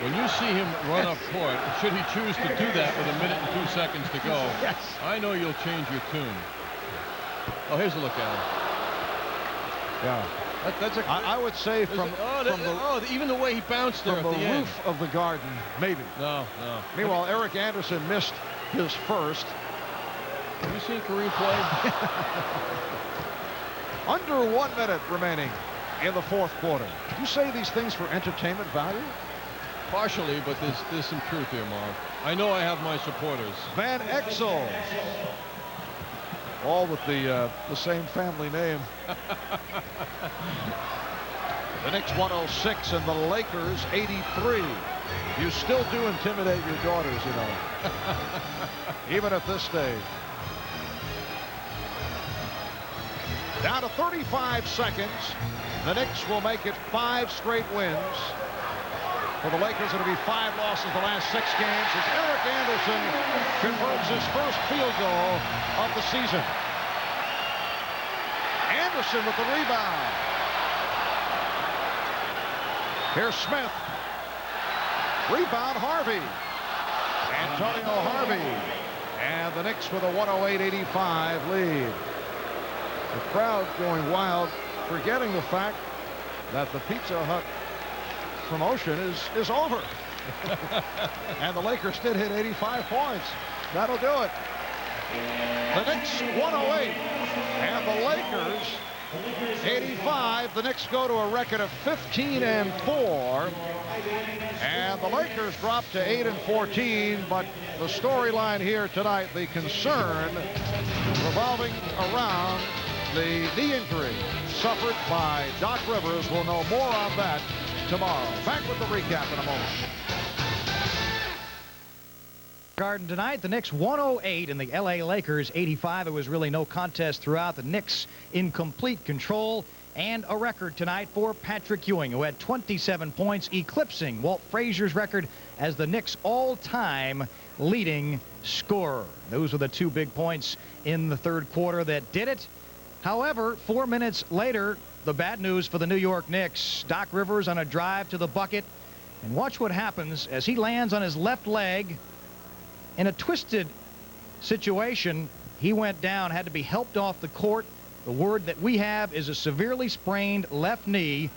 When you see him run up court, should he choose to do that with 1 minute and 2 seconds to go, yes, I know you'll change your tune. Oh, here's a look at him. Yeah. That's a. I would say even the way he bounced there from at the end. roof of the Garden, maybe. No. Meanwhile, Eric Anderson missed his first. Have you seen Kareem play? Under 1 minute remaining in the fourth quarter. Did you say these things for entertainment value? Partially, but there's some truth here, Marv. I know I have my supporters. Van Exel. All with the same family name. The Knicks 106 and the Lakers 83. You still do intimidate your daughters, you know. Even at this stage. Down to 35 seconds. The Knicks will make it 5 straight wins. For the Lakers, it'll be 5 losses the last 6 games as Eric Anderson converts his first field goal of the season. Anderson with the rebound. Here's Smith. Rebound Harvey. Antonio Harvey. And the Knicks with a 108-85 lead. The crowd going wild, forgetting the fact that the Pizza Hut promotion is over. And the Lakers did hit 85 points. That'll do it. The Knicks 108 and the Lakers 85. The Knicks go to a record of 15-4, and the Lakers drop to 8-14. But the storyline here tonight, the concern revolving around the knee injury suffered by Doc Rivers. We'll know more on that tomorrow. Back with the recap in a moment. Garden tonight, the Knicks 108 and the LA Lakers 85. It was really no contest throughout. The Knicks in complete control, and a record tonight for Patrick Ewing, who had 27 points, eclipsing Walt Frazier's record as the Knicks all-time leading scorer. Those were the 2 big points in the third quarter that did it. However, 4 minutes later, the bad news for the New York Knicks. Doc Rivers on a drive to the bucket, and watch what happens as he lands on his left leg. In a twisted situation, he went down, had to be helped off the court. The word that we have is a severely sprained left knee.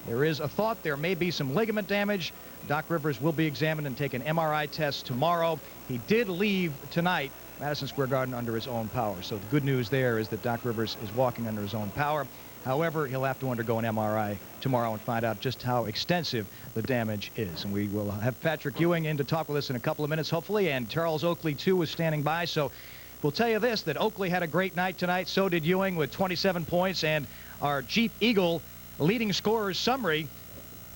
There is a thought there may be some ligament damage. Doc Rivers will be examined and take an MRI test tomorrow. He did leave tonight Madison Square Garden under his own power. So the good news there is that Doc Rivers is walking under his own power. However, he'll have to undergo an MRI tomorrow and find out just how extensive the damage is. And we will have Patrick Ewing in to talk with us in a couple of minutes, hopefully. And Charles Oakley, too, is standing by. So we'll tell you this, that Oakley had a great night tonight. So did Ewing with 27 points. And our Jeep Eagle leading scorers summary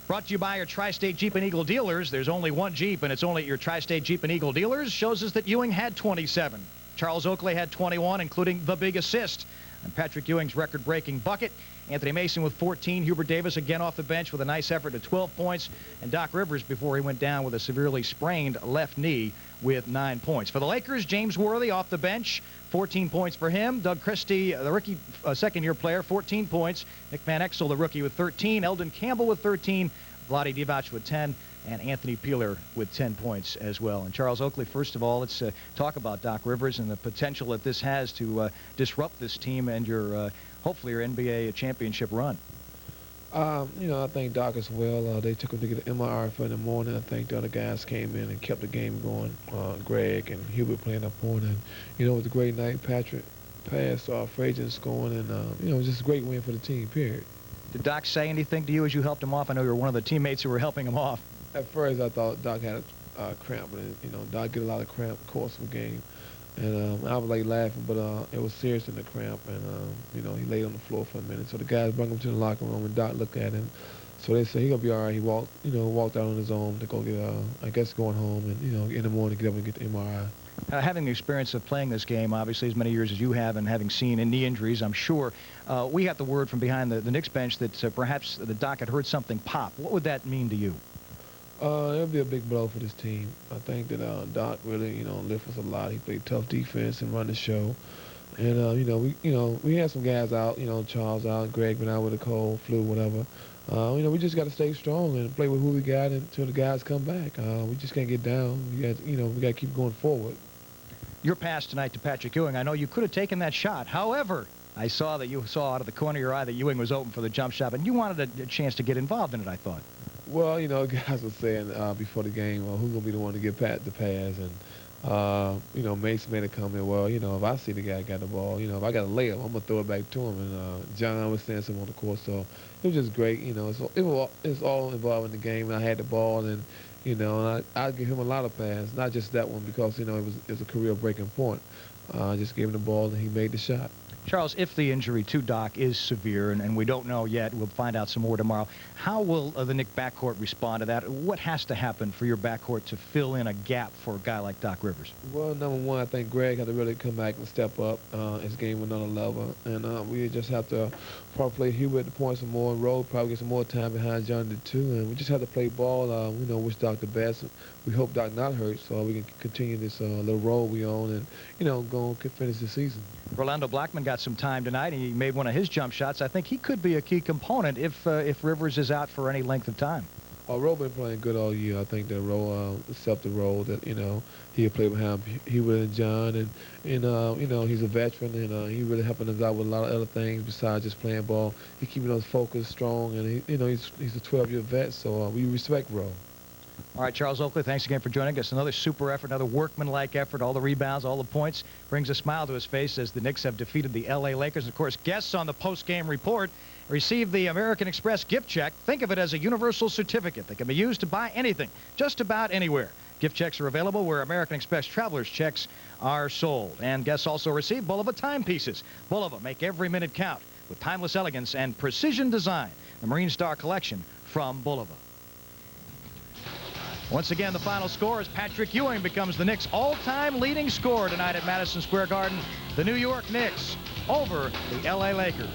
brought to you by your Tri-State Jeep and Eagle dealers. There's only one Jeep, and it's only at your Tri-State Jeep and Eagle dealers. Shows us that Ewing had 27. Charles Oakley had 21, including the big assist on Patrick Ewing's record-breaking bucket. Anthony Mason with 14. Hubert Davis again off the bench with a nice effort at 12 points. And Doc Rivers, before he went down with a severely sprained left knee, with 9 points. For the Lakers, James Worthy off the bench, 14 points for him. Doug Christie, the rookie second-year player, 14 points. Nick Van Exel, the rookie, with 13. Eldon Campbell with 13. Vlade Divac with 10. And Anthony Peeler with 10 points as well. And Charles Oakley, first of all, let's talk about Doc Rivers and the potential that this has to disrupt this team and your hopefully your NBA championship run. You know, I think Doc as well. They took him to get an MRI for in the morning. I think the other guys came in and kept the game going. Greg and Hubert playing up on, and you know, it was a great night. Patrick passed, Frazier scoring, and you know, it was just a great win for the team. Period. Did Doc say anything to you as you helped him off? I know you were one of the teammates who were helping him off. At first, I thought Doc had a cramp, but you know, Doc get a lot of cramp course of the game. And I was like laughing, but it was serious in the cramp, and you know, he laid on the floor for a minute. So the guys brought him to the locker room, and Doc looked at him. So they said he gonna be all right. He walked out on his own to go get, I guess, going home, and you know, in the morning get up and get the MRI. Having the experience of playing this game, obviously as many years as you have, and having seen knee injuries, I'm sure we got the word from behind the Knicks bench that perhaps the Doc had heard something pop. What would that mean to you? It'll be a big blow for this team. I think that Doc really, you know, lifted us a lot. He played tough defense and run the show. And you know, we had some guys out. You know, Charles out, Greg been out with a cold, flu, whatever. You know, we just got to stay strong and play with who we got until the guys come back. We just can't get down. We got to keep going forward. Your pass tonight to Patrick Ewing, I know you could have taken that shot. However, I saw that you saw out of the corner of your eye that Ewing was open for the jump shot, and you wanted a chance to get involved in it, I thought. Well, you know, guys were saying before the game, who's going to be the one to get Pat the pass? And, you know, Mace made a comment, well, you know, if I see the guy got the ball, you know, if I got a layup, I'm going to throw it back to him. And John was saying something on the court, so it was just great. You know, it's all involved in the game, and I had the ball, and, you know, and I give him a lot of passes, not just that one, because, you know, it was a career-breaking point. I just gave him the ball, and he made the shot. Charles, if the injury to Doc is severe, and we don't know yet, we'll find out some more tomorrow, how will the Knicks backcourt respond to that? What has to happen for your backcourt to fill in a gap for a guy like Doc Rivers? Well, number one, I think Greg had to really come back and step up his game another level. And we just have to probably play Hubert at the point some more, and Rowe probably get some more time behind John did too. And we just have to play ball. You know, wish Doc the best. We hope Doc not hurt, so we can continue this little role we on and, you know, go and finish the season. Rolando Blackman got some time tonight, and he made one of his jump shots. I think he could be a key component if Rivers is out for any length of time. Rowe been playing good all year. I think that Rowe accepted the role that, you know, he'll play behind Hubert and John, and you know, he's a veteran, and he really helping us out with a lot of other things besides just playing ball. He's keeping us focused, strong, and you know, he's a 12-year vet, so we respect Rowe. All right, Charles Oakley, thanks again for joining us. Another super effort, another workman-like effort. All the rebounds, all the points. Brings a smile to his face as the Knicks have defeated the L.A. Lakers. Of course, guests on the post-game report receive the American Express gift check. Think of it as a universal certificate that can be used to buy anything, just about anywhere. Gift checks are available where American Express travelers checks are sold. And guests also receive Bulova timepieces. Bulova, make every minute count with timeless elegance and precision design. The Marine Star collection from Bulova. Once again, the final score is Patrick Ewing becomes the Knicks' all-time leading scorer tonight at Madison Square Garden. The New York Knicks over the L.A. Lakers.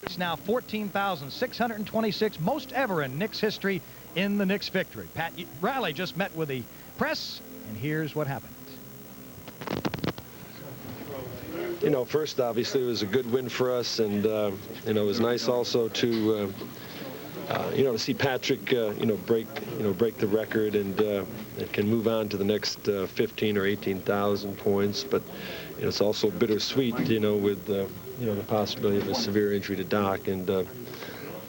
It's now 14,626, most ever in Knicks history in the Knicks victory. Pat Riley just met with the press, and here's what happened. You know, first, obviously, it was a good win for us, and, you know, it was nice also to... you know, to see Patrick, break the record and can move on to the next 15 or 18,000 points. But you know, it's also bittersweet, you know, with the possibility of a severe injury to Doc, and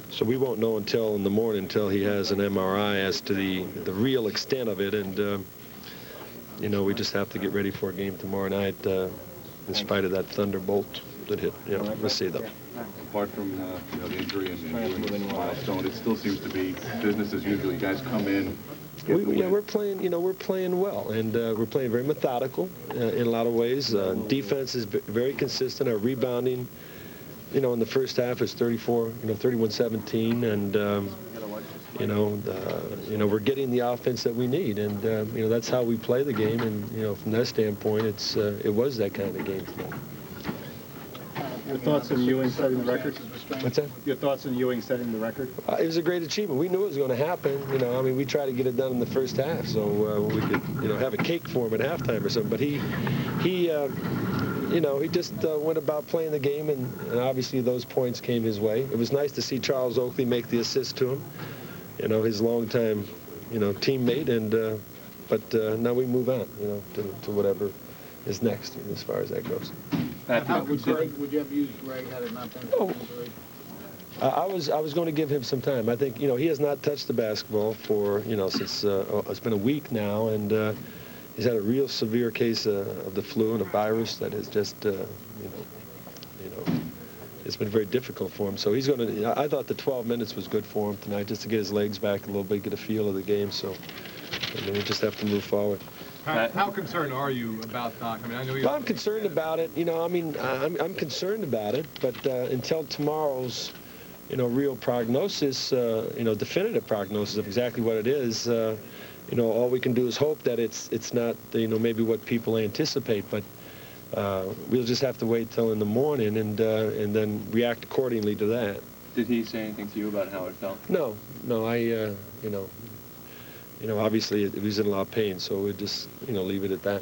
so we won't know until in the morning, until he has an MRI, as to the real extent of it. And you know, we just have to get ready for a game tomorrow night, in spite of that thunderbolt that hit. You know, we'll see though. Apart from the injury and milestone, it still seems to be business as usual. You guys come in. We're playing. You know, we're playing well, and we're playing very methodical in a lot of ways. Defense is very consistent. Our rebounding, you know, in the first half is 31-17, and we're getting the offense that we need, and you know, that's how we play the game. And you know, from that standpoint, it was that kind of game tonight. Your thoughts on Ewing setting the record? What's that? Your thoughts on Ewing setting the record? It was a great achievement. We knew it was going to happen. You know, I mean, we tried to get it done in the first half, so we could, you know, have a cake for him at halftime or something. But he just went about playing the game, and obviously those points came his way. It was nice to see Charles Oakley make the assist to him. You know, his longtime, you know, teammate, and but now we move on, you know, to whatever is next as far as that goes. Would you have used Greg had it not been for injury? I was going to give him some time. I think, he has not touched the basketball for, since it's been a week now, and he's had a real severe case of the flu and a virus that has just, it's been very difficult for him. So he's going to, I thought the 12 minutes was good for him tonight, just to get his legs back a little bit, get a feel of the game. So and then we just have to move forward. How concerned are you about Doc? I mean, I know I'm concerned about it. I'm concerned about it, but until tomorrow's, real prognosis, definitive prognosis of exactly what it is, all we can do is hope that it's not, maybe what people anticipate, but we'll just have to wait till in the morning and then react accordingly to that. Did he say anything to you about how it felt? No, I, obviously he was in a lot of pain, so we'll just, leave it at that,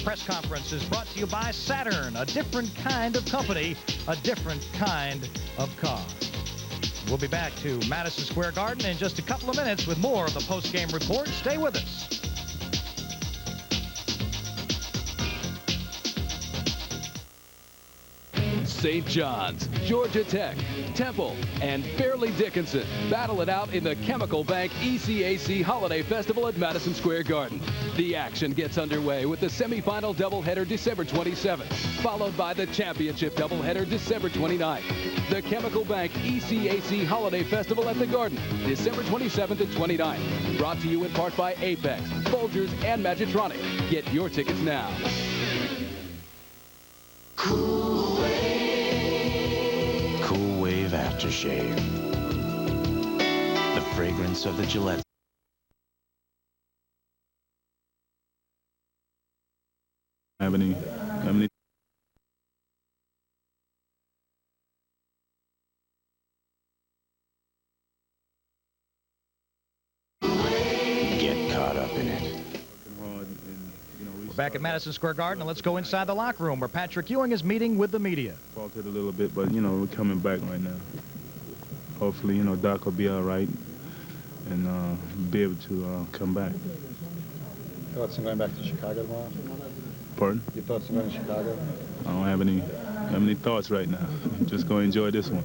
Press conference is brought to you by Saturn, a different kind of company, a different kind of car. We'll be back to Madison Square Garden in just a couple of minutes with more of the post-game report. Stay with us. St. John's, Georgia Tech, Temple, and Fairleigh Dickinson battle it out in the Chemical Bank ECAC Holiday Festival at Madison Square Garden. The action gets underway with the semifinal doubleheader December 27th, followed by the championship doubleheader December 29th. The Chemical Bank ECAC Holiday Festival at the Garden, December 27th and 29th. Brought to you in part by Apex, Folgers, and Magitronic. Get your tickets now. Cool Wave Aftershave. The fragrance of the Gillette. Have any Get caught up in it. We're back at Madison Square Garden, and let's go inside the locker room where Patrick Ewing is meeting with the media. Faltered a little bit, but, we're coming back right now. Hopefully, Doc will be all right and be able to come back. Thoughts on going back to Chicago tomorrow? Pardon? Your thoughts on going to Chicago? I don't have any thoughts right now. Just go enjoy this one.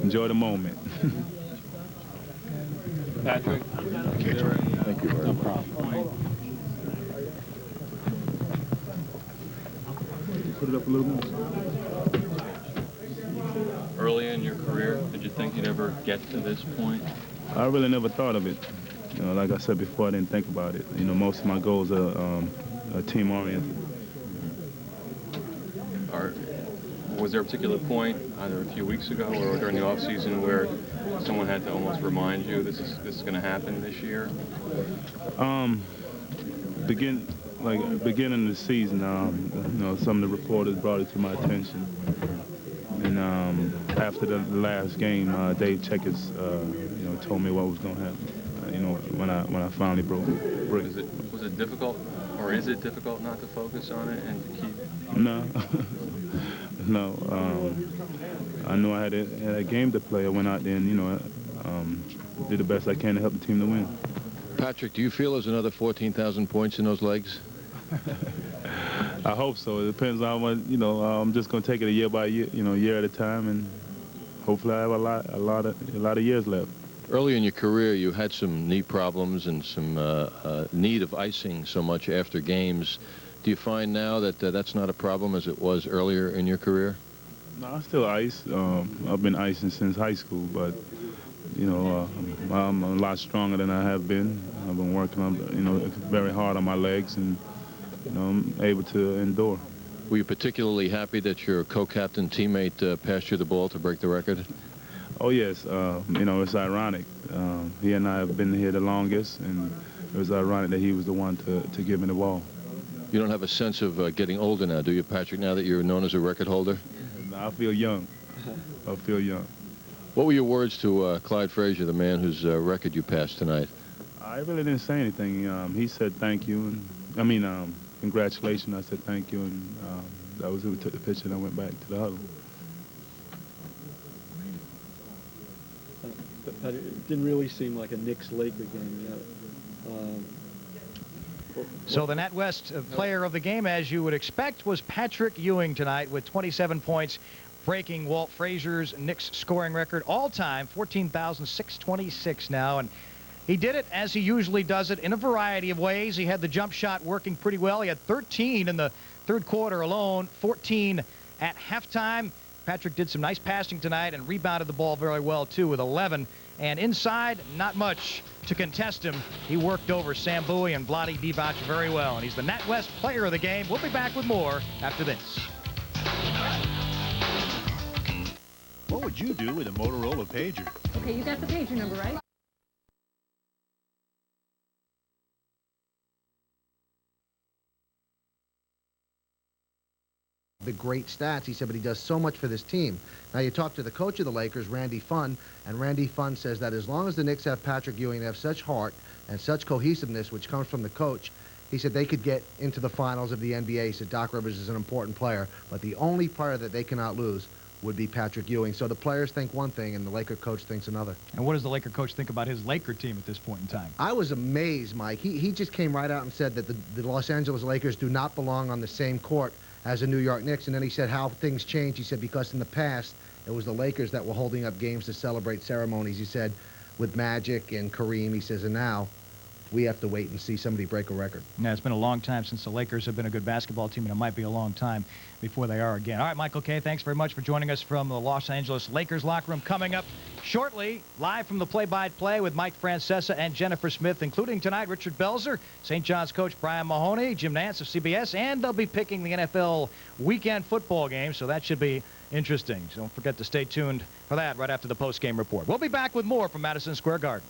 Enjoy the moment. Patrick? Thank you, Jerry. Thank you very much. No problem. Put it up a little more. Early in your career, did you think you'd ever get to this point? I really never thought of it. Like I said before, I didn't think about it. Most of my goals are team-oriented. Was there a particular point, either a few weeks ago or during the offseason, where someone had to almost remind you this is going to happen this year? Beginning of the season, some of the reporters brought it to my attention. And after the last game, Dave Checkers, told me what was going to happen. When I finally broke. Was it difficult, or is it difficult not to focus on it and to keep? No, no. I knew I had a game to play. I went out there and did the best I can to help the team to win. Patrick, do you feel there's another 14,000 points in those legs? I hope so. It depends on what, I'm just going to take it a year by year, year at a time, and hopefully I have a lot of years left. Early in your career, you had some knee problems and some need of icing so much after games. Do you find now that that's not a problem as it was earlier in your career? No, I still ice. I've been icing since high school, but I'm a lot stronger than I have been. I've been working on, very hard on my legs, and I'm able to endure. Were you particularly happy that your co-captain teammate passed you the ball to break the record? Oh yes, it's ironic. He and I have been here the longest, and it was ironic that he was the one to give me the ball. You don't have a sense of getting older now, do you, Patrick, now that you're known as a record holder? I feel young. I feel young. What were your words to Clyde Frazier, the man whose record you passed tonight? I really didn't say anything. He said thank you, and congratulations. I said thank you, and that was who took the picture, and I went back to the huddle. But it didn't really seem like a Knicks-Laker game. So the NatWest player of the game, as you would expect, was Patrick Ewing tonight with 27 points, breaking Walt Frazier's Knicks scoring record all-time, 14,626 now. And he did it as he usually does it in a variety of ways. He had the jump shot working pretty well. He had 13 in the third quarter alone, 14 at halftime. Patrick did some nice passing tonight and rebounded the ball very well, too, with 11. And inside, not much to contest him. He worked over Sam Bowie and Vlade Divac very well, and he's the NatWest player of the game. We'll be back with more after this. What would you do with a Motorola pager? Okay, you got the pager number, right? The great stats. He said, but he does so much for this team. Now, you talk to the coach of the Lakers, Randy Funn, and Randy Funn says that as long as the Knicks have Patrick Ewing, they have such heart and such cohesiveness, which comes from the coach, he said they could get into the finals of the NBA. He said Doc Rivers is an important player, but the only player that they cannot lose would be Patrick Ewing. So the players think one thing, and the Laker coach thinks another. And what does the Laker coach think about his Laker team at this point in time? I was amazed, Mike. He just came right out and said that the Los Angeles Lakers do not belong on the same court as the New York Knicks. And then he said how things changed. He said because in the past, it was the Lakers that were holding up games to celebrate ceremonies. He said with Magic and Kareem, he says, and now we have to wait and see somebody break a record. Yeah, it's been a long time since the Lakers have been a good basketball team, and it might be a long time before they are again. All right, Michael Kay, thanks very much for joining us from the Los Angeles Lakers locker room. Coming up shortly, live from the play-by-play with Mike Francesa and Jennifer Smith, including tonight Richard Belzer, St. John's coach Brian Mahoney, Jim Nance of CBS, and they'll be picking the NFL weekend football game, so that should be interesting. So don't forget to stay tuned for that right after the post-game report. We'll be back with more from Madison Square Garden.